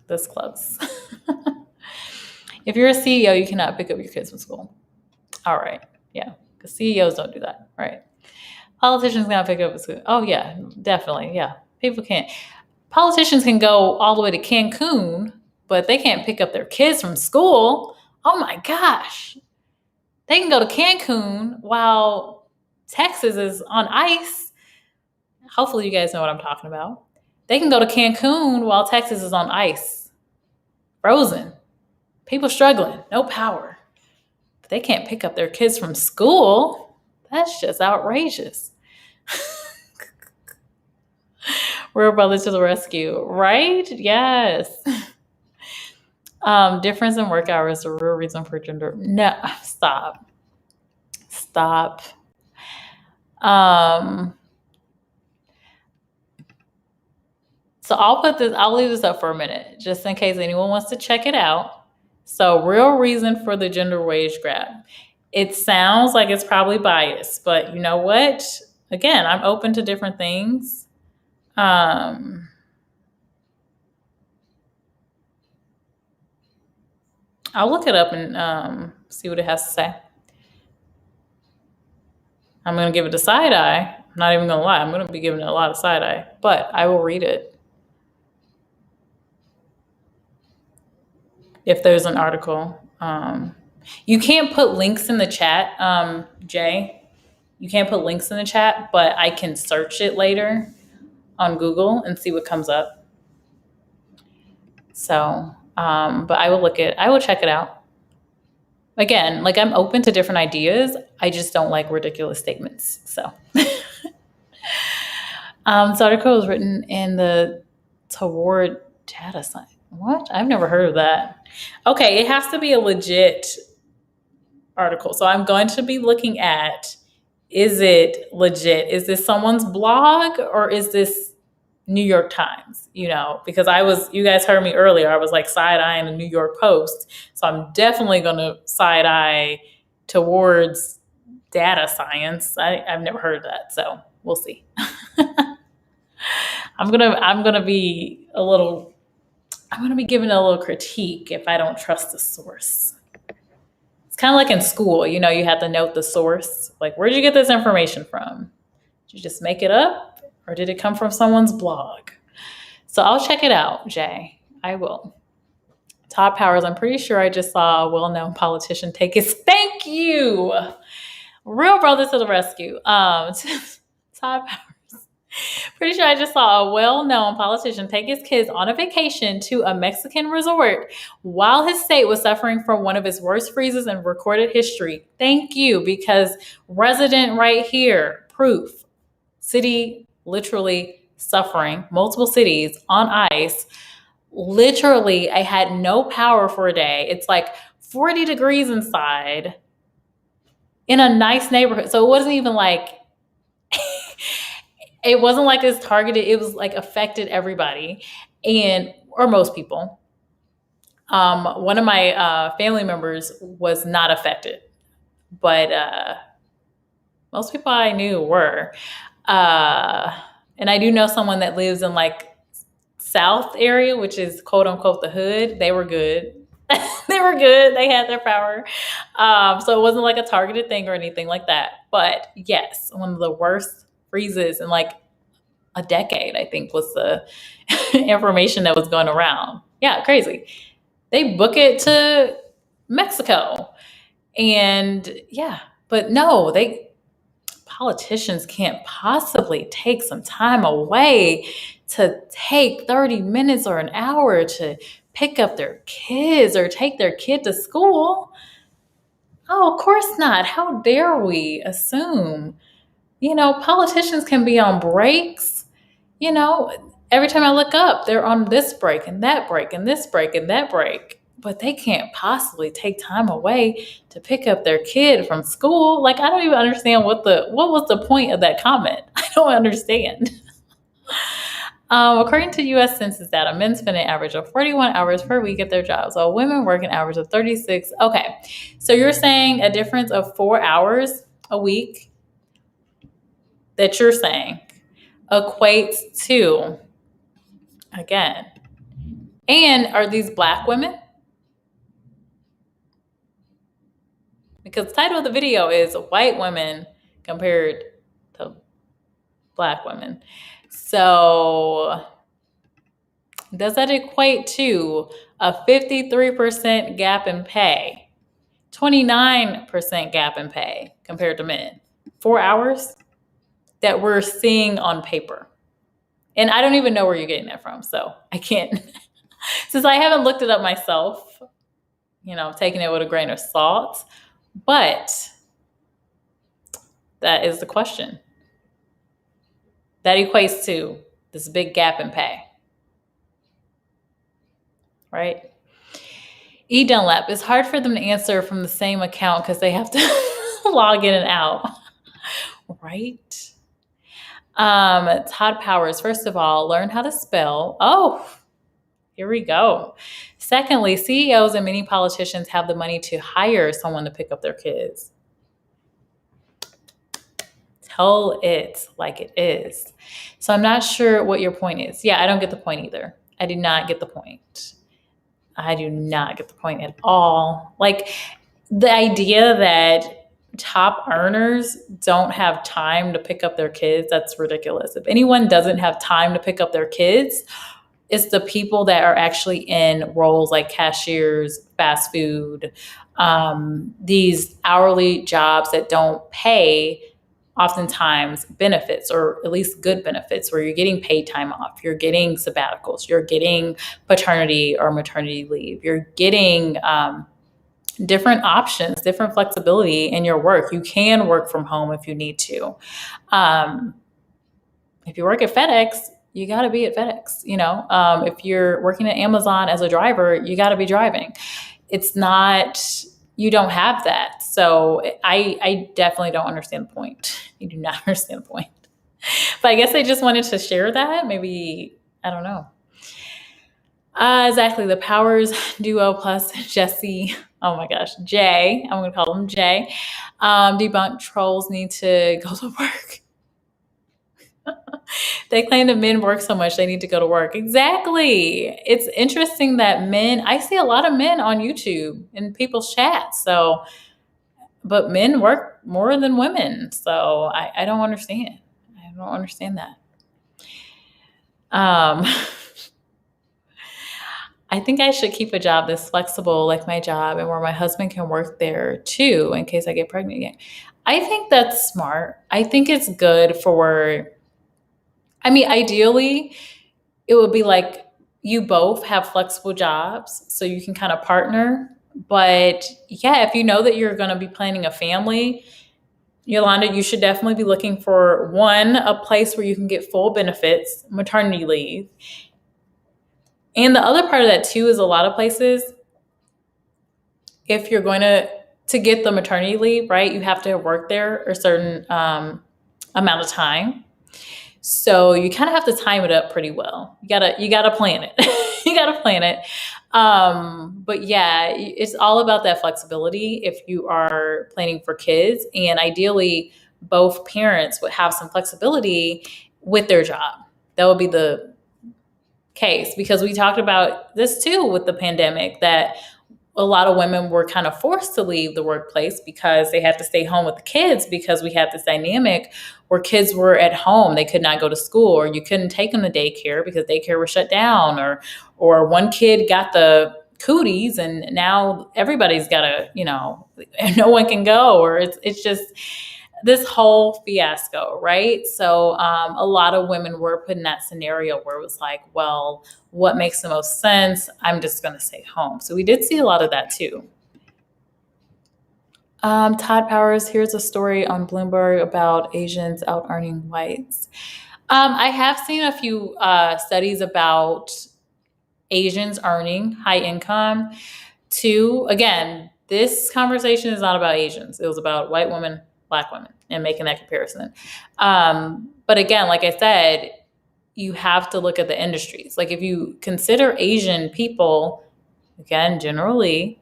This close. If you're a CEO, you cannot pick up your kids from school. All right. Yeah. Because CEOs don't do that. Right. Politicians cannot pick up a school. Oh, yeah. Definitely. Yeah. People can't. Politicians can go all the way to Cancun, but they can't pick up their kids from school. Oh my gosh. They can go to Cancun while Texas is on ice. Hopefully you guys know what I'm talking about. They can go to Cancun while Texas is on ice. Frozen. People struggling. No power. But they can't pick up their kids from school. That's just outrageous. Real brothers to the rescue, right? Yes. Difference in work hours, the real reason for gender. No, stop. Stop. Um, so I'll leave this up for a minute, just in case anyone wants to check it out. So, real reason for the gender wage gap. It sounds like it's probably biased, but you know what? Again, I'm open to different things. Um, I'll look it up and see what it has to say. I'm going to give it a side eye. I'm not even going to lie. I'm going to be giving it a lot of side eye, but I will read it if there's an article. You can't put links in the chat, Jay. You can't put links in the chat, but I can search it later on Google and see what comes up. So, but I will check it out. Again, like I'm open to different ideas. I just don't like ridiculous statements. So, this article was written in the Toward Data Science. What? I've never heard of that. Okay, it has to be a legit article. So I'm going to be looking at, is it legit? Is this someone's blog or is this New York Times? You know, because you guys heard me earlier, I was like side eyeing the New York Post. So I'm definitely going to side eye towards data science. I've never heard of that. So we'll see. I'm gonna be giving it a little critique if I don't trust the source. It's kind of like in school, you know, you have to note the source. Like, where'd you get this information from? Did you just make it up, or did it come from someone's blog? So I'll check it out, Jay. I will. Todd Powers, I'm pretty sure I just saw a well-known politician take his. Thank you, real brother to the rescue. Todd Powers. Pretty sure I just saw a well-known politician take his kids on a vacation to a Mexican resort while his state was suffering from one of its worst freezes in recorded history. Thank you, because resident right here, proof. City literally suffering, multiple cities on ice. Literally, I had no power for a day. It's like 40 degrees inside in a nice neighborhood. So it wasn't even like it wasn't like it's targeted. It was like affected everybody, or most people. One of my family members was not affected, but most people I knew were. And I do know someone that lives in like South area, which is quote unquote the hood. They were good. They were good. They had their power. So it wasn't like a targeted thing or anything like that. But yes, one of the worst freezes in like a decade, I think, was the information that was going around. Yeah, crazy. They book it to Mexico. And yeah, but no, politicians can't possibly take some time away to take 30 minutes or an hour to pick up their kids or take their kid to school. Oh, of course not. How dare we assume? You know, politicians can be on breaks. You know, every time I look up, they're on this break and that break and this break and that break. But they can't possibly take time away to pick up their kid from school. Like, I don't even understand what was the point of that comment. I don't understand. According to U.S. Census data, men spend an average of 41 hours per week at their jobs, while women work an average of 36. Okay, so you're saying a difference of 4 hours a week that you're saying equates to, again, and are these Black women? Because the title of the video is white women compared to Black women. So does that equate to a 53% gap in pay, 29% gap in pay compared to men? 4 hours that we're seeing on paper. And I don't even know where you're getting that from. So I can't, since I haven't looked it up myself, you know, I'm taking it with a grain of salt. But that is the question. That equates to this big gap in pay. Right? E Dunlap, it's hard for them to answer from the same account because they have to log in and out. Right? Todd Powers, first of all, learn how to spell. Oh, here we go. Secondly, CEOs and many politicians have the money to hire someone to pick up their kids. Tell it like it is. So I'm not sure what your point is. Yeah, I don't get the point either. I do not get the point. I do not get the point at all. Like the idea that top earners don't have time to pick up their kids, that's ridiculous. If anyone doesn't have time to pick up their kids, it's the people that are actually in roles like cashiers, fast food, these hourly jobs that don't pay oftentimes benefits, or at least good benefits, where you're getting paid time off, you're getting sabbaticals, you're getting paternity or maternity leave, you're getting different options, different flexibility in your work. You can work from home if you need to. If you work at FedEx, you got to be at FedEx. If you're working at Amazon as a driver, you got to be driving. It's not, you don't have that. So I definitely don't understand the point. I do not understand the point. But I guess I just wanted to share that. Maybe, I don't know. Exactly. The Powers duo plus Jesse. Oh my gosh. Jay. I'm going to call him Jay. Debunk trolls need to go to work. They claim that men work so much they need to go to work. Exactly. It's interesting that I see a lot of men on YouTube in people's chats. So, but men work more than women. So I don't understand. I don't understand that. I think I should keep a job that's flexible like my job, and where my husband can work there too in case I get pregnant again. I think that's smart. I think it's good ideally, it would be like you both have flexible jobs so you can kind of partner. But yeah, if you know that you're going to be planning a family, Yolanda, you should definitely be looking for a place where you can get full benefits, maternity leave. And the other part of that too is a lot of places, if you're going to get the maternity leave, right, you have to have worked there a certain amount of time. So you kind of have to time it up pretty well. You gotta plan it. You gotta plan it. But yeah, it's all about that flexibility if you are planning for kids, and ideally both parents would have some flexibility with their job. That would be the case, because we talked about this too with the pandemic, that a lot of women were kind of forced to leave the workplace because they had to stay home with the kids, because we had this dynamic where kids were at home. They could not go to school, or you couldn't take them to daycare because daycare was shut down, or one kid got the cooties and now everybody's got to, no one can go, or it's just this whole fiasco, right? So a lot of women were put in that scenario where it was like, well, what makes the most sense? I'm just going to stay home. So we did see a lot of that too. Todd Powers, here's a story on Bloomberg about Asians out earning whites. I have seen a few studies about Asians earning high income too. Again, this conversation is not about Asians. It was about white women, Black women, and making that comparison. But again, like I said, you have to look at the industries. Like if you consider Asian people, again, generally,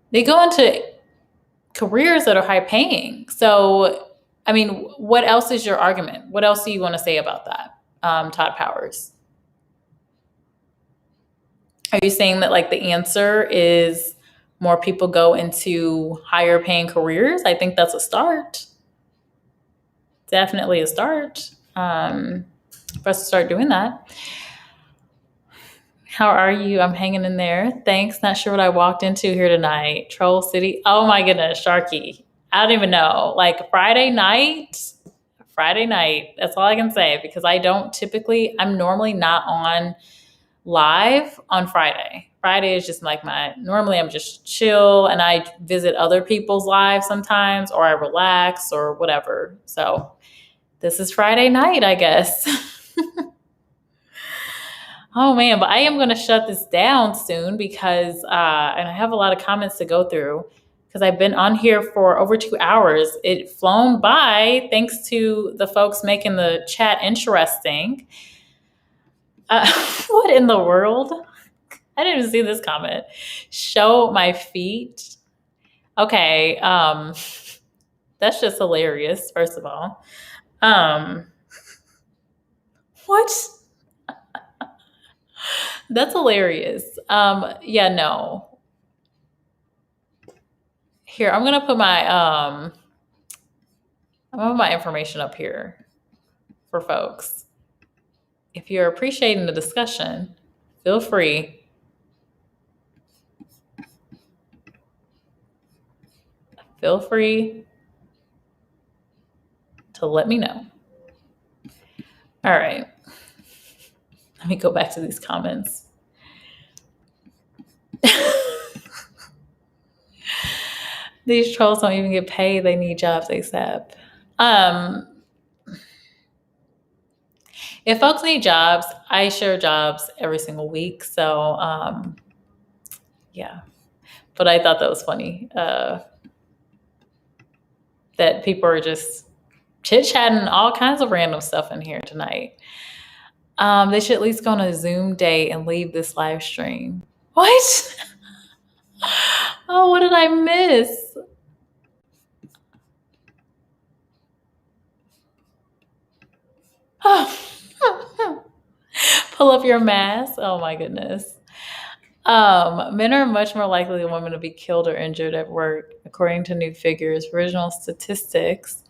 they go into careers that are high paying. So, I mean, what else is your argument? What else do you want to say about that, Todd Powers? Are you saying that like the answer is more people go into higher paying careers? I think that's a start. Definitely a start for us to start doing that. How are you? I'm hanging in there. Thanks. Not sure what I walked into here tonight. Troll City. Oh my goodness, Sharky. I don't even know. Like Friday night. That's all I can say, because I'm normally not on live on Friday. Friday is just like normally I'm just chill and I visit other people's lives sometimes, or I relax or whatever. So this is Friday night, I guess. Oh man, but I am going to shut this down soon because, and I have a lot of comments to go through because I've been on here for over 2 hours. It flown by thanks to the folks making the chat interesting. What in the world? I didn't even see this comment. Show my feet. Okay, that's just hilarious. First of all, um, what? That's hilarious. Yeah, no. Here, I'm gonna put my information up here for folks. If you're appreciating the discussion, feel free. Feel free to let me know. All right. Let me go back to these comments. These trolls don't even get paid. They need jobs ASAP. If folks need jobs, I share jobs every single week. So, yeah. But I thought that was funny that people are just chit-chatting all kinds of random stuff in here tonight. They should at least go on a Zoom day and leave this live stream. What? Oh, what did I miss? Oh. Pull up your mask. Oh my goodness. Men are much more likely than women to be killed or injured at work, according to new figures. Original statistics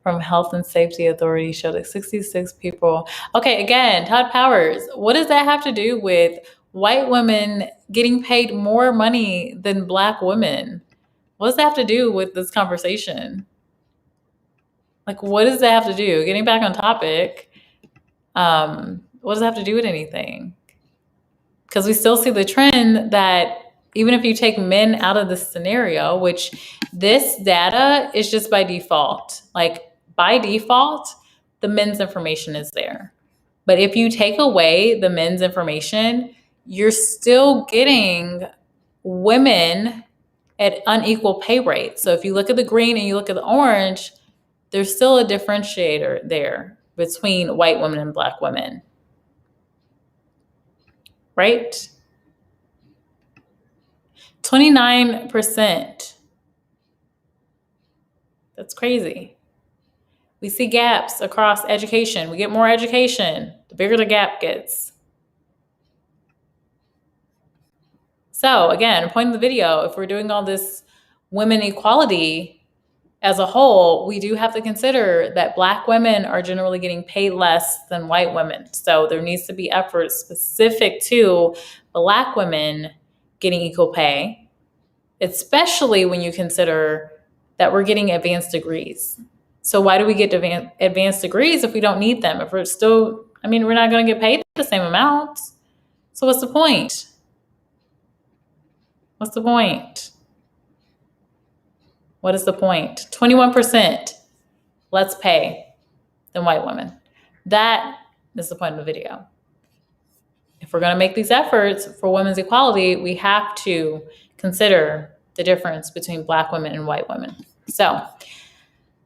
from Health and Safety Authority showed that 66 people. Okay, again, Todd Powers. What does that have to do with white women getting paid more money than Black women? What does that have to do with this conversation? Like, what does that have to do? Getting back on topic, what does that have to do with anything? Because we still see the trend that even if you take men out of the scenario, which this data is just by default, like by default, the men's information is there. But if you take away the men's information, you're still getting women at unequal pay rates. So if you look at the green and you look at the orange, there's still a differentiator there between white women and Black women. Right? 29%. That's crazy. We see gaps across education. We get more education, the bigger the gap gets. So again, point in the video, if we're doing all this women equality as a whole, we do have to consider that Black women are generally getting paid less than white women. So there needs to be efforts specific to Black women getting equal pay, especially when you consider that we're getting advanced degrees. So why do we get advanced degrees if we don't need them? If we're still, we're not going to get paid the same amount. So what's the point? What's the point? What is the point? 21% less pay than white women. That is the point of the video. If we're going to make these efforts for women's equality, we have to consider the difference between Black women and white women. So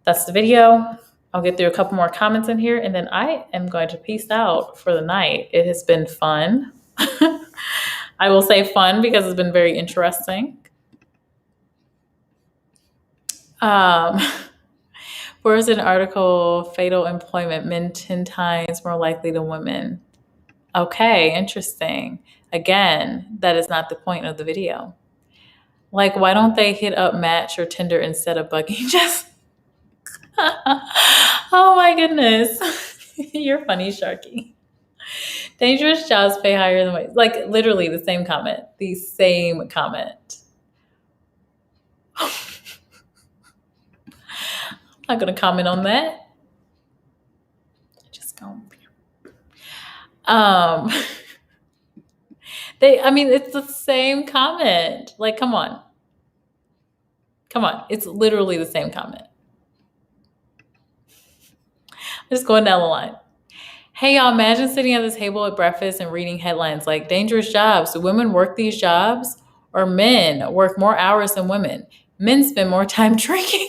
that's the video. I'll get through a couple more comments in here, and then I am going to peace out for the night. It has been fun. I will say fun because it's been very interesting. Where's an article, fatal employment, men 10 times more likely than women? Okay, interesting. Again, that is not the point of the video. Like, why don't they hit up Match or Tinder instead of bugging just... Oh my goodness. You're funny, Sharky. Dangerous jobs pay higher than white. Like, literally the same comment. The same comment. I'm not going to comment on that. Just go. It's the same comment. Like, come on. It's literally the same comment. Just going down the line. Hey, y'all, imagine sitting at the table at breakfast and reading headlines like dangerous jobs. Do women work these jobs? Or men work more hours than women? Men spend more time drinking.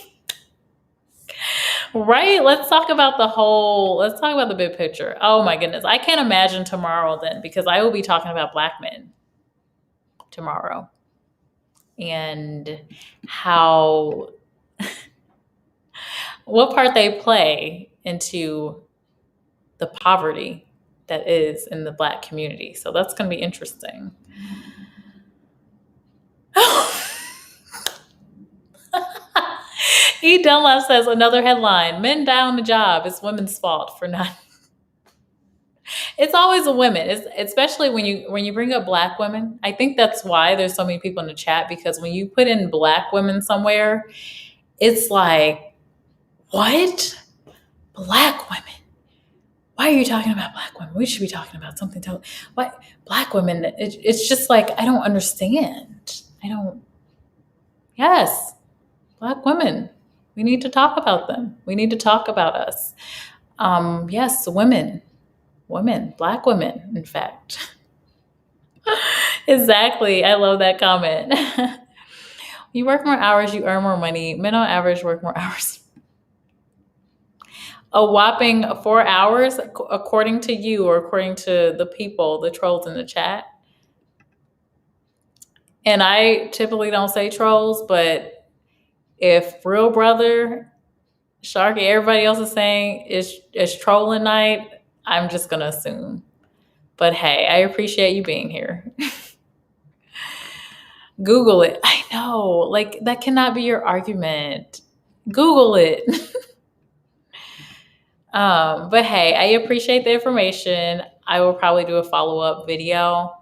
Right? Let's talk about the big picture. Oh my goodness. I can't imagine tomorrow then because I will be talking about black men tomorrow and how, what part they play into the poverty that is in the black community. So that's going to be interesting. E. Dunlap says another headline: Men die on the job. It's women's fault for not. It's always the women. It's especially when you bring up black women. I think that's why there's so many people in the chat because when you put in black women somewhere, it's like, what? Black women? Why are you talking about black women? We should be talking about something totally. What black women? It's just like I don't understand. I don't. Yes, black women. We need to talk about them. We need to talk about us. Yes, women, black women, in fact. Exactly. I love that comment. You work more hours, you earn more money. Men on average work more hours. A whopping 4 hours, according to you or according to the people, the trolls in the chat. And I typically don't say trolls, but if Real Brother, Sharky, everybody else is saying it's trolling night, I'm just going to assume. But hey, I appreciate you being here. Google it. I know, like that cannot be your argument. Google it. But hey, I appreciate the information. I will probably do a follow-up video.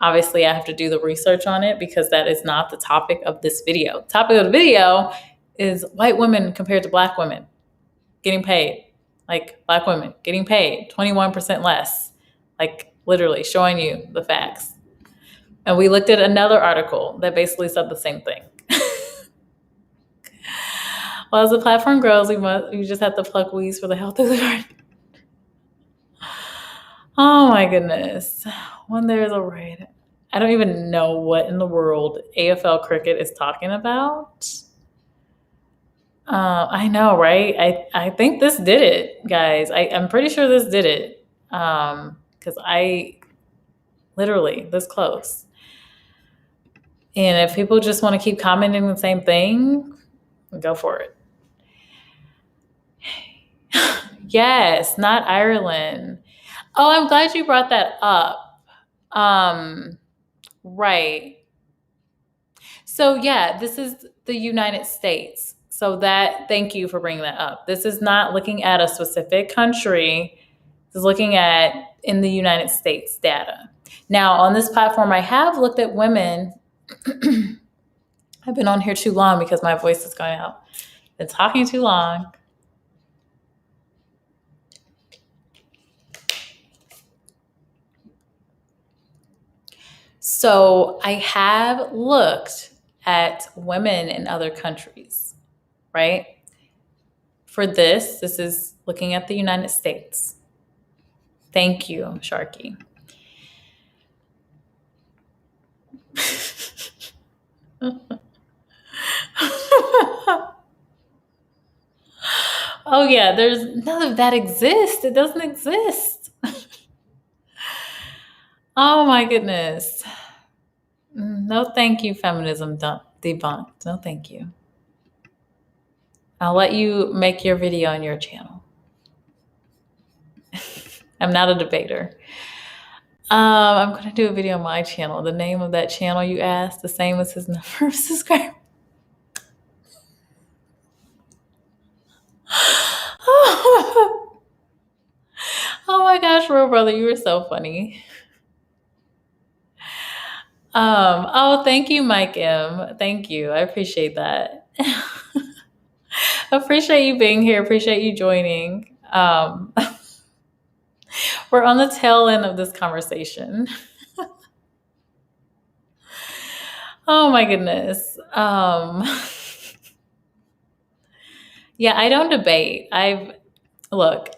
Obviously, I have to do the research on it because that is not the topic of this video. The topic of the video is white women compared to black women getting paid. Like black women getting paid 21% less. Like literally showing you the facts. And we looked at another article that basically said the same thing. Well, as the platform grows, we just have to pluck weeds for the health of the garden. Oh my goodness. When there's a raid. I don't even know what in the world AFL cricket is talking about. I know, right? I think this did it, guys. I'm pretty sure this did it. Because I literally this close. And if people just want to keep commenting the same thing, go for it. Yes, not Ireland. Oh, I'm glad you brought that up. Right. So yeah, this is the United States. So thank you for bringing that up. This is not looking at a specific country. This is looking at in the United States data. Now on this platform, I have looked at women. I've been on here too long because my voice is going out. Been talking too long. So I have looked at women in other countries, right? For this is looking at the United States. Thank you, Sharky. Oh yeah, there's none of that exists. It doesn't exist. Oh my goodness. No thank you, feminism debunked. No thank you. I'll let you make your video on your channel. I'm not a debater. I'm going to do a video on my channel. The name of that channel you asked, the same as his number of subscribers. Oh my gosh, Real Brother, you were so funny. Oh, thank you, Mike M. Thank you. I appreciate that. Appreciate you being here. Appreciate you joining. We're on the tail end of this conversation. Oh my goodness. Yeah, I don't debate. Look,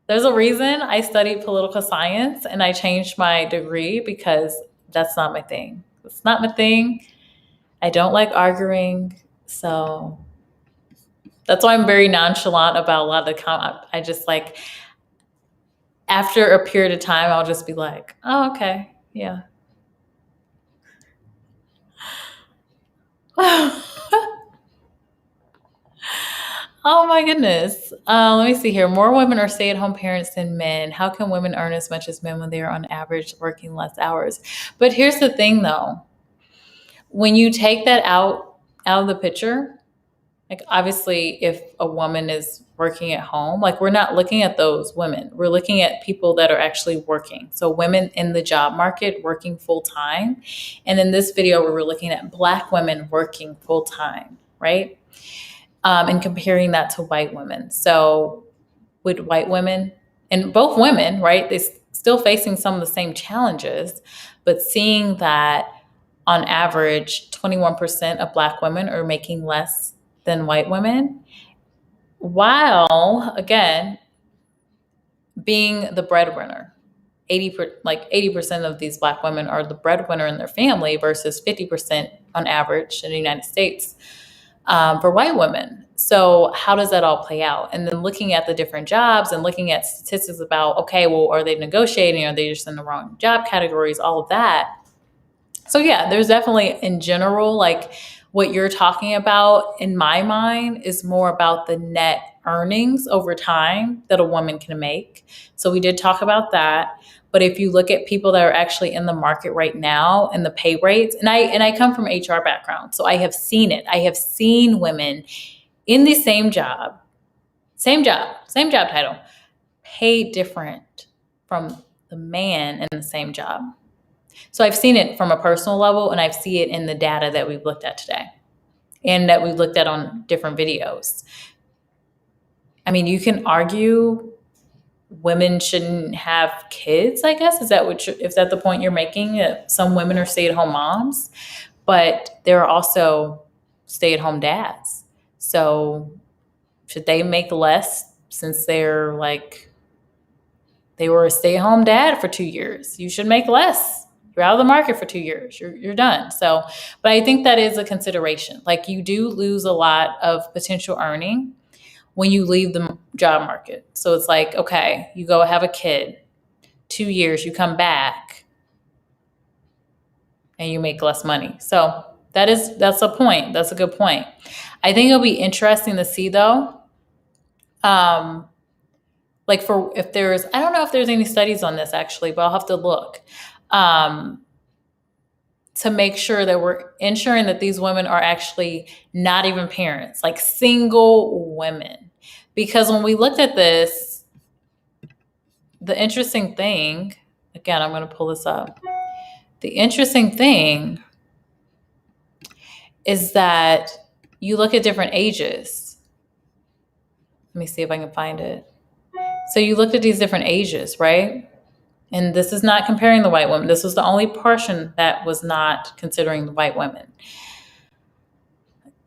There's a reason I studied political science and I changed my degree because that's not my thing. It's not my thing. I don't like arguing. So that's why I'm very nonchalant about a lot of I just like, after a period of time, I'll just be like, oh, okay. Yeah. Oh my goodness. Let me see here. More women are stay at home parents than men. How can women earn as much as men when they are on average working less hours? But here's the thing though, when you take that out of the picture, like obviously if a woman is working at home, like we're not looking at those women. We're looking at people that are actually working. So women in the job market working full time. And in this video, we were looking at Black women working full time, right? And comparing that to white women. So with white women and both women, right, they're still facing some of the same challenges, but seeing that on average, 21% of Black women are making less than white women, while again being the breadwinner. 80% of these Black women are the breadwinner in their family versus 50% on average in the United States for white women. So how does that all play out? And then looking at the different jobs and looking at statistics about, okay, well, are they negotiating? Are they just in the wrong job categories? All of that. So yeah, there's definitely in general, like what you're talking about in my mind is more about the net earnings over time that a woman can make. So we did talk about that. But if you look at people that are actually in the market right now and the pay rates, and I come from HR background, so I have seen it. I have seen women in the same job title, paid different from the man in the same job. So I've seen it from a personal level, and I see it in the data that we've looked at today and that we've looked at on different videos. I mean, you can argue women shouldn't have kids, I guess. Is that is that the point you're making? Some women are stay-at-home moms, but there are also stay-at-home dads. So should they make less since they were a stay-at-home dad for 2 years? You should make less. You're out of the market for 2 years. You're done. So, but I think that is a consideration. Like you do lose a lot of potential earning when you leave the job market. So it's like, okay, you go have a kid, 2 years, you come back and you make less money. So that's a point. That's a good point. I think it'll be interesting to see though. Like if there's, I don't know if there's any studies on this actually, but I'll have to look. To make sure that we're ensuring that these women are actually not even parents, like single women. Because when we looked at this, the interesting thing, again, I'm going to pull this up. The interesting thing is that you look at different ages. Let me see if I can find it. So you looked at these different ages, right? And this is not comparing the white women. This was the only portion that was not considering the white women.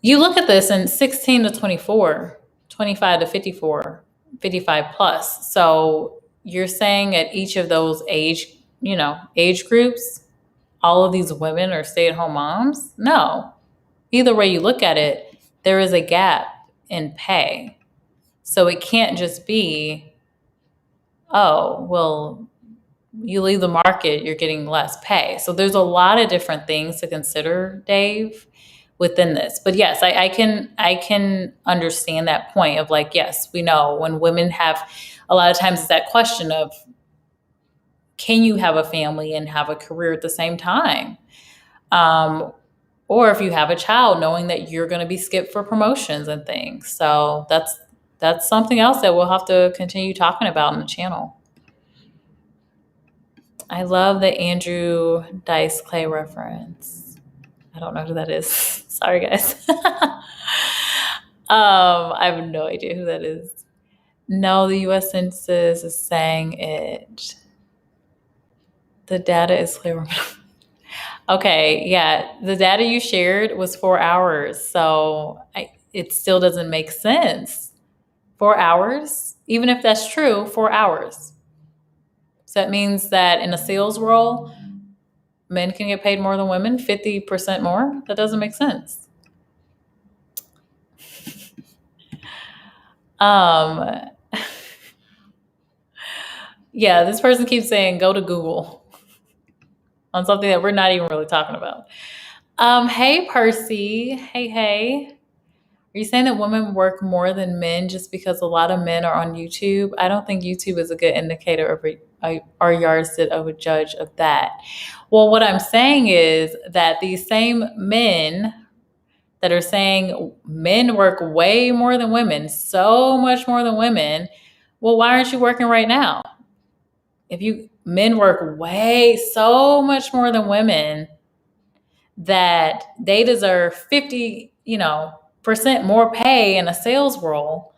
You look at this in 16 to 24, 25 to 54, 55 plus. So you're saying at each of those age groups, all of these women are stay-at-home moms? No. Either way you look at it, there is a gap in pay. So it can't just be, oh, well, you leave the market, you're getting less pay. So there's a lot of different things to consider, Dave, within this. But yes, I can understand that point of like, yes, we know when women have, a lot of times it's that question of, can you have a family and have a career at the same time? Or if you have a child, knowing that you're going to be skipped for promotions and things. So that's something else that we'll have to continue talking about on the channel. I love the Andrew Dice Clay reference. I don't know who that is. Sorry, guys. I have no idea who that is. No, the U.S. Census is saying it. The data is clear. Okay, yeah. The data you shared was 4 hours. So it still doesn't make sense. 4 hours? Even if that's true, 4 hours. So that means that in a sales role, men can get paid more than women, 50% more. That doesn't make sense. Um, yeah, this person keeps saying go to Google on something that we're not even really talking about. Hey Percy. Hey. Are you saying that women work more than men just because a lot of men are on YouTube? I don't think YouTube is a good indicator of or yardstick of a judge of that. Well, what I'm saying is that these same men that are saying men work way more than women, so much more than women, well, why aren't you working right now? If you men work way so much more than women that they deserve 50, percent more pay in a sales role,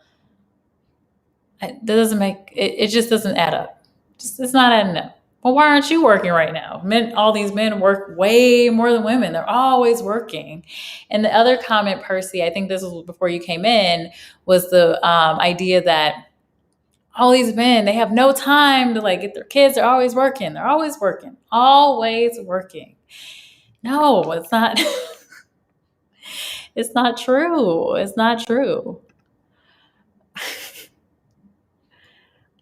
that doesn't make it just doesn't add up. It's not adding up. Well, why aren't you working right now? All these men work way more than women. They're always working. And the other comment, Percy, I think this was before you came in, was the idea that all these men, they have no time to like get their kids. They're always working. They're always working. Always working. No, it's not. It's not true. It's not true.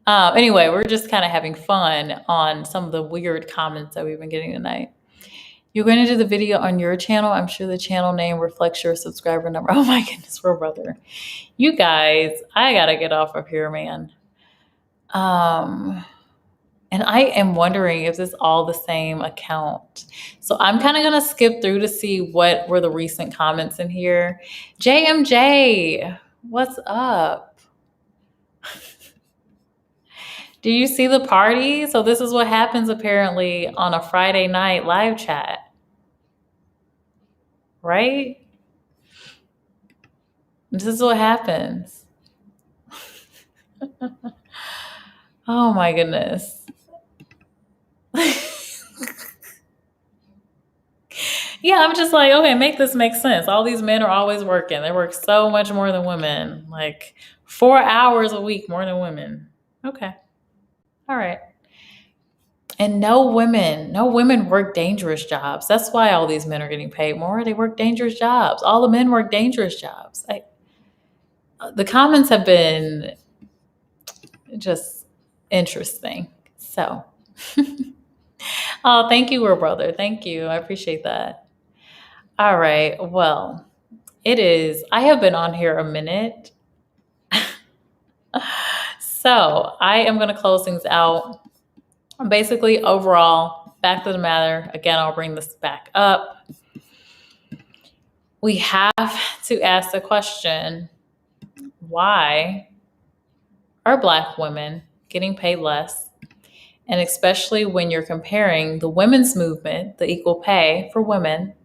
Anyway, we're just kind of having fun on some of the weird comments that we've been getting tonight. You're going to do the video on your channel. I'm sure the channel name reflects your subscriber number. Oh my goodness, we're brother. You guys, I got to get off of here, man. And I am wondering if this is all the same account. So I'm kind of going to skip through to see what were the recent comments in here. JMJ, what's up? Do you see the party? So this is what happens apparently on a Friday night live chat. Right? This is what happens. Oh my goodness. Yeah, I'm just like, okay, make this make sense. All these men are always working. They work so much more than women. Like 4 hours a week more than women. Okay. All right. And no women work dangerous jobs. That's why all these men are getting paid more. They work dangerous jobs. All the men work dangerous jobs. The comments have been just interesting. So, oh, thank you, Real Brother. Thank you. I appreciate that. All right. Well, I have been on here a minute. So I am going to close things out. Basically, overall, back to the matter. Again, I'll bring this back up. We have to ask the question, why are Black women getting paid less? And especially when you're comparing the women's movement, the equal pay for women,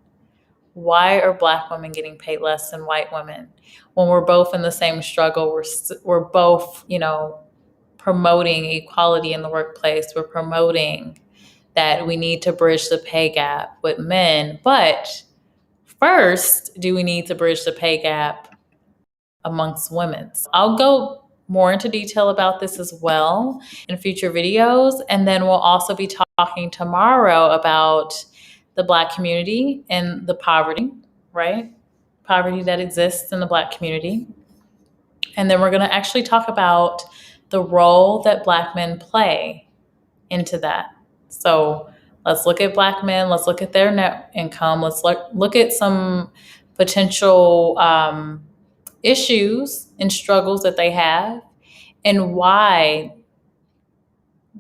why are Black women getting paid less than white women? When we're both in the same struggle, we're both, promoting equality in the workplace. We're promoting that we need to bridge the pay gap with men. But first, do we need to bridge the pay gap amongst women? So I'll go more into detail about this as well in future videos. And then we'll also be talking tomorrow about the Black community and the poverty, right? Poverty that exists in the Black community. And then we're going to actually talk about the role that Black men play into that. So let's look at Black men. Let's look at their net income. Let's look at some potential issues and struggles that they have and why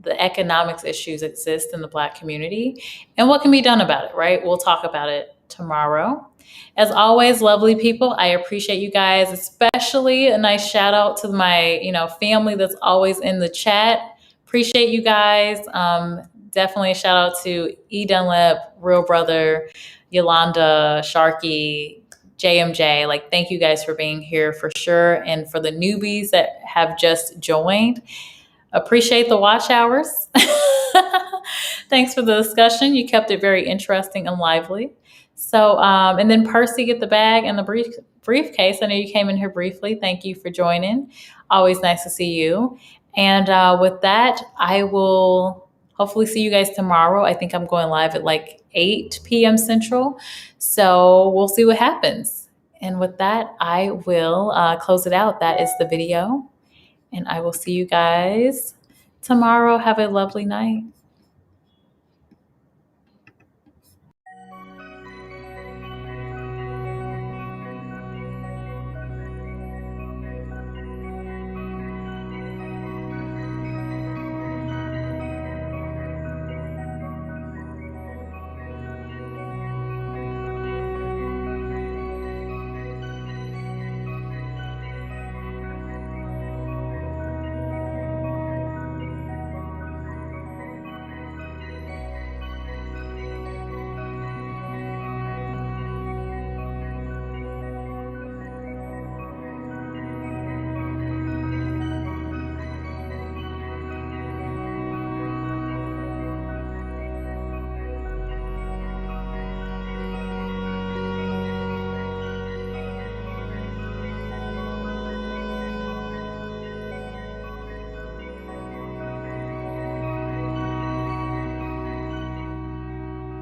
the economics issues exist in the Black community and what can be done about it, right? We'll talk about it tomorrow. As always, lovely people, I appreciate you guys, especially a nice shout out to my, family that's always in the chat. Appreciate you guys. Definitely a shout out to E. Dunlap, Real Brother, Yolanda, Sharky, JMJ. Like, thank you guys for being here for sure. And for the newbies that have just joined, appreciate the watch hours. Thanks for the discussion. You kept it very interesting and lively. So, and then Percy, get the bag and the briefcase. I know you came in here briefly. Thank you for joining. Always nice to see you. And with that, I will hopefully see you guys tomorrow. I think I'm going live at like 8 p.m. Central. So we'll see what happens. And with that, I will close it out. That is the video. And I will see you guys tomorrow. Have a lovely night.